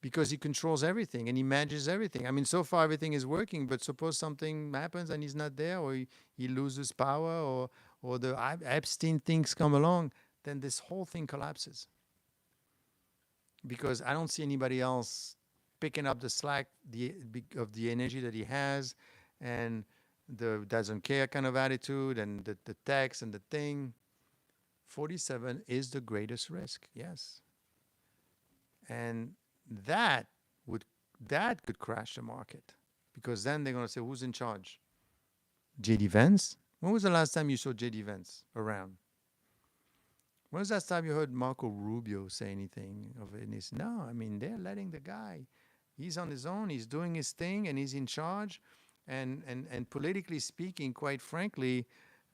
Because he controls everything and he manages everything. I mean, so far everything is working, but suppose something happens and he's not there, or he loses power, or the Epstein things come along, then this whole thing collapses. Because I don't see anybody else picking up the slack of the energy that he has, and the doesn't care kind of attitude, and the tax and the thing. 47 is the greatest risk, yes. And that could crash the market, because then they're going to say, who's in charge? J.D. Vance? When was the last time you saw J.D. Vance around? When was the last time you heard Marco Rubio say anything of it? No, I mean, they're letting the guy He's on his own. He's doing his thing, and he's in charge. And politically speaking, quite frankly,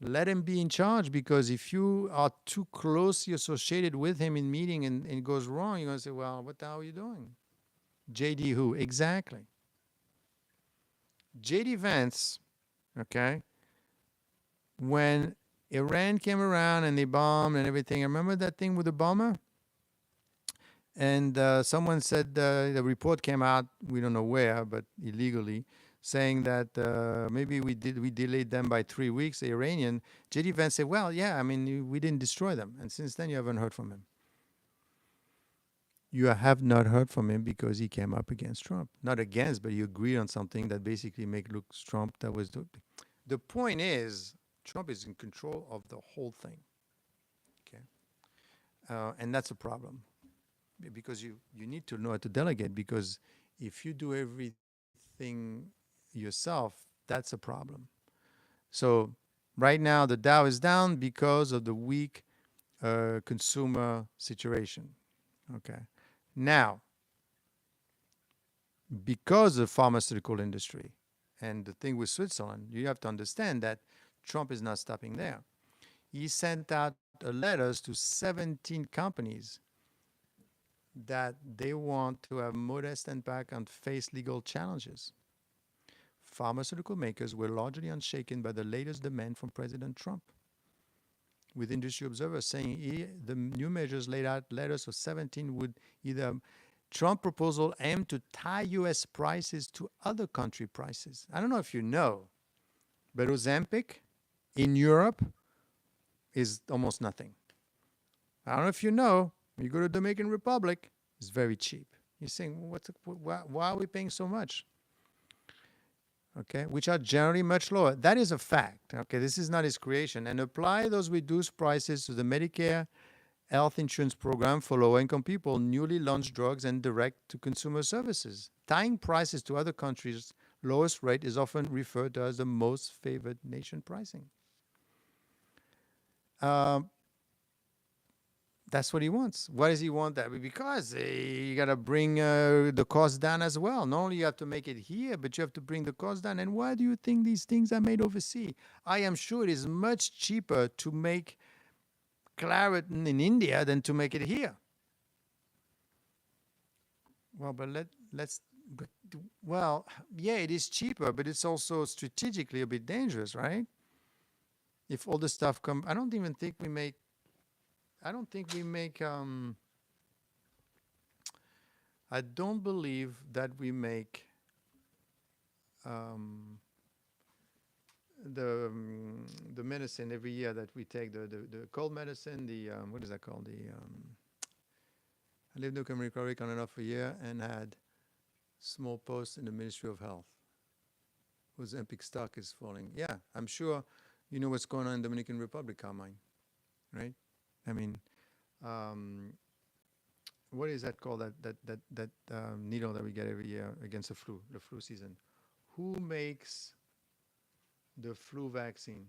let him be in charge, because if you are too closely associated with him in meeting and it goes wrong, you're going to say, well, what the hell are you doing? JD who? Exactly. JD Vance, okay, when Iran came around and they bombed and everything, remember that thing with Obama? And someone said the report came out, we don't know where, but illegally, saying that maybe we delayed them by 3 weeks. The Iranian JD Vance said, "Well, yeah, I mean, we didn't destroy them." And since then, you haven't heard from him. You have not heard from him because he came up against Trump. Not against, but you agreed on something that basically make look Trump. That was the point. Is Trump is in control of the whole thing. Okay, and that's a problem. Because you need to know how to delegate, because if you do everything yourself, that's a problem. So right now the Dow is down because of the weak consumer situation. Okay. Now, because of pharmaceutical industry and the thing with Switzerland, you have to understand that Trump is not stopping there. He sent out letters to 17 companies that they want to have modest impact and face legal challenges. Pharmaceutical makers were largely unshaken by the latest demand from President Trump, with industry observers saying the new measures laid out letters of 17 would either Trump proposal aim to tie U.S. prices to other country prices. I don't know if you know, but Ozempic in Europe is almost nothing. I don't know if you know, you go to Dominican Republic, it's very cheap. You're saying, why are we paying so much? Okay, which are generally much lower. That is a fact. Okay, this is not his creation. And apply those reduced prices to the Medicare health insurance program for low-income people, newly launched drugs, and direct-to-consumer services. Tying prices to other countries' lowest rate is often referred to as the most favored nation pricing. That's what he wants. Why does he want that? Because you got to bring the cost down as well. Not only you have to make it here, but you have to bring the cost down. And why do you think these things are made overseas? I am sure it is much cheaper to make Claritin in India than to make it here. Well, but yeah, it is cheaper, but it's also strategically a bit dangerous, right? If all the stuff come, I don't think we make I don't believe that we make the medicine every year that we take, the cold medicine, what is that called? I lived in Dominican Republic on and off a year and had small posts in the Ministry of Health. Whose Ozempic stock is falling. Yeah, I'm sure you know what's going on in Dominican Republic, Carmine, right? I mean, what is that called? That needle that we get every year against the flu season. Who makes the flu vaccine?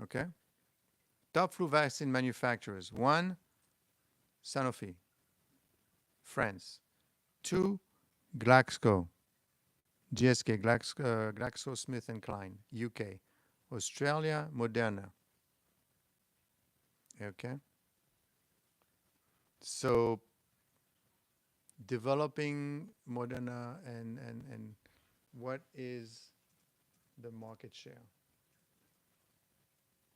Okay. Top flu vaccine manufacturers. 1, Sanofi, France. 2, GSK, GlaxoSmithKline, UK. Australia, Moderna. Okay. So developing Moderna and what is the market share?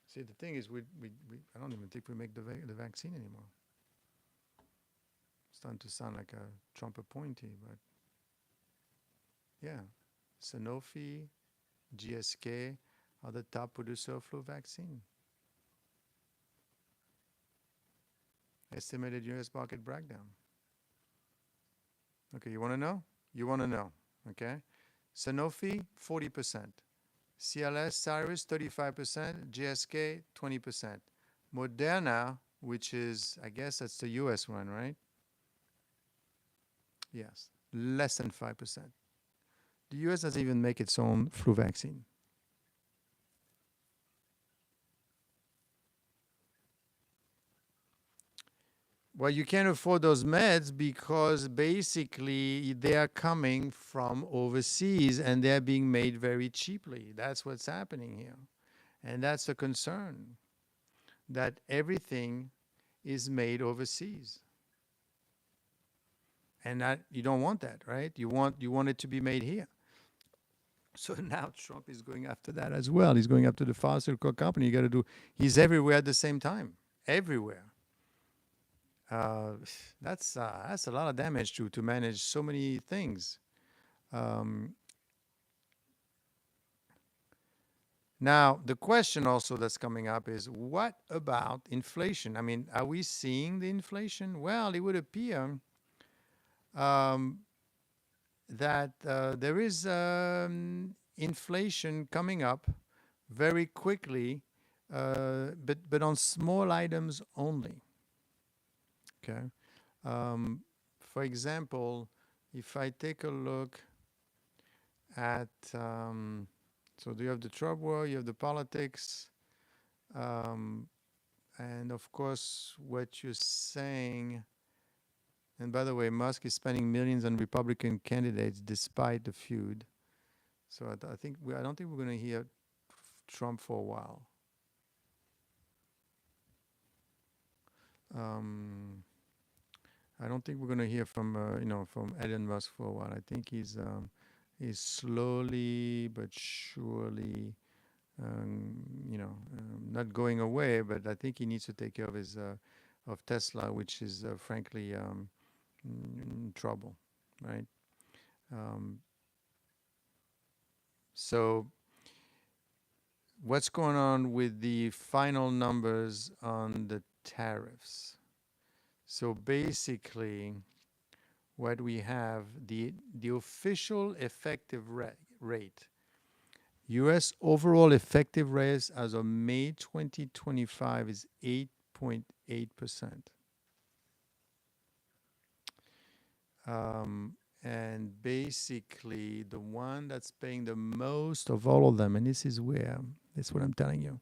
See, the thing is, I don't even think we make the vaccine anymore. It's starting to sound like a Trump appointee, but yeah, Sanofi, GSK are the top producer of flu vaccine. Estimated U.S. market breakdown. Okay, you want to know? You want to know, okay? Sanofi, 40%. CLS, Cyrus, 35%. GSK, 20%. Moderna, which is, I guess that's the U.S. one, right? Yes, less than 5%. The U.S. doesn't even make its own flu vaccine. Well, you can't afford those meds because basically they are coming from overseas and they're being made very cheaply. That's what's happening here. And that's a concern, that everything is made overseas. And that, you don't want that, right? You want it to be made here. So now Trump is going after that as well. He's going after the pharmaceutical company. You got to do. He's everywhere at the same time. Everywhere. Uh, that's a lot of damage to manage so many things. Um, Now the question also that's coming up is, what about inflation? I mean, are we seeing the inflation? Well, it would appear um, that there is inflation coming up very quickly, but on small items only. Okay. For example, if I take a look at, so you have the Trump war, you have the politics, um, and of course, what you're saying. And by the way, Musk is spending millions on Republican candidates despite the feud. So I don't think we're going to hear Trump for a while. Um, I don't think we're going to hear from from Elon Musk for a while. I think he's slowly but surely not going away. But I think he needs to take care of his of Tesla, which is frankly in trouble, right? Um, so what's going on with the final numbers on the tariffs? So basically, what we have, the official effective rate, U.S. overall effective rate as of May 2025 is 8.8%. And basically, the one that's paying the most of all of them, and this is what I'm telling you.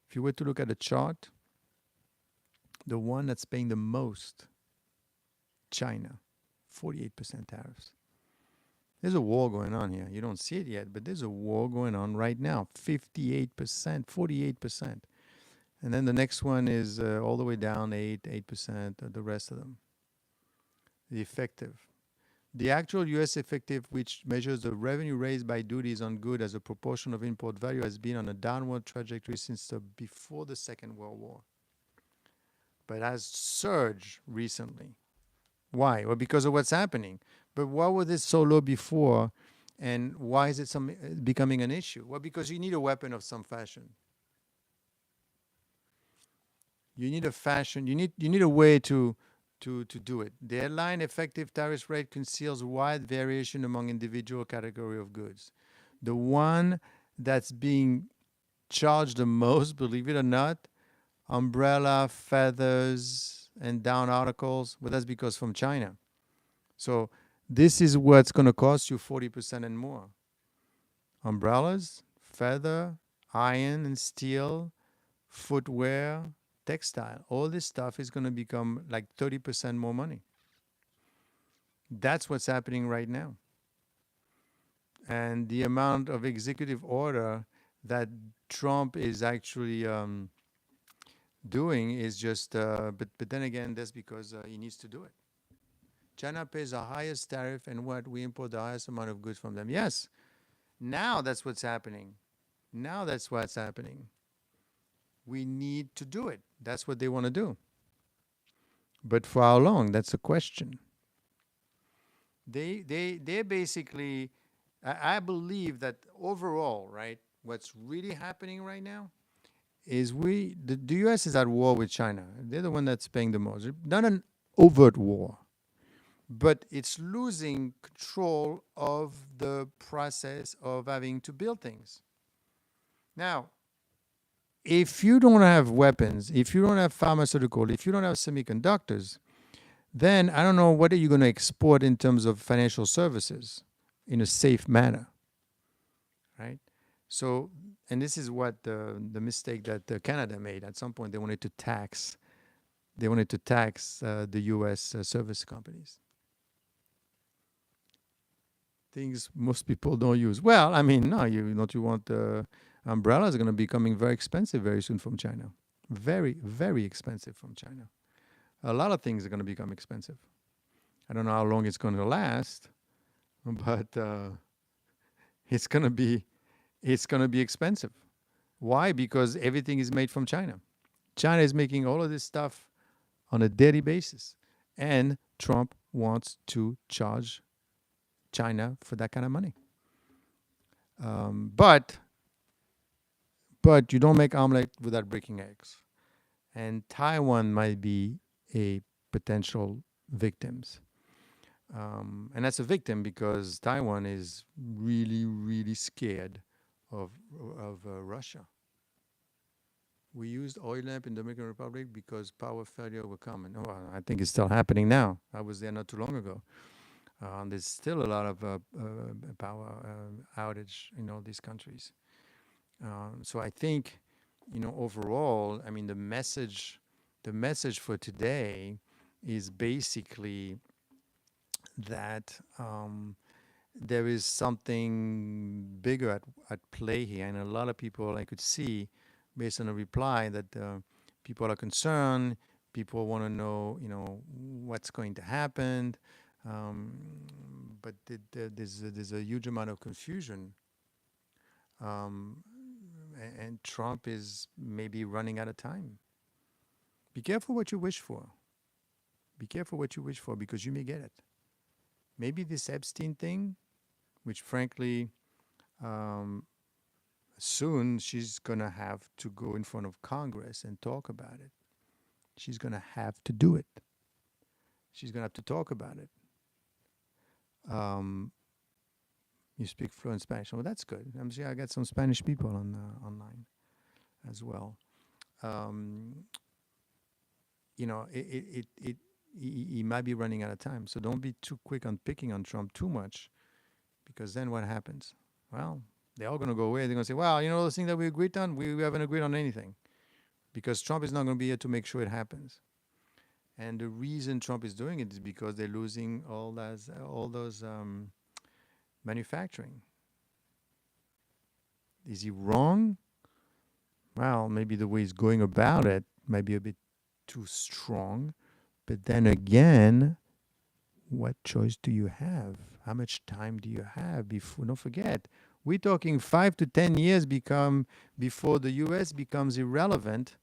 If you were to look at the chart, the one that's paying the most, China, 48% tariffs. There's a war going on here. You don't see it yet, but there's a war going on right now. 58%, 48%. And then the next one is all the way down 8%, the rest of them. The effective. The actual U.S. effective, which measures the revenue raised by duties on goods as a proportion of import value, has been on a downward trajectory since before the Second World War, but has surged recently. Why? Well, because of what's happening. But why was it so low before, and why is it becoming an issue? Well, because you need a weapon of some fashion. You need a fashion. You need a way to do it. The headline effective tariff rate conceals wide variation among individual category of goods. The one that's being charged the most, believe it or not, umbrella, feathers, and down articles, but that's because from China. So this is what's going to cost you 40% and more. Umbrellas, feather, iron and steel, footwear, textile, all this stuff is going to become like 30% more money. That's what's happening right now. And the amount of executive order that Trump is actually doing is just, but then again, that's because he needs to do it. China pays the highest tariff, and what? We import the highest amount of goods from them. Yes. Now that's what's happening. Now that's what's happening. We need to do it. That's what they want to do. But for how long? That's a question. They basically, I believe that overall, right, what's really happening right now is the U.S. is at war with China. They're the one that's paying the most. Not an overt war, but it's losing control of the process of having to build things. Now, if you don't have weapons, if you don't have pharmaceutical, if you don't have semiconductors, then I don't know what are you going to export in terms of financial services in a safe manner, right? So, and this is what the mistake that Canada made. At some point, they wanted to tax They wanted to tax the U.S. Service companies. Things most people don't use. Well, I mean, no, you want umbrellas are going to be coming very expensive very soon from China. Very, very expensive from China. A lot of things are going to become expensive. I don't know how long it's going to last, but it's going to be expensive. Why? Because everything is made from China. China is making all of this stuff on a daily basis, and Trump wants to charge China for that kind of money. But you don't make omelet without breaking eggs, and Taiwan might be a potential victims. And that's a victim because Taiwan is really, really scared of Russia. We used oil lamp in the Dominican Republic because power failure were common. Oh, I think it's still happening now. I was there not too long ago. There's still a lot of power outage in all these countries. So I think, overall, I mean, the message for today is basically that there is something bigger at play here, and a lot of people I could see, based on the reply, that people are concerned. People want to know, what's going to happen. But there's a huge amount of confusion, and Trump is maybe running out of time. Be careful what you wish for. Be careful what you wish for, because you may get it. Maybe this Epstein thing, which frankly, soon she's going to have to go in front of Congress and talk about it. She's going to have to do it. She's going to have to talk about it. You speak fluent Spanish. Well, that's good. I'm sure I got some Spanish people online as well. He might be running out of time. So don't be too quick on picking on Trump too much, because then what happens? Well, they're all going to go away. They're going to say, well, those things that we agreed on, we haven't agreed on anything, because Trump is not going to be here to make sure it happens. And the reason Trump is doing it is because they're losing all those manufacturing. Is he wrong? Well, maybe the way he's going about it might be a bit too strong. But then again, what choice do you have? How much time do you have before? Don't forget, we're talking 5 to 10 years before the U.S. becomes irrelevant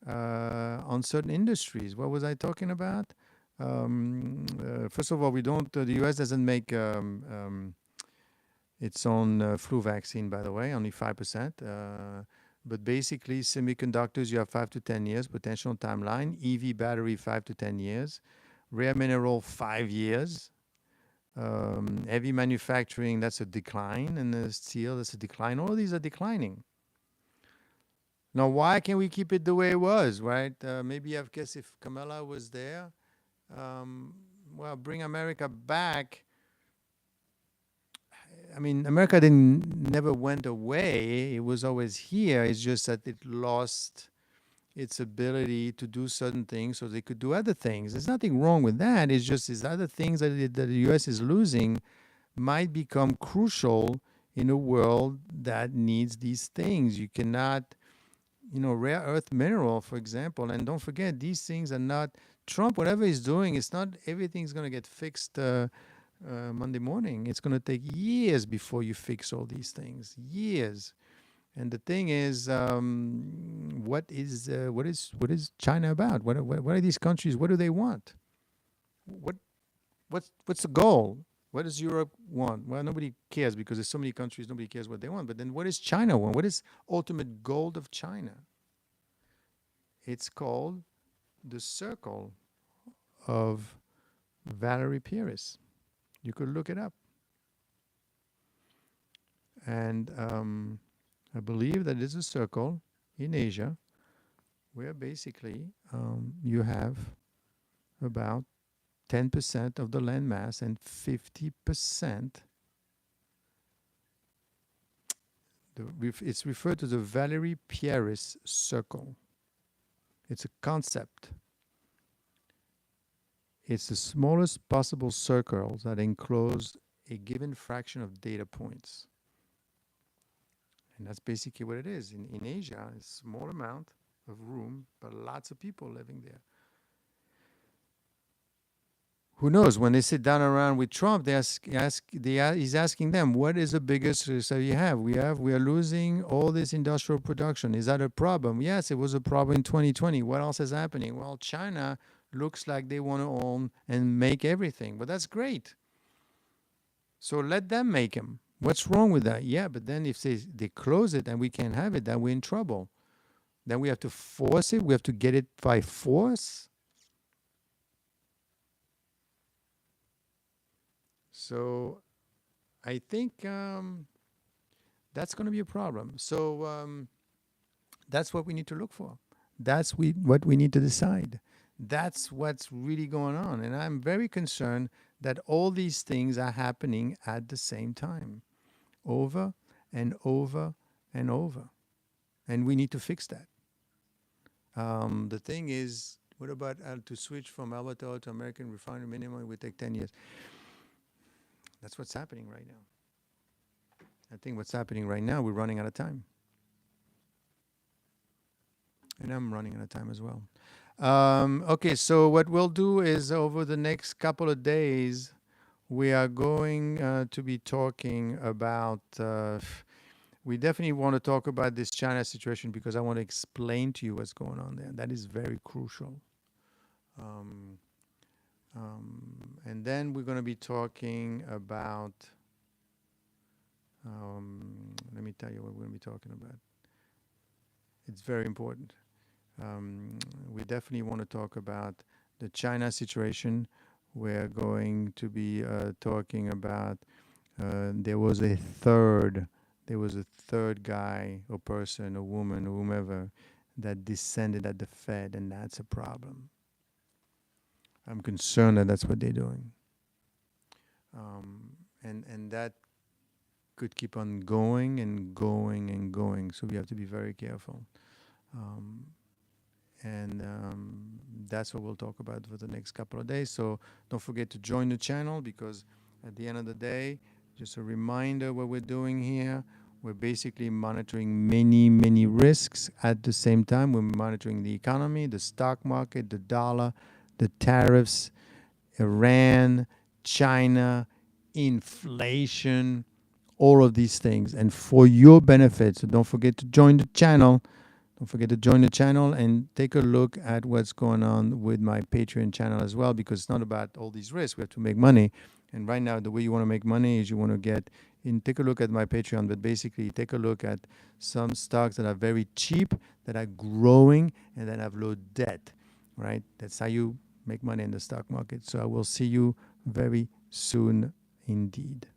on certain industries. What was I talking about? First of all, the U.S. doesn't make its own flu vaccine, by the way, only 5%. But basically, semiconductors, you have 5 to 10 years potential timeline. EV battery, 5 to 10 years. Rare mineral, 5 years. Heavy manufacturing, that's a decline. And steel, that's a decline. All of these are declining. Now, why can't we keep it the way it was, right? Maybe, I guess, if Kamala was there, bring America back. I mean, America never went away. It was always here. It's just that it lost its ability to do certain things so they could do other things. There's nothing wrong with that. It's just these other things that the U.S. is losing might become crucial in a world that needs these things. You cannot, rare earth mineral, for example, and don't forget, these things are not, Trump, whatever he's doing, it's not everything's going to get fixed Monday morning. It's going to take years before you fix all these things. Years. And the thing is, what is China about? What are these countries? What do they want? What's the goal? What does Europe want? Well, nobody cares because there's so many countries. Nobody cares what they want. But then, what does China want? What is ultimate goal of China? It's called the Circle of Valerie Pierce. You could look it up. And I believe that there's a circle in Asia where basically you have about 10% of the land mass and 50%. It's referred to the Valerie Pierce Circle. It's a concept. It's the smallest possible circle that encloses a given fraction of data points. And that's basically what it is. In Asia, it's a small amount of room, but lots of people living there. Who knows? When they sit down around with Trump, he's asking them, "What is the biggest risk that you have? We are losing all this industrial production. Is that a problem?" Yes, it was a problem in 2020. What else is happening? Well, China looks like they want to own and make everything, but that's great. So let them make them. What's wrong with that? Yeah, but then if they close it and we can't have it, then we're in trouble. Then we have to force it. We have to get it by force. So I think that's going to be a problem. So that's what we need to look for. That's what we need to decide. That's what's really going on. And I'm very concerned that all these things are happening at the same time, over and over and over. And we need to fix that. The thing is, what about to switch from Alberta to American refinery minimum? It would take 10 years. That's what's happening right now. I think what's happening right now, we're running out of time. And I'm running out of time as well. Okay, so what we'll do is over the next couple of days, we are going to be talking about, we definitely want to talk about this China situation because I want to explain to you what's going on there. That is very crucial. And then we're going to be talking about, let me tell you what we're going to be talking about. It's very important. We definitely want to talk about the China situation. We're going to be talking about there was a third guy or person or woman or whomever that descended at the Fed, and that's a problem. I'm concerned that that's what they're doing. And that could keep on going and going and going. So we have to be very careful. That's what we'll talk about for the next couple of days. So don't forget to join the channel because at the end of the day, just a reminder what we're doing here. We're basically monitoring many, many risks at the same time. We're monitoring the economy, the stock market, the dollar, the tariffs, Iran, China, inflation, all of these things. And for your benefit, so don't forget to join the channel. Don't forget to join the channel and take a look at what's going on with my Patreon channel as well, because it's not about all these risks. We have to make money. And right now, the way you want to make money is you want to get in, take a look at my Patreon, but basically take a look at some stocks that are very cheap, that are growing, and that have low debt, right? That's how you make money in the stock market. So I will see you very soon indeed.